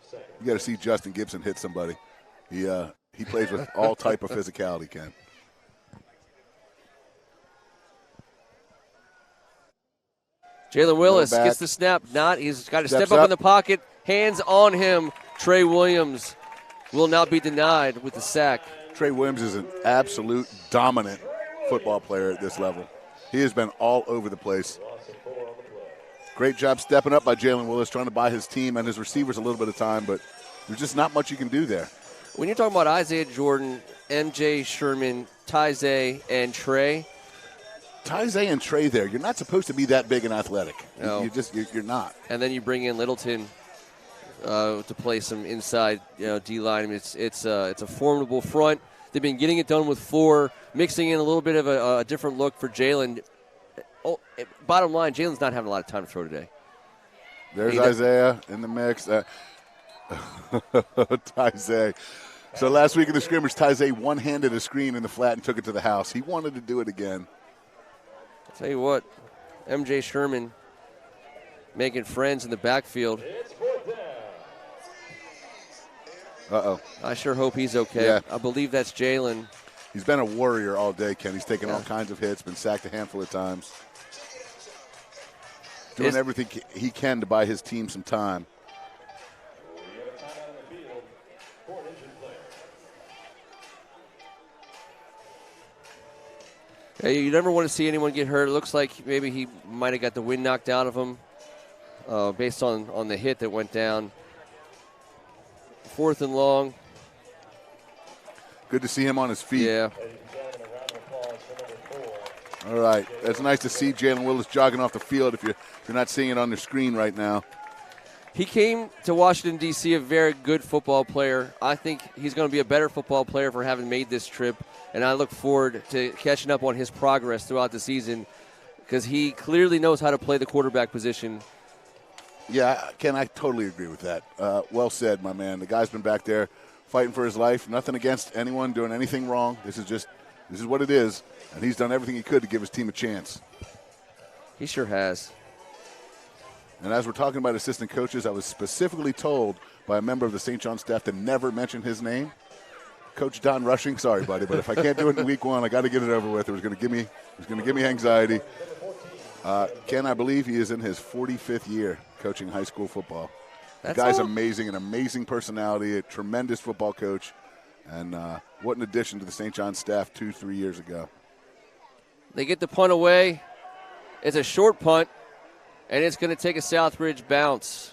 Second. You got to see Justin Gibson hit somebody. He plays with all type of physicality, Ken. Jalen Willis gets the snap. He's got to step up in the pocket. Hands on him. Trey Williams will not be denied with the sack. Trey Williams is an absolute dominant football player at this level. He has been all over the place. Great job stepping up by Jalen Willis, trying to buy his team and his receivers a little bit of time, but there's just not much you can do there. When you're talking about Isaiah Jordan, MJ Sherman, Tyze, and Trey. Tyze and Trey there, you're not supposed to be that big and athletic. No. You're not. And then you bring in Littleton. to play some inside D line. I mean, it's a formidable front. They've been getting it done with 4, mixing in a little bit of a different look for Jalen. Oh, bottom line, Jalen's not having a lot of time to throw today. There's Isaiah in the mix. Tyzay. So last week in the scrimmage, Tyzay one-handed a screen in the flat and took it to the house. He wanted to do it again. I'll tell you what, MJ Sherman making friends in the backfield. Uh-oh. I sure hope he's okay. Yeah. I believe that's Jalen. He's been a warrior all day, Ken. He's taken all kinds of hits, been sacked a handful of times. Doing everything he can to buy his team some time. Hey, you never want to see anyone get hurt. It looks like maybe he might have got the wind knocked out of him based on the hit that went down. 4th and long. Good to see him on his feet. Yeah. All right. That's nice to see Jalen Willis jogging off the field if you're not seeing it on the screen right now. He came to Washington, D.C., a very good football player. I think he's going to be a better football player for having made this trip, and I look forward to catching up on his progress throughout the season because he clearly knows how to play the quarterback position. Yeah, Ken, I totally agree with that. Well said, my man. The guy's been back there fighting for his life. Nothing against anyone doing anything wrong. This is what it is, and he's done everything he could to give his team a chance. He sure has. And as we're talking about assistant coaches, I was specifically told by a member of the St. John staff to never mention his name. Coach Don Rushing, sorry, buddy, but if I can't do it in week 1, I got to get it over with. It was going to give me anxiety. Ken, I believe he is in his 45th year coaching high school football. The guy's amazing, an amazing personality, a tremendous football coach, and what an addition to the St. John staff 2-3 years ago. They get the punt away. It's a short punt, and it's going to take a Southridge bounce.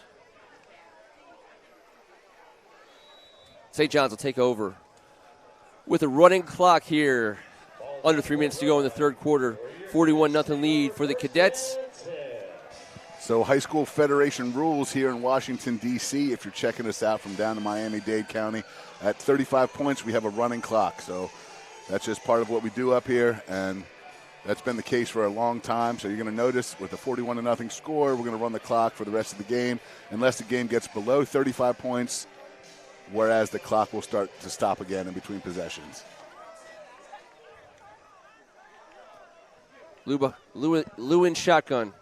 St. John's will take over with a running clock here. Under 3 minutes to go in the third quarter. 41-0 lead for the Cadets. So high school federation rules here in Washington, D.C. If you're checking us out from down in Miami-Dade County, at 35 points, we have a running clock. So that's just part of what we do up here, and that's been the case for a long time. So you're going to notice with a 41-0 score, we're going to run the clock for the rest of the game unless the game gets below 35 points, whereas the clock will start to stop again in between possessions. Lewin shotgun.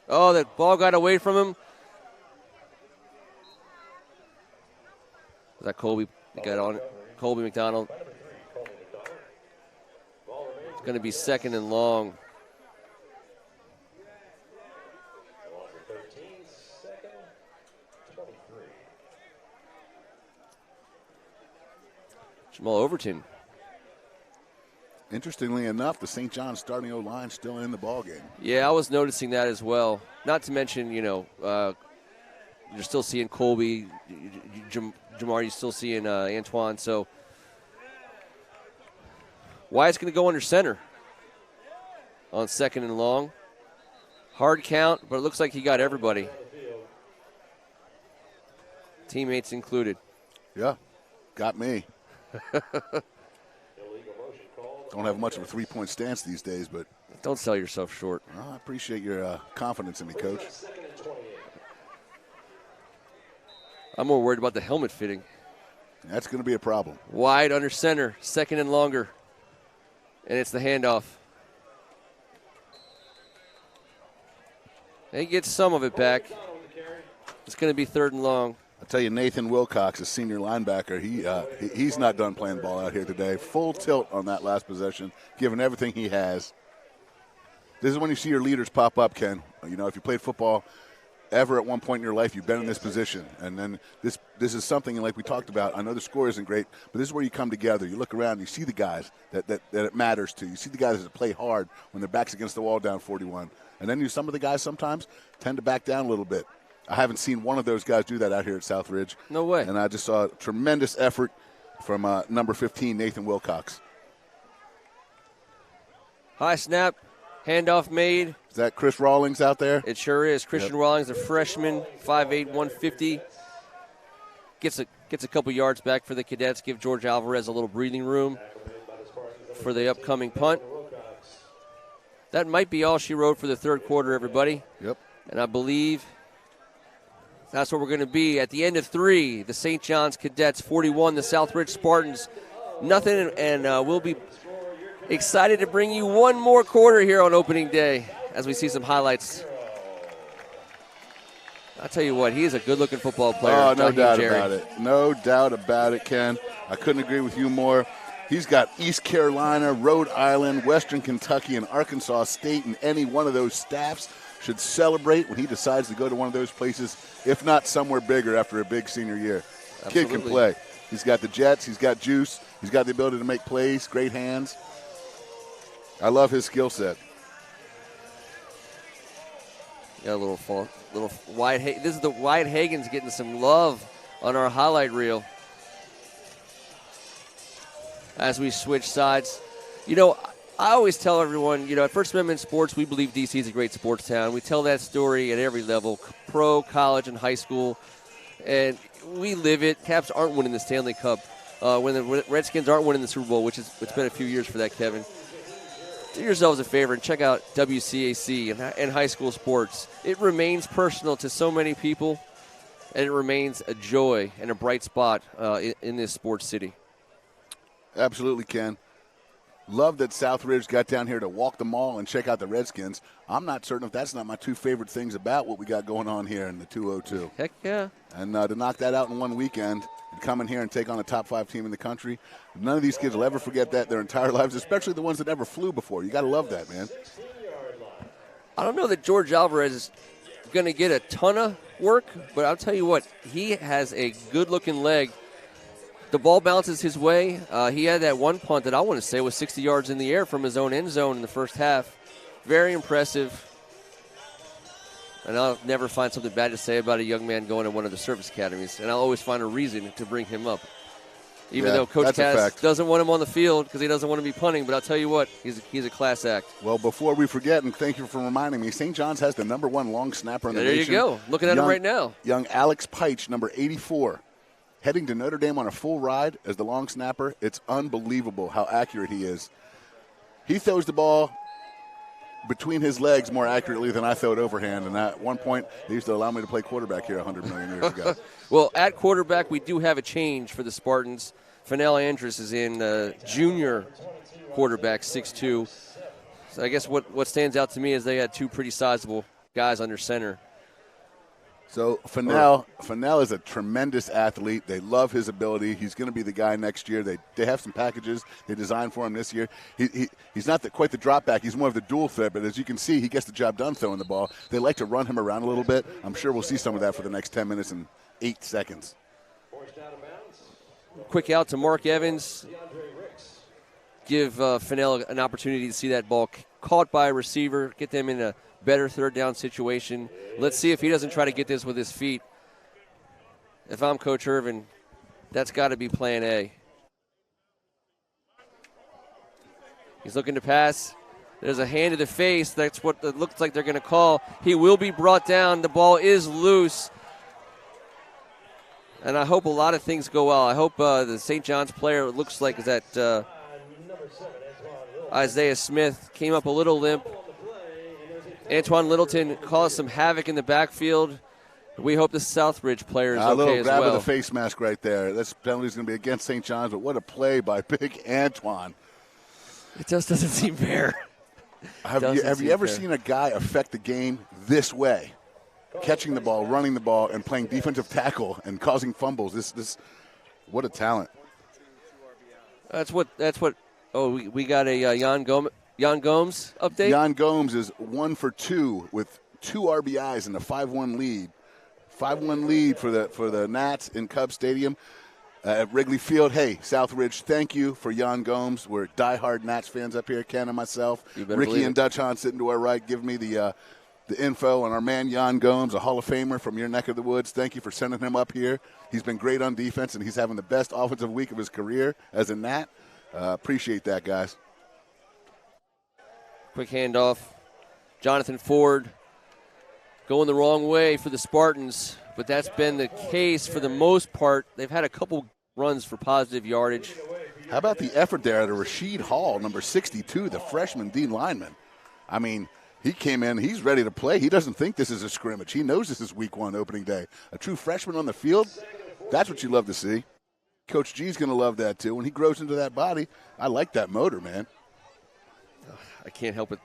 Oh, that ball got away from him. Was that Colby? He got on it. Colby McDonald. It's going to be 2nd and long. Jamal Overton. Interestingly enough, the St. John's starting O-line still in the ballgame. Yeah, I was noticing that as well. Not to mention, you're still seeing Colby, Jamar, you're still seeing Antoine. So Wyatt's going to go under center on 2nd and long. Hard count, but it looks like he got everybody. Teammates included. Yeah, got me. Don't have much of a three-point stance these days, but don't sell yourself short. I appreciate your confidence in me, Coach. I'm more worried about the helmet fitting. That's going to be a problem. Wide under center, 2nd and longer, and it's the handoff. He gets some of it back. It's going to be 3rd and long. I tell you, Nathan Wilcox, a senior linebacker, he's not done playing ball out here today. Full tilt on that last possession, giving everything he has. This is when you see your leaders pop up, Ken. You know, if you played football ever at one point in your life, you've been in this position. And then this is something, like we talked about, I know the score isn't great, but this is where you come together. You look around, you see the guys that it matters to. You see the guys that play hard when their back's against the wall down 41. And then some of the guys sometimes tend to back down a little bit. I haven't seen one of those guys do that out here at Southridge. No way. And I just saw a tremendous effort from number 15, Nathan Wilcox. High snap. Handoff made. Is that Chris Rawlings out there? It sure is. Christian Rawlings, a freshman, 5'8", 150. Gets a couple yards back for the Cadets. Give George Alvarez a little breathing room for the upcoming punt. That might be all she wrote for the third quarter, everybody. Yep. And I believe that's where we're going to be at the end of 3. The St. John's Cadets 41, the Southridge Spartans nothing, and we'll be excited to bring you one more quarter here on opening day as we see some highlights. I'll tell you what, he's a good-looking football player. Oh, no doubt about it. No doubt about it, Ken. I couldn't agree with you more. He's got East Carolina, Rhode Island, Western Kentucky, and Arkansas State, and any one of those staffs should celebrate when he decides to go to one of those places, if not somewhere bigger after a big senior year. Absolutely. Kid can play. He's got the jets. He's got juice. He's got the ability to make plays, great hands. I love his skill set. Yeah, a little Wyatt. This is the Wyatt Hagen's getting some love on our highlight reel as we switch sides. You know, I always tell everyone, you know, at First Amendment Sports, we believe D.C. is a great sports town. We tell that story at every level, pro, college, and high school, and we live it. Caps aren't winning the Stanley Cup. When the Redskins aren't winning the Super Bowl, which is it's been a few years for that, Kevin. Do yourselves a favor and check out WCAC and high school sports. It remains personal to so many people, and it remains a joy and a bright spot in this sports city. Absolutely, Ken. Love that Southridge got down here to walk the mall and check out the Redskins. I'm not certain if that's not my two favorite things about what we got going on here in the 202. Heck yeah. And to knock that out in one weekend and come in here and take on a top 5 team in the country, none of these kids will ever forget that their entire lives, especially the ones that never flew before. You got to love that, man. I don't know that George Alvarez is going to get a ton of work, but I'll tell you what, he has a good-looking leg. The ball bounces his way. He had that one punt that I want to say was 60 yards in the air from his own end zone in the first half. Very impressive. And I'll never find something bad to say about a young man going to one of the service academies, and I'll always find a reason to bring him up. Even though Coach Cass doesn't want him on the field because he doesn't want to be punting, but I'll tell you what, he's a class act. Well, before we forget, and thank you for reminding me, St. John's has the number 1 long snapper in the nation. There you go. Looking at him right now. Young Alex Peich, number 84. Heading to Notre Dame on a full ride as the long snapper. It's unbelievable how accurate he is. He throws the ball between his legs more accurately than I throw it overhand. And at one point, they used to allow me to play quarterback here 100 million years ago. Well, at quarterback, we do have a change for the Spartans. Fennell Andrus is in junior quarterback, 6'2". So I guess what stands out to me is they had 2 pretty sizable guys under center. So Fennell is a tremendous athlete. They love his ability. He's going to be the guy next year. They have some packages they designed for him this year. He's not quite the drop back. He's more of the dual threat, but as you can see, he gets the job done throwing the ball. They like to run him around a little bit. I'm sure we'll see some of that for the next 10 minutes and 8 seconds. Quick out to Mark Evans. Give Fennell an opportunity to see that ball caught by a receiver, get them in a better third down situation. Let's see if he doesn't try to get this with his feet. If I'm Coach Irvin, that's got to be plan A. He's looking to pass. There's a hand to the face. That's what it looks like they're going to call. He will be brought down. The ball is loose. And I hope a lot of things go well. I hope the St. John's player, it looks like, is that Isaiah Smith, came up a little limp. Antoine Littleton caused some havoc in the backfield. We hope the Southridge player is okay as well. A little grab of the face mask right there. This penalty is going to be against St. John's, but what a play by big Antoine. It just doesn't seem fair. Have you ever seen a guy affect the game this way? Catching the ball, running the ball, and playing defensive tackle and causing fumbles. This, what a talent. That's what. Oh, we got a Jan Gomes update. Jan Gomes is 1 for 2 with 2 RBIs and a 5-1 lead. 5-1 lead for the Nats in Cub Stadium at Wrigley Field. Hey, Southridge, thank you for Jan Gomes. We're diehard Nats fans up here, Ken and myself. Ricky and Dutch Hahn sitting to our right, give me the info on our man Jan Gomes, a Hall of Famer from your neck of the woods. Thank you for sending him up here. He's been great on defense, and he's having the best offensive week of his career as a Nat. Appreciate that, guys. Quick handoff. Jonathan Ford going the wrong way for the Spartans, but that's been the case for the most part. They've had a couple runs for positive yardage. How about the effort there at Rasheed Hall, number 62, the freshman D lineman? I mean, he came in, he's ready to play. He doesn't think this is a scrimmage. He knows this is week 1 opening day. A true freshman on the field, that's what you love to see. Coach G's going to love that too. When he grows into that body, I like that motor, man. I can't help it.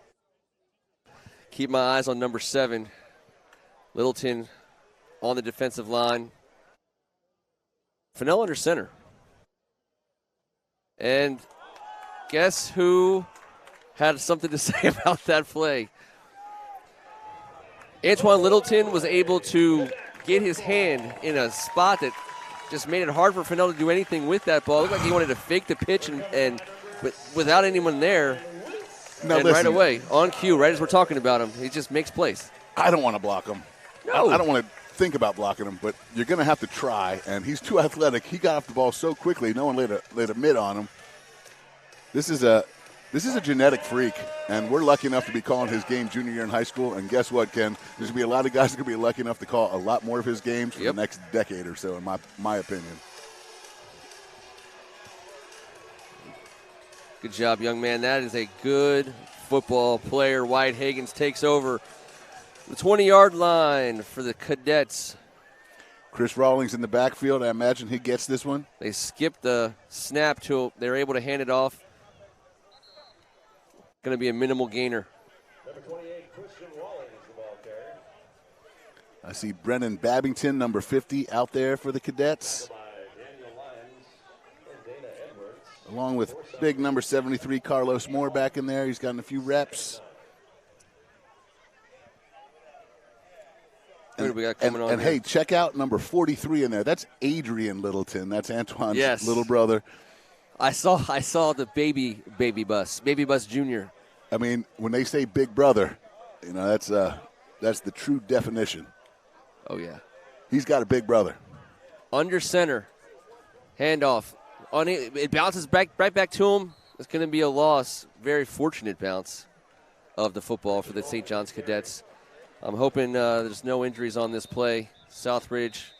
Keep my eyes on number 7. Littleton on the defensive line. Fennell under center. And guess who had something to say about that play? Antoine Littleton was able to get his hand in a spot that just made it hard for Fennell to do anything with that ball. It looked like he wanted to fake the pitch and without anyone there. Now, and listen, right away, on cue, right as we're talking about him, he just makes plays. I don't want to block him. No. I don't want to think about blocking him, but you're going to have to try. And he's too athletic. He got off the ball so quickly, no one laid a mid on him. This is a genetic freak, and we're lucky enough to be calling his game junior year in high school. And guess what, Ken? There's going to be a lot of guys that are going to be lucky enough to call a lot more of his games for the next decade or so, in my opinion. Good job, young man. That is a good football player. Wyatt Higgins takes over the 20-yard line for the Cadets. Chris Rawlings in the backfield. I imagine he gets this one. They skip the snap to they're able to hand it off. Going to be a minimal gainer. Number 28, Christian Rawlings, the ball carrier. I see Brennan Babington, number 50, out there for the Cadets, By Daniel Lyons and Dana Edwards. along with big number 73, Carlos Moore, back in there. He's gotten a few reps. Who do we got coming on And here? hey, check out number 43 in there. That's Adrian Littleton. That's Antoine's little brother. I saw the baby bus junior. I mean, when they say big brother, you know, that's the true definition. Oh yeah. He's got a big brother. Under center. Handoff. It bounces right back to him. It's going to be a loss. Very fortunate bounce of the football for the St. John's Cadets. I'm hoping there's no injuries on this play. Southridge.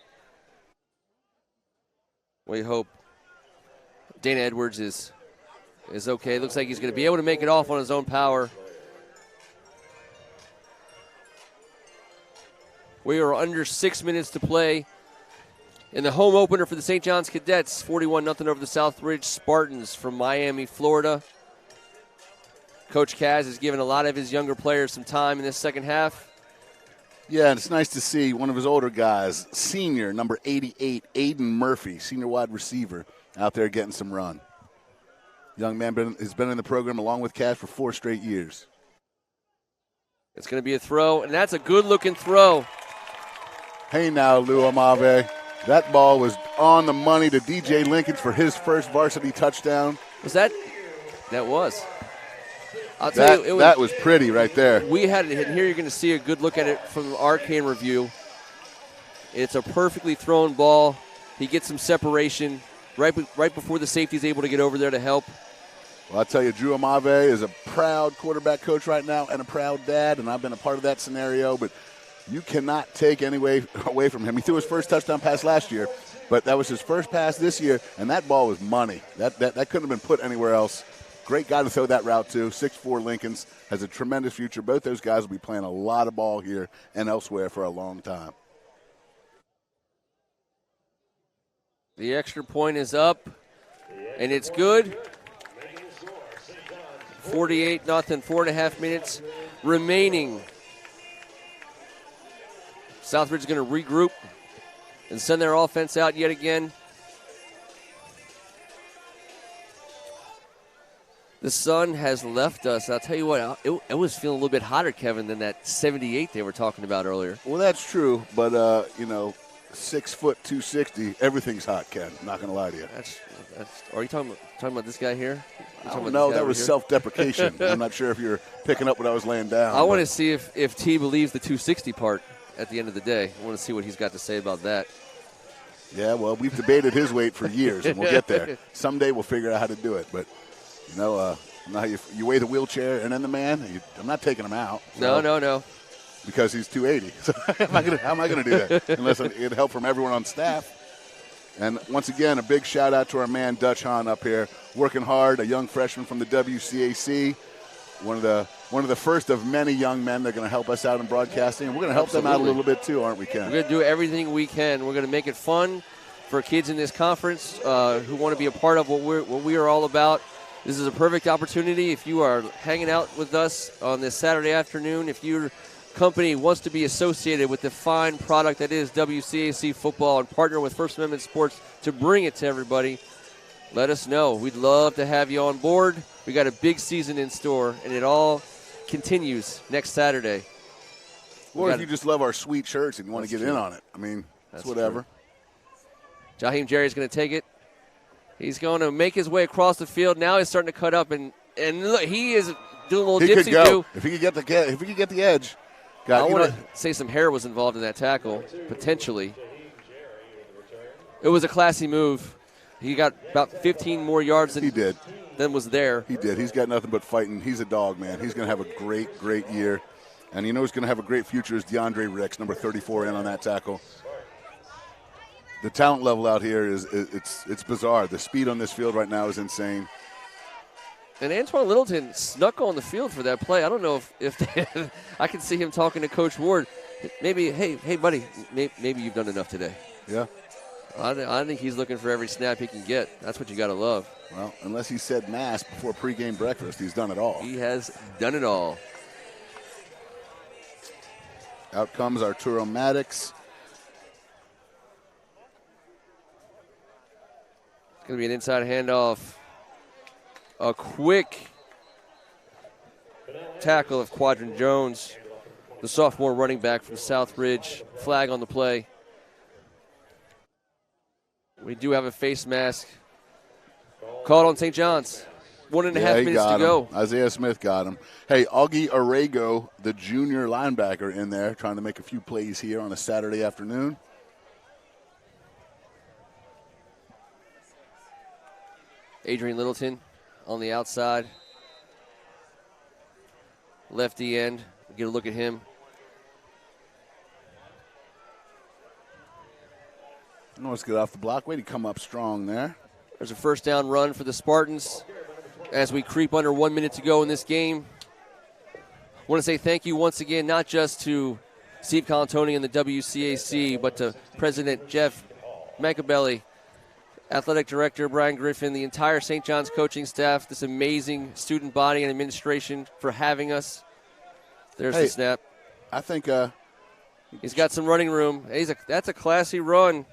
We hope. Dana Edwards is okay. Looks like he's going to be able to make it off on his own power. We are under 6 minutes to play in the home opener for the St. John's Cadets. 41-0 over the Southridge Spartans from Miami, Florida. Coach Kaz has given a lot of his younger players some time in this second half. Yeah, and it's nice to see one of his older guys, senior, number 88, Aiden Murphy, senior wide receiver, out there getting some run. Young man has been in the program along with Cash for 4 straight years. It's going to be a throw, and that's a good-looking throw. Hey now, Lou Amave. That ball was on the money to DJ Lincoln for his first varsity touchdown. Was that? That was. I'll tell you, that was pretty right there. We had it, and here you're going to see a good look at it from the Arcane review. It's a perfectly thrown ball. He gets some separation right before the safety is able to get over there to help. Well, I'll tell you, Drew Amave is a proud quarterback coach right now and a proud dad, and I've been a part of that scenario, but you cannot take any way away from him. He threw his first touchdown pass last year, but that was his first pass this year, and that ball was money. That couldn't have been put anywhere else. Great guy to throw that route to. 6'4" Lincolns has a tremendous future. Both those guys will be playing a lot of ball here and elsewhere for a long time. The extra point is up, and it's good. 48-0, 4.5 minutes remaining. Southridge is going to regroup and send their offense out yet again. The sun has left us. I'll tell you what, it was feeling a little bit hotter, Kevin, than that 78 they were talking about earlier. Well, that's true, but, 6 foot 260, everything's hot, Ken. I'm not going to lie to you. That's. Are you talking about this guy here? No, that was self-deprecation. I'm not sure if you're picking up what I was laying down. I want to see if T believes the 260 part at the end of the day. I want to see what he's got to say about that. Yeah, well, we've debated his weight for years, and we'll get there. Someday we'll figure out how to do it. But, Now you weigh the wheelchair and then the man. I'm not taking him out. So, no. Because he's 280. So how am I going to do that? Unless I get help from everyone on staff. And once again, a big shout out to our man Dutch Hahn up here, working hard, a young freshman from the WCAC, one of the first of many young men that are going to help us out in broadcasting. And we're going to help them out a little bit too, aren't we, Ken? We're going to do everything we can. We're going to make it fun for kids in this conference who want to be a part of what we are all about. This is a perfect opportunity. If you are hanging out with us on this Saturday afternoon, if your company wants to be associated with the fine product that is WCAC football and partner with First Amendment Sports to bring it to everybody, let us know. We'd love to have you on board. We got a big season in store, and it all continues next Saturday. Or if you just love our sweet shirts and you want to get in on it. I mean, that's whatever. True. Jaheim Jerry's going to take it. He's going to make his way across the field. Now he's starting to cut up, and look, he is doing a little dipsy-do. If he could get the edge. I want to say some hair was involved in that tackle, potentially. It was a classy move. He got about 15 more yards than was there. He did. He's got nothing but fighting. He's a dog, man. He's going to have a great, great year. And he's going to have a great future is DeAndre Ricks, number 34, in on that tackle. The talent level out here it's bizarre. The speed on this field right now is insane. And Antoine Littleton snuck on the field for that play. I don't know if I can see him talking to Coach Ward. Maybe, hey, buddy, maybe you've done enough today. Yeah. I think he's looking for every snap he can get. That's what you got to love. Well, unless he said mass before pregame breakfast, he's done it all. He has done it all. Out comes Arturo Maddox. It's going to be an inside handoff. A quick tackle of Quadron Jones, the sophomore running back from Southridge. Flag on the play. We do have a face mask called on St. John's. 1.5 minutes to go. Isaiah Smith got him. Hey, Augie Arrego, the junior linebacker, in there trying to make a few plays here on a Saturday afternoon. Adrian Littleton on the outside. Lefty end. Get a look at him. Let's get off the block. Way to come up strong there. There's a first down run for the Spartans as we creep under 1 minute to go in this game. I want to say thank you once again, not just to Steve Colantoni and the WCAC, but to President Jeff Mancabelli, Athletic Director Brian Griffin, the entire St. John's coaching staff, this amazing student body and administration for having us. There's the snap. I think he's got some running room. That's a classy run.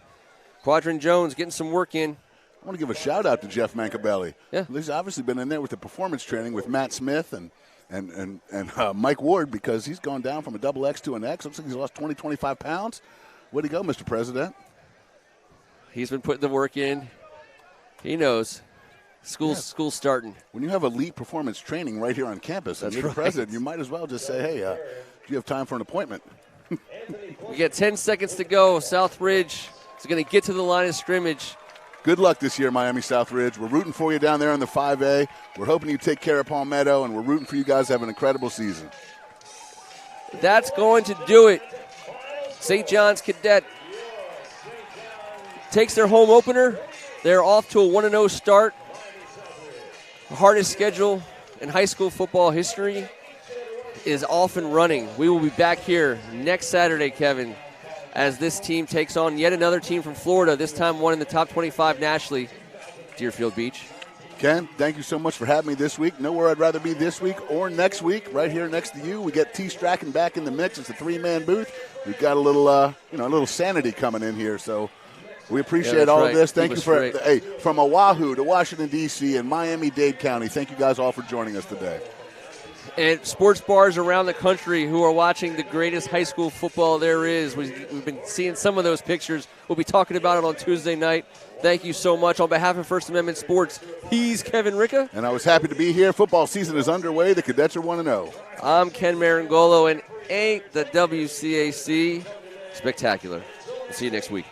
Quadron Jones getting some work in. I want to give a shout out to Jeff Mancabelli. Yeah. He's obviously been in there with the performance training with Matt Smith and Mike Ward, because he's gone down from a double X to an X. Looks like he's lost 20, 25 pounds. Way to go, Mr. President. He's been putting the work in. He knows. School's starting. When you have elite performance training right here on campus, and you're the president, you might as well just say, hey, do you have time for an appointment? We got 10 seconds to go. Southridge is going to get to the line of scrimmage. Good luck this year, Miami Southridge. We're rooting for you down there in the 5A. We're hoping you take care of Palmetto, and we're rooting for you guys to have an incredible season. That's going to do it. St. John's Cadet takes their home opener. They're off to a 1-0 start. The hardest schedule in high school football history is off and running. We will be back here next Saturday, Kevin, as this team takes on yet another team from Florida, this time one in the top 25 nationally, Deerfield Beach. Ken, thank you so much for having me this week. Know where I'd rather be this week or next week, right here next to you. We get T. Strachan back in the mix. It's a 3-man booth. We've got a little sanity coming in here, so we appreciate all of this. Thank you from Oahu to Washington, D.C. and Miami-Dade County. Thank you guys all for joining us today. And sports bars around the country who are watching the greatest high school football there is. We've been seeing some of those pictures. We'll be talking about it on Tuesday night. Thank you so much. On behalf of First Amendment Sports, he's Kevin Ricca. And I was happy to be here. Football season is underway. The Cadets are 1-0. I'm Ken Marangolo, and ain't the WCAC spectacular. We'll see you next week.